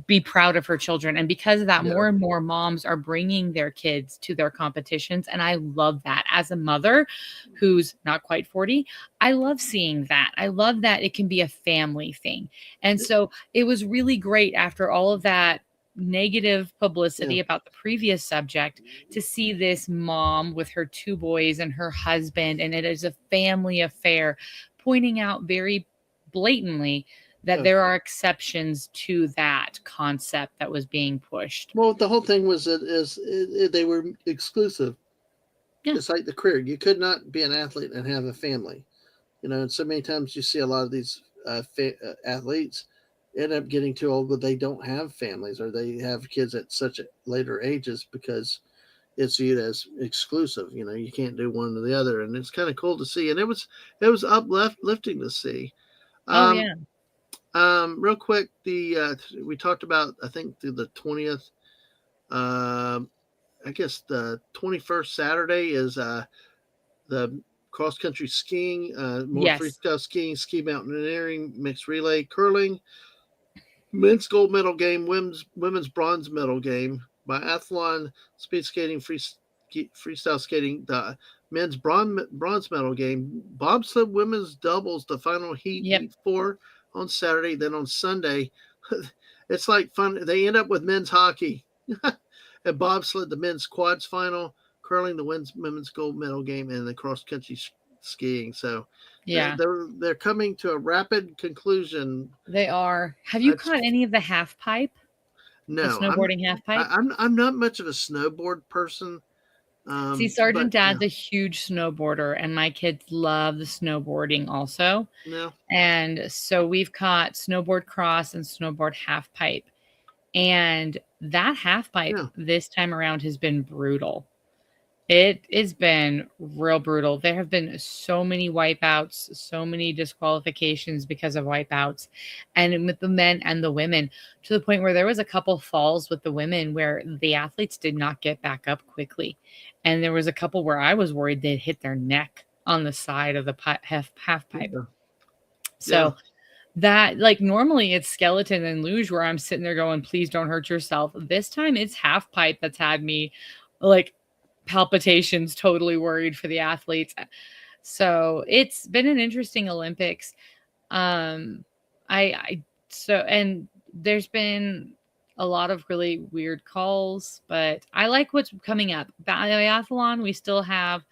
be proud of her children. And because of that, Yeah. more and more moms are bringing their kids to their competitions, and I love that. As a mother who's not quite 40, I love seeing that. I love that it can be a family thing. And so it was really great after all of that negative Yeah. publicity about the previous subject to see this mom with her two boys and her husband, and it is a family affair, pointing out very blatantly that Yeah. there are exceptions to that concept that was being pushed. Well, the whole thing was that they were exclusive. Yeah. It's like the career. You could not be an athlete and have a family. And so many times you see a lot of these athletes end up getting too old, but they don't have families or they have kids at such later ages because it's viewed as exclusive. You can't do one or the other, and it's kind of cool to see. And it was uplifting to see. Oh Um, yeah. Real quick, we talked about, I think, through the 20th. Um, I guess the 21st Saturday is the cross country skiing, more Yes. freestyle skiing, ski mountaineering, mixed relay, curling, men's gold medal game, women's bronze medal game, biathlon, speed skating, freestyle skating, the men's bronze medal game, bobsled women's doubles, the final Yep. heat four on Saturday. Then on Sunday, it's like fun. They end up with men's hockey. And bobsled, the men's quads final, curling, the women's gold medal game, and the cross country skiing. So Yeah. they're coming to a rapid conclusion. They are. Have you It's caught any of the half pipe? The no, snowboarding half pipe? I'm not much of a snowboard person. See, But Sergeant yeah, Dad's a huge snowboarder, and my kids love the snowboarding also. no, And so we've caught snowboard cross and snowboard half pipe. And that half pipe yeah, this time around has been brutal. It has been real brutal. There have been so many wipeouts, so many disqualifications because of wipeouts, and with the men and the women, to the point where there was a couple falls with the women where the athletes did not get back up quickly. And there was a couple where I was worried they'd hit their neck on the side of the half pipe. yeah, yeah, So that, like, normally it's skeleton and luge where I'm sitting there going, please don't hurt yourself. This time it's half pipe that's had me like palpitations, totally worried for the athletes. So it's been an interesting Olympics. Um, I so and there's been a lot of really weird calls, but I like what's coming up. Biathlon, we still have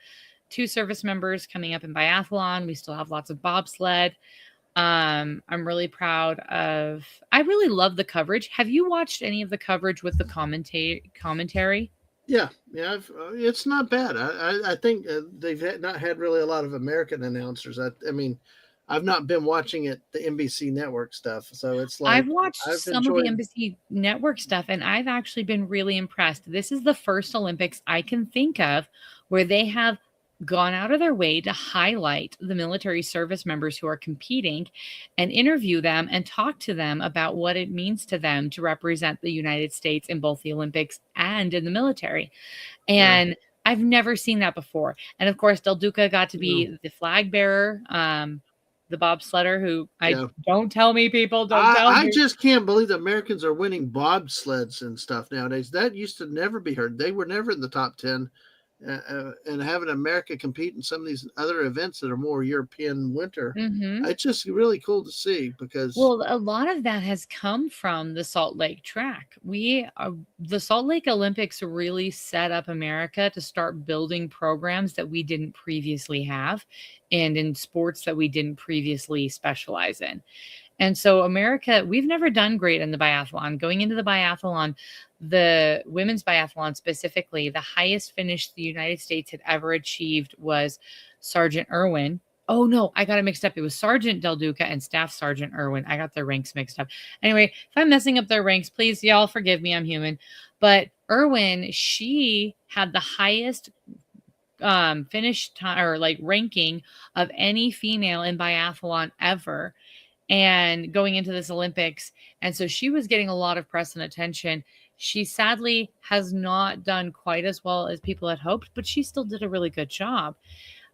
two service members coming up in biathlon. We still have lots of bobsled. I'm really proud of. I really love the coverage. Have you watched any of the coverage with the commentary? yeah, yeah. It's not bad. I think they've not had really a lot of American announcers. I mean, I've not been watching it, the NBC network stuff. So it's I've like watched I've some of the enjoyed. NBC network stuff, and I've actually been really impressed. This is the first Olympics I can think of where they have gone out of their way to highlight the military service members who are competing and interview them and talk to them about what it means to them to represent the United States in both the Olympics and in the military. Yeah, And I've never seen that before. And of course, Del Duca got to no, be the flag bearer, the bobsledder who I yeah. don't tell me, people, don't I tell I me. just can't believe the Americans are winning bobsleds and stuff nowadays. That used to never be heard. They were never in the top 10 and having America compete in some of these other events that are more European winter. Mm-hmm. It's just really cool to see because Well, a lot of that has come from the Salt Lake track. The Salt Lake Olympics really set up America to start building programs that we didn't previously have and in sports that we didn't previously specialize in. And so America, we've never done great in the biathlon. Going into the biathlon, the women's biathlon specifically, the highest finish the United States had ever achieved was Sergeant Irwin. Oh no, I got it mixed up. It was Sergeant Del Duca and Staff Sergeant Irwin. I got their ranks mixed up. Anyway, if I'm messing up their ranks, please y'all forgive me. I'm human. But Irwin, she had the highest finish time or like ranking of any female in biathlon ever, and going into this Olympics. And so she was getting a lot of press and attention. She sadly has not done quite as well as people had hoped, but she still did a really good job.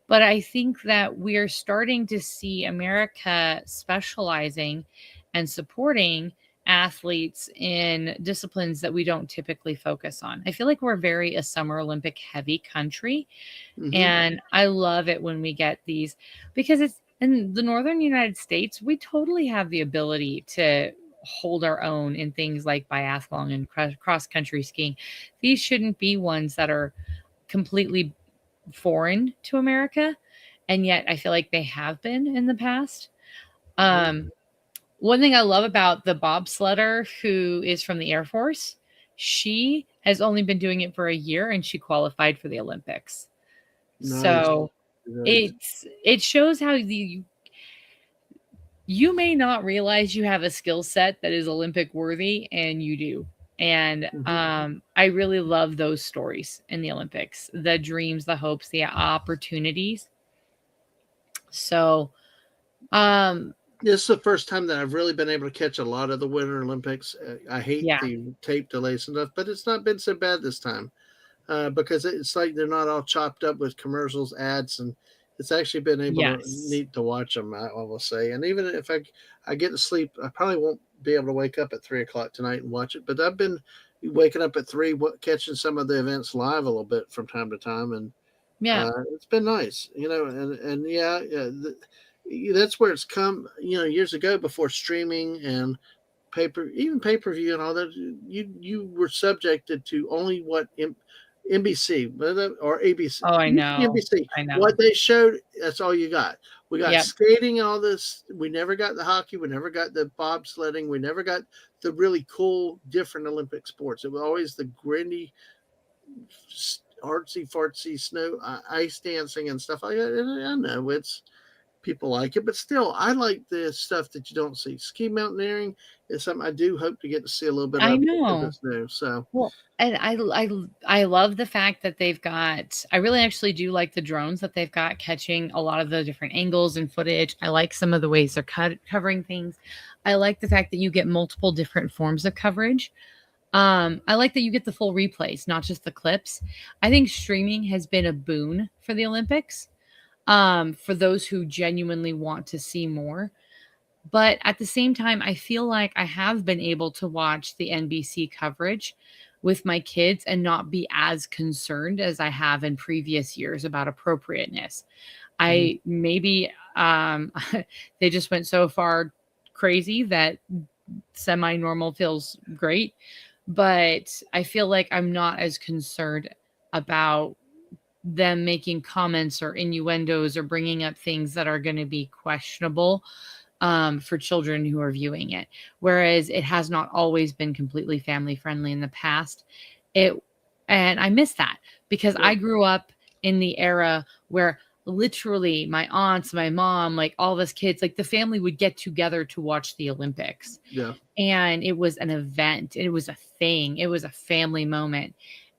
But I think that we're starting to see America specializing and supporting athletes in disciplines that we don't typically focus on. I feel like we're very a Summer Olympic heavy country. And I love it when we get these, because it's in the northern United States, we totally have the ability to hold our own in things like biathlon and cross country skiing. These shouldn't be ones that are completely foreign to America, and yet I feel like they have been in the past. One thing I love about the bobsledder who is from the Air Force, she has only been doing it for a year and she qualified for the Olympics. Nice. So Nice. it shows how you may not realize you have a skill set that is Olympic worthy, and you do. And I really love those stories in the Olympics, the dreams, the hopes, the opportunities. So this is the first time that I've really been able to catch a lot of the Winter Olympics. I hate the tape delays and stuff, but it's not been so bad this time because it's like they're not all chopped up with commercials, ads, and it's actually been able to neat to watch them. I will say, and even if I get to sleep, I probably won't be able to wake up at 3:00 tonight and watch it. But I've been waking up at 3, catching some of the events live a little bit from time to time, and it's been nice, and that's where it's come, years ago before streaming and pay-per-view and all that. You were subjected to only what NBC or ABC. Oh, I know. NBC. I know. What they showed, that's all you got. We got skating and all this. We never got the hockey. We never got the bobsledding. We never got the really cool, different Olympic sports. It was always the grindy, artsy fartsy snow ice dancing and stuff like that. I know it's people like it, but still I like the stuff that you don't see. Ski mountaineering is something I do hope to get to see a little bit of. I know. This new, so well, and I love the fact that they've got, I really actually do like the drones that they've got catching a lot of the different angles and footage. I like some of the ways they're covering things. I like the fact that you get multiple different forms of coverage. I like that you get the full replays, not just the clips. I think streaming has been a boon for the Olympics, for those who genuinely want to see more. But at the same time, I feel like I have been able to watch the NBC coverage with my kids and not be as concerned as I have in previous years about appropriateness. I maybe they just went so far crazy that semi-normal feels great. But I feel like I'm not as concerned about them making comments or innuendos or bringing up things that are going to be questionable for children who are viewing it. Whereas it has not always been completely family friendly in the past. And I miss that because I grew up in the era where literally my aunts, my mom, like all of us kids, like the family would get together to watch the Olympics. Yeah. And it was an event. It was a thing. It was a family moment.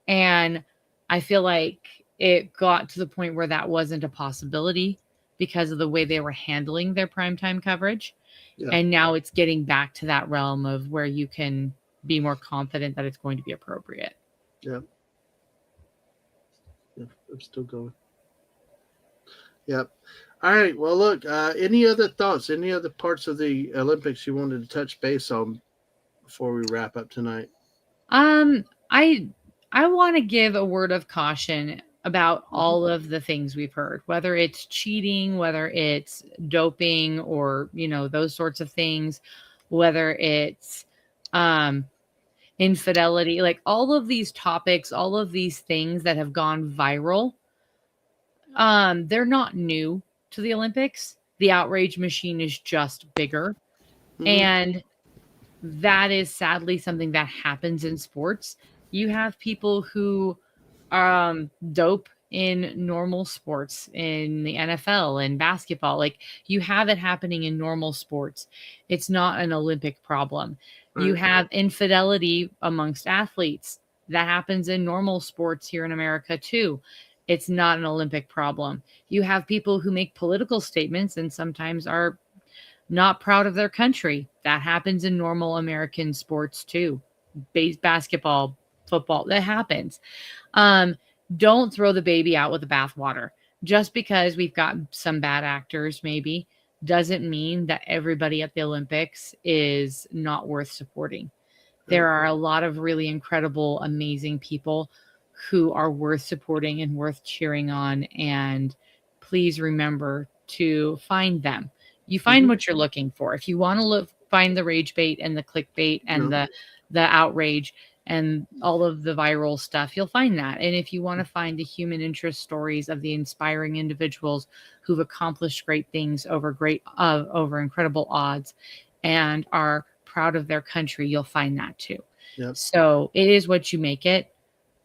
And I feel like it got to the point where that wasn't a possibility because of the way they were handling their primetime coverage. Yeah. And now it's getting back to that realm of where you can be more confident that it's going to be appropriate. Yeah. I'm still going. Yep. All right. Well, look, any other thoughts, any other parts of the Olympics you wanted to touch base on before we wrap up tonight? I want to give a word of caution about all of the things we've heard, whether it's cheating, whether it's doping, or, those sorts of things, whether it's infidelity, like all of these topics, all of these things that have gone viral. They're not new to the Olympics. The outrage machine is just bigger. Mhm. And that is sadly something that happens in sports. You have people who dope in normal sports, in the NFL and basketball. Like, you have it happening in normal sports. It's not an Olympic problem. You Right. have infidelity amongst athletes. That happens in normal sports here in America too. It's not an Olympic problem. You have people who make political statements and sometimes are not proud of their country. That happens in normal American sports too. Basketball, football, that happens. Don't throw the baby out with the bathwater. Just because we've got some bad actors, maybe, doesn't mean that everybody at the Olympics is not worth supporting. There are a lot of really incredible, amazing people who are worth supporting and worth cheering on. And please remember to find them. You find what you're looking for. If you want to find the rage bait and the clickbait and the outrage and all of the viral stuff, you'll find that. And if you want to find the human interest stories of the inspiring individuals who've accomplished great things over incredible odds and are proud of their country, you'll find that too. Yep. So it is what you make it.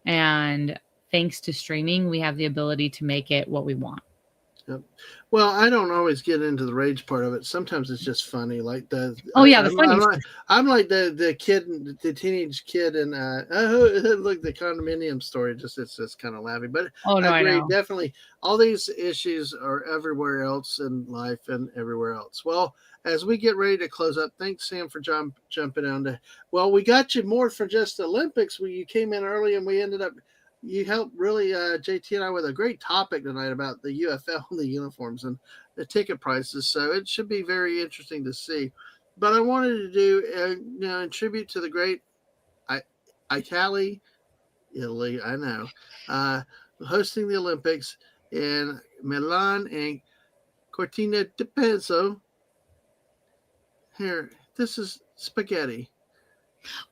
And thanks to streaming, we have the ability to make it what we want. Yep. Well, I don't always get into the rage part of it. Sometimes it's just funny, like the funny. I'm like the kid, the teenage kid, and look, the condominium story. It's just kind of laughing, but I agree. Definitely, all these issues are everywhere else in life and everywhere else. Well, as we get ready to close up, thanks Sam for jumping on to. Well, we got you more for just the Olympics. You came in early, and we ended up. You helped really, JT and I, with a great topic tonight about the UFL and the uniforms and the ticket prices. So it should be very interesting to see. But I wanted to do, in tribute to the great Italy, I know, hosting the Olympics in Milan and Cortina d'Ampezzo. Here, this is spaghetti.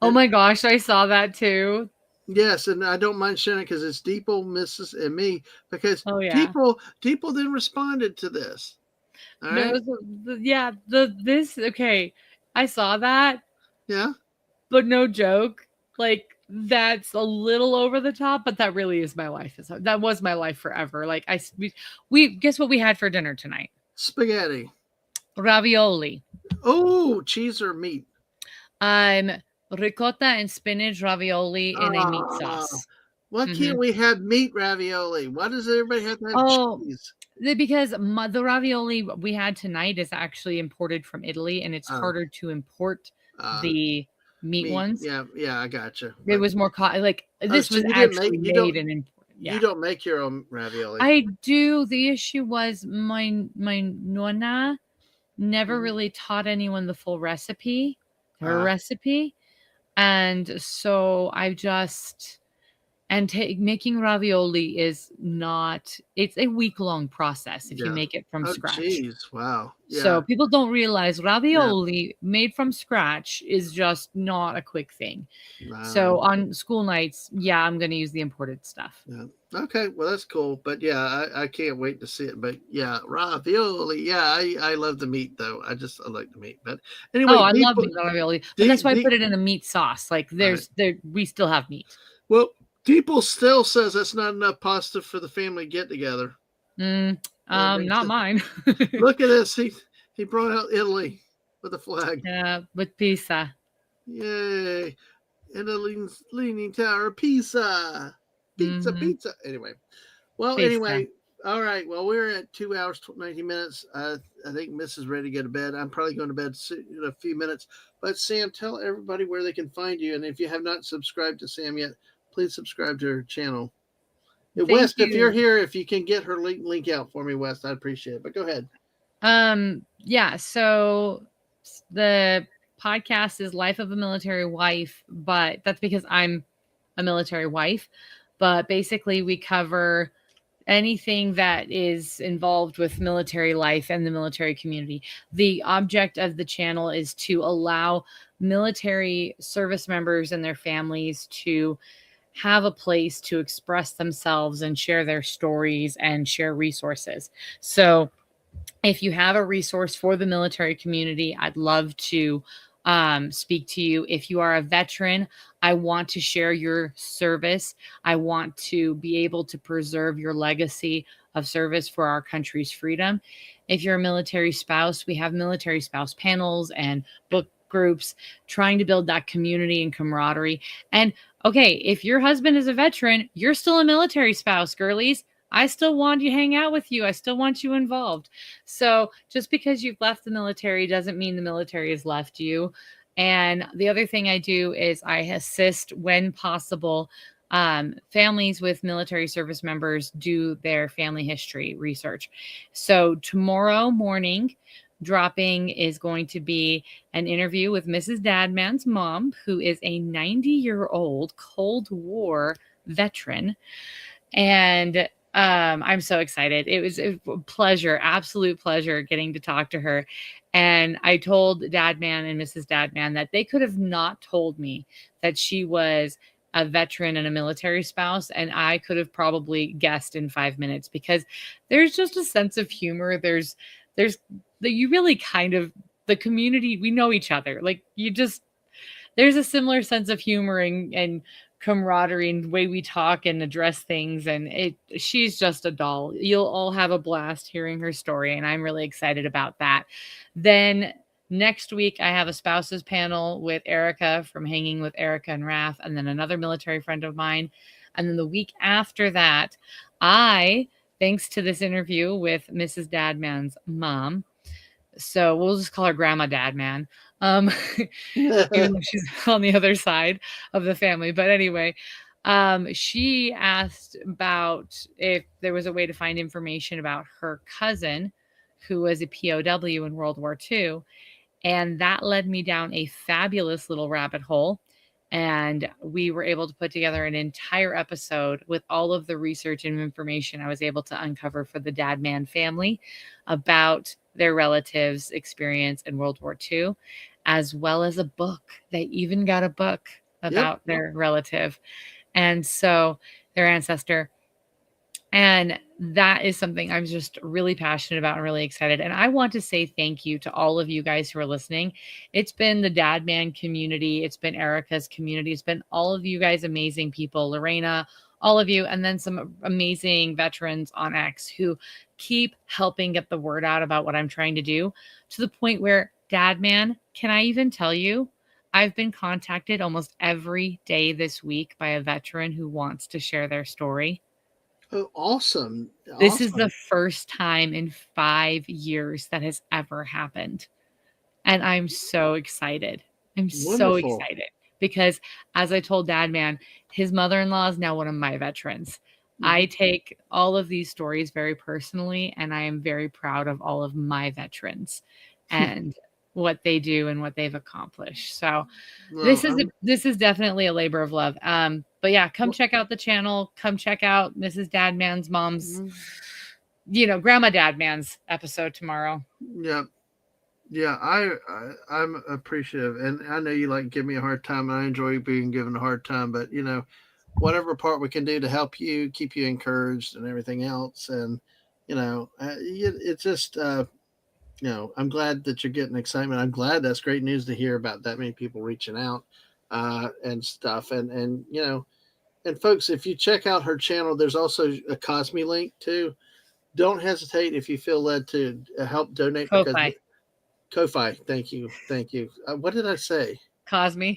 Oh my gosh, I saw that too. Yes, and I don't mind sharing it because it's Deeple, Mrs. and me, because Deeple then responded to this. All right? Okay. I saw that. Yeah. But no joke. Like, that's a little over the top, but that really is my life. That was my life forever. Like, we guess what we had for dinner tonight? Spaghetti. Ravioli. Oh, cheese or meat? Ricotta and spinach ravioli in a meat sauce. Why can't we have meat ravioli? Why does everybody have to have cheese? Because the ravioli we had tonight is actually imported from Italy, and it's harder to import the meat ones. Yeah, I gotcha. It was more this was actually made and imported. Yeah. You don't make your own ravioli. I do. The issue was my nonna never really taught anyone the full recipe, her recipe. And so making ravioli is not, it's a week-long process if you make it from scratch. Geez, wow. Yeah. So people don't realize ravioli made from scratch is just not a quick thing. Wow. So on school nights, I'm going to use the imported stuff. Yeah. Okay, well, that's cool. But I can't wait to see it. But ravioli. Yeah, I love the meat, though. I like the meat. But anyway. I love meat ravioli. But that's why I put it in a meat sauce. Like, we still have meat. Well, people still says that's not enough pasta for the family get-together. Not mine. Look at this. He brought out Italy with a flag. Yeah, with pizza. Yay. Italy's Leaning Tower Pizza. Pizza. Anyway. Well, anyway. All right. Well, we're at 2 hours, 19 minutes. I think Miss is ready to go to bed. I'm probably going to bed in a few minutes. But, Sam, tell everybody where they can find you. And if you have not subscribed to Sam yet, please subscribe to her channel. West, if you're here, if you can get her link out for me, West, I'd appreciate it. But go ahead. So the podcast is Life of a Military Wife, but that's because I'm a military wife. But basically, we cover anything that is involved with military life and the military community. The object of the channel is to allow military service members and their families to have a place to express themselves and share their stories and share resources. So if you have a resource for the military community, I'd love to speak to you. If you are a veteran, I want to share your service. I want to be able to preserve your legacy of service for our country's freedom. If you're a military spouse, we have military spouse panels and book groups trying to build that community and camaraderie. And okay, if your husband is a veteran, you're still a military spouse, girlies. I still want to hang out with you. I still want you involved. So just because you've left the military doesn't mean the military has left you. And the other thing I do is I assist when possible families with military service members do their family history research. So tomorrow morning, dropping is going to be an interview with Mrs. Dadman's mom, who is a 90-year-old Cold War veteran. And I'm so excited. It was a pleasure, absolute pleasure getting to talk to her. And I told Dadman and Mrs. Dadman that they could have not told me that she was a veteran and a military spouse, and I could have probably guessed in 5 minutes, because there's just a sense of humor. There's you really kind of, the community, we know each other. Like, there's a similar sense of humor and camaraderie and way we talk and address things. And she's just a doll. You'll all have a blast hearing her story, and I'm really excited about that. Then next week, I have a spouses panel with Erica from Hanging with Erica and Raph, and then another military friend of mine. And then the week after that, thanks to this interview with Mrs. Dadman's mom, so we'll just call her Grandma Dadman, even though she's on the other side of the family. But anyway, she asked about if there was a way to find information about her cousin, who was a POW in World War II. And that led me down a fabulous little rabbit hole. And we were able to put together an entire episode with all of the research and information I was able to uncover for the Dadman family about their relatives' experience in World War II, as well as a book. They even got a book about their relative, and so their ancestor. And that is something I'm just really passionate about and really excited. And I want to say thank you to all of you guys who are listening. It's been the Dadman community. It's been Erica's community. It's been all of you guys, amazing people, Lorena, all of you, and then some amazing veterans on X who keep helping get the word out about what I'm trying to do, to the point where, Dadman, can I even tell you, I've been contacted almost every day this week by a veteran who wants to share their story. Oh, awesome. This is the first time in 5 years that has ever happened. And I'm so excited. I'm so excited because, as I told Dadman, his mother-in-law is now one of my veterans. I take all of these stories very personally, and I am very proud of all of my veterans and what they do and what they've accomplished. So this is definitely a labor of love. But yeah, come check out the channel. Come check out Mrs. Dadman's mom's, Grandma Dadman's episode tomorrow. Yeah. Yeah, I'm appreciative, and I know you like give me a hard time, and I enjoy being given a hard time. But whatever part we can do to help you, keep you encouraged, and everything else, and it's just I'm glad that you're getting excitement. I'm glad that's great news to hear about that many people reaching out and stuff, and folks, if you check out her channel, there's also a Cosme link too. Don't hesitate if you feel led to help donate. Ko-Fi. Thank you. What did I say? Cosme.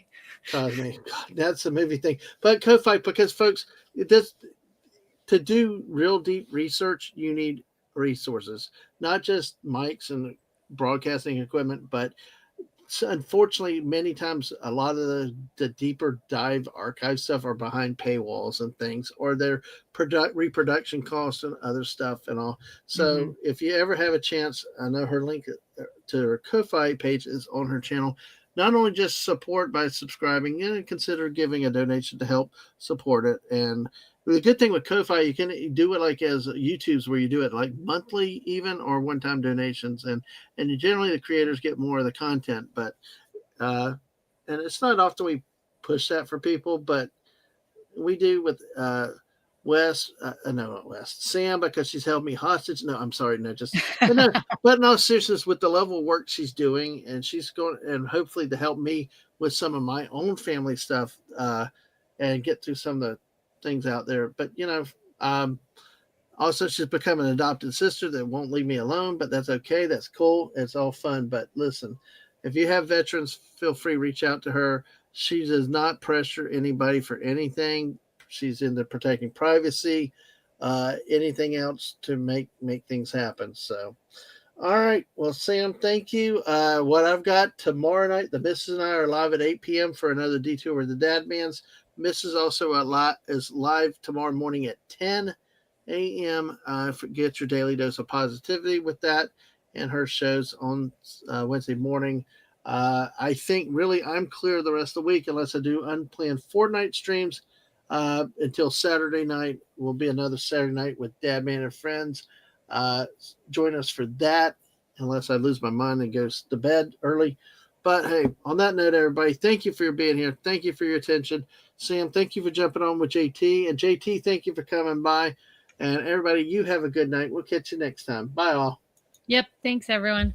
God, that's a movie thing. But Ko-Fi, because folks, to do real deep research, you need resources, not just mics and broadcasting equipment, but unfortunately, many times a lot of the deeper dive archive stuff are behind paywalls and things, or their reproduction costs and other stuff and all. So if you ever have a chance, I know her link to her Ko-Fi page is on her channel. Not only just support by subscribing, consider giving a donation to help support it. And The good thing with Ko-fi, you can do it like as YouTube's, where you do it like monthly, even, or one-time donations, and generally the creators get more of the content. But and it's not often we push that for people, but we do with Wes. No, not Wes. Sam, because she's held me hostage. No, I'm sorry. No, just but no, but no, seriousness, with the level of work she's doing, and she's going, and hopefully to help me with some of my own family stuff, and get through some of the things out there. But um, also she's become an adopted sister that won't leave me alone. But that's okay. That's cool. It's all fun. But listen, if you have veterans, feel free to reach out to her. She does not pressure anybody for anything. She's into protecting privacy, anything else to make things happen. So, all right. Well, Sam, thank you. What I've got tomorrow night, the missus and I are live at 8 p.m. for another detour with the Dad Mans. Mrs. also is live tomorrow morning at 10 a.m. Get your daily dose of positivity with that, and her shows on Wednesday morning. I think really I'm clear the rest of the week unless I do unplanned Fortnite streams until Saturday night. Will be another Saturday night with Dad Man and Friends. Join us for that unless I lose my mind and go to bed early. But hey, on that note, everybody, thank you for being here. Thank you for your attention. Sam, thank you for jumping on with JT. And JT, thank you for coming by. And everybody, you have a good night. We'll catch you next time. Bye, all. Yep. Thanks, everyone.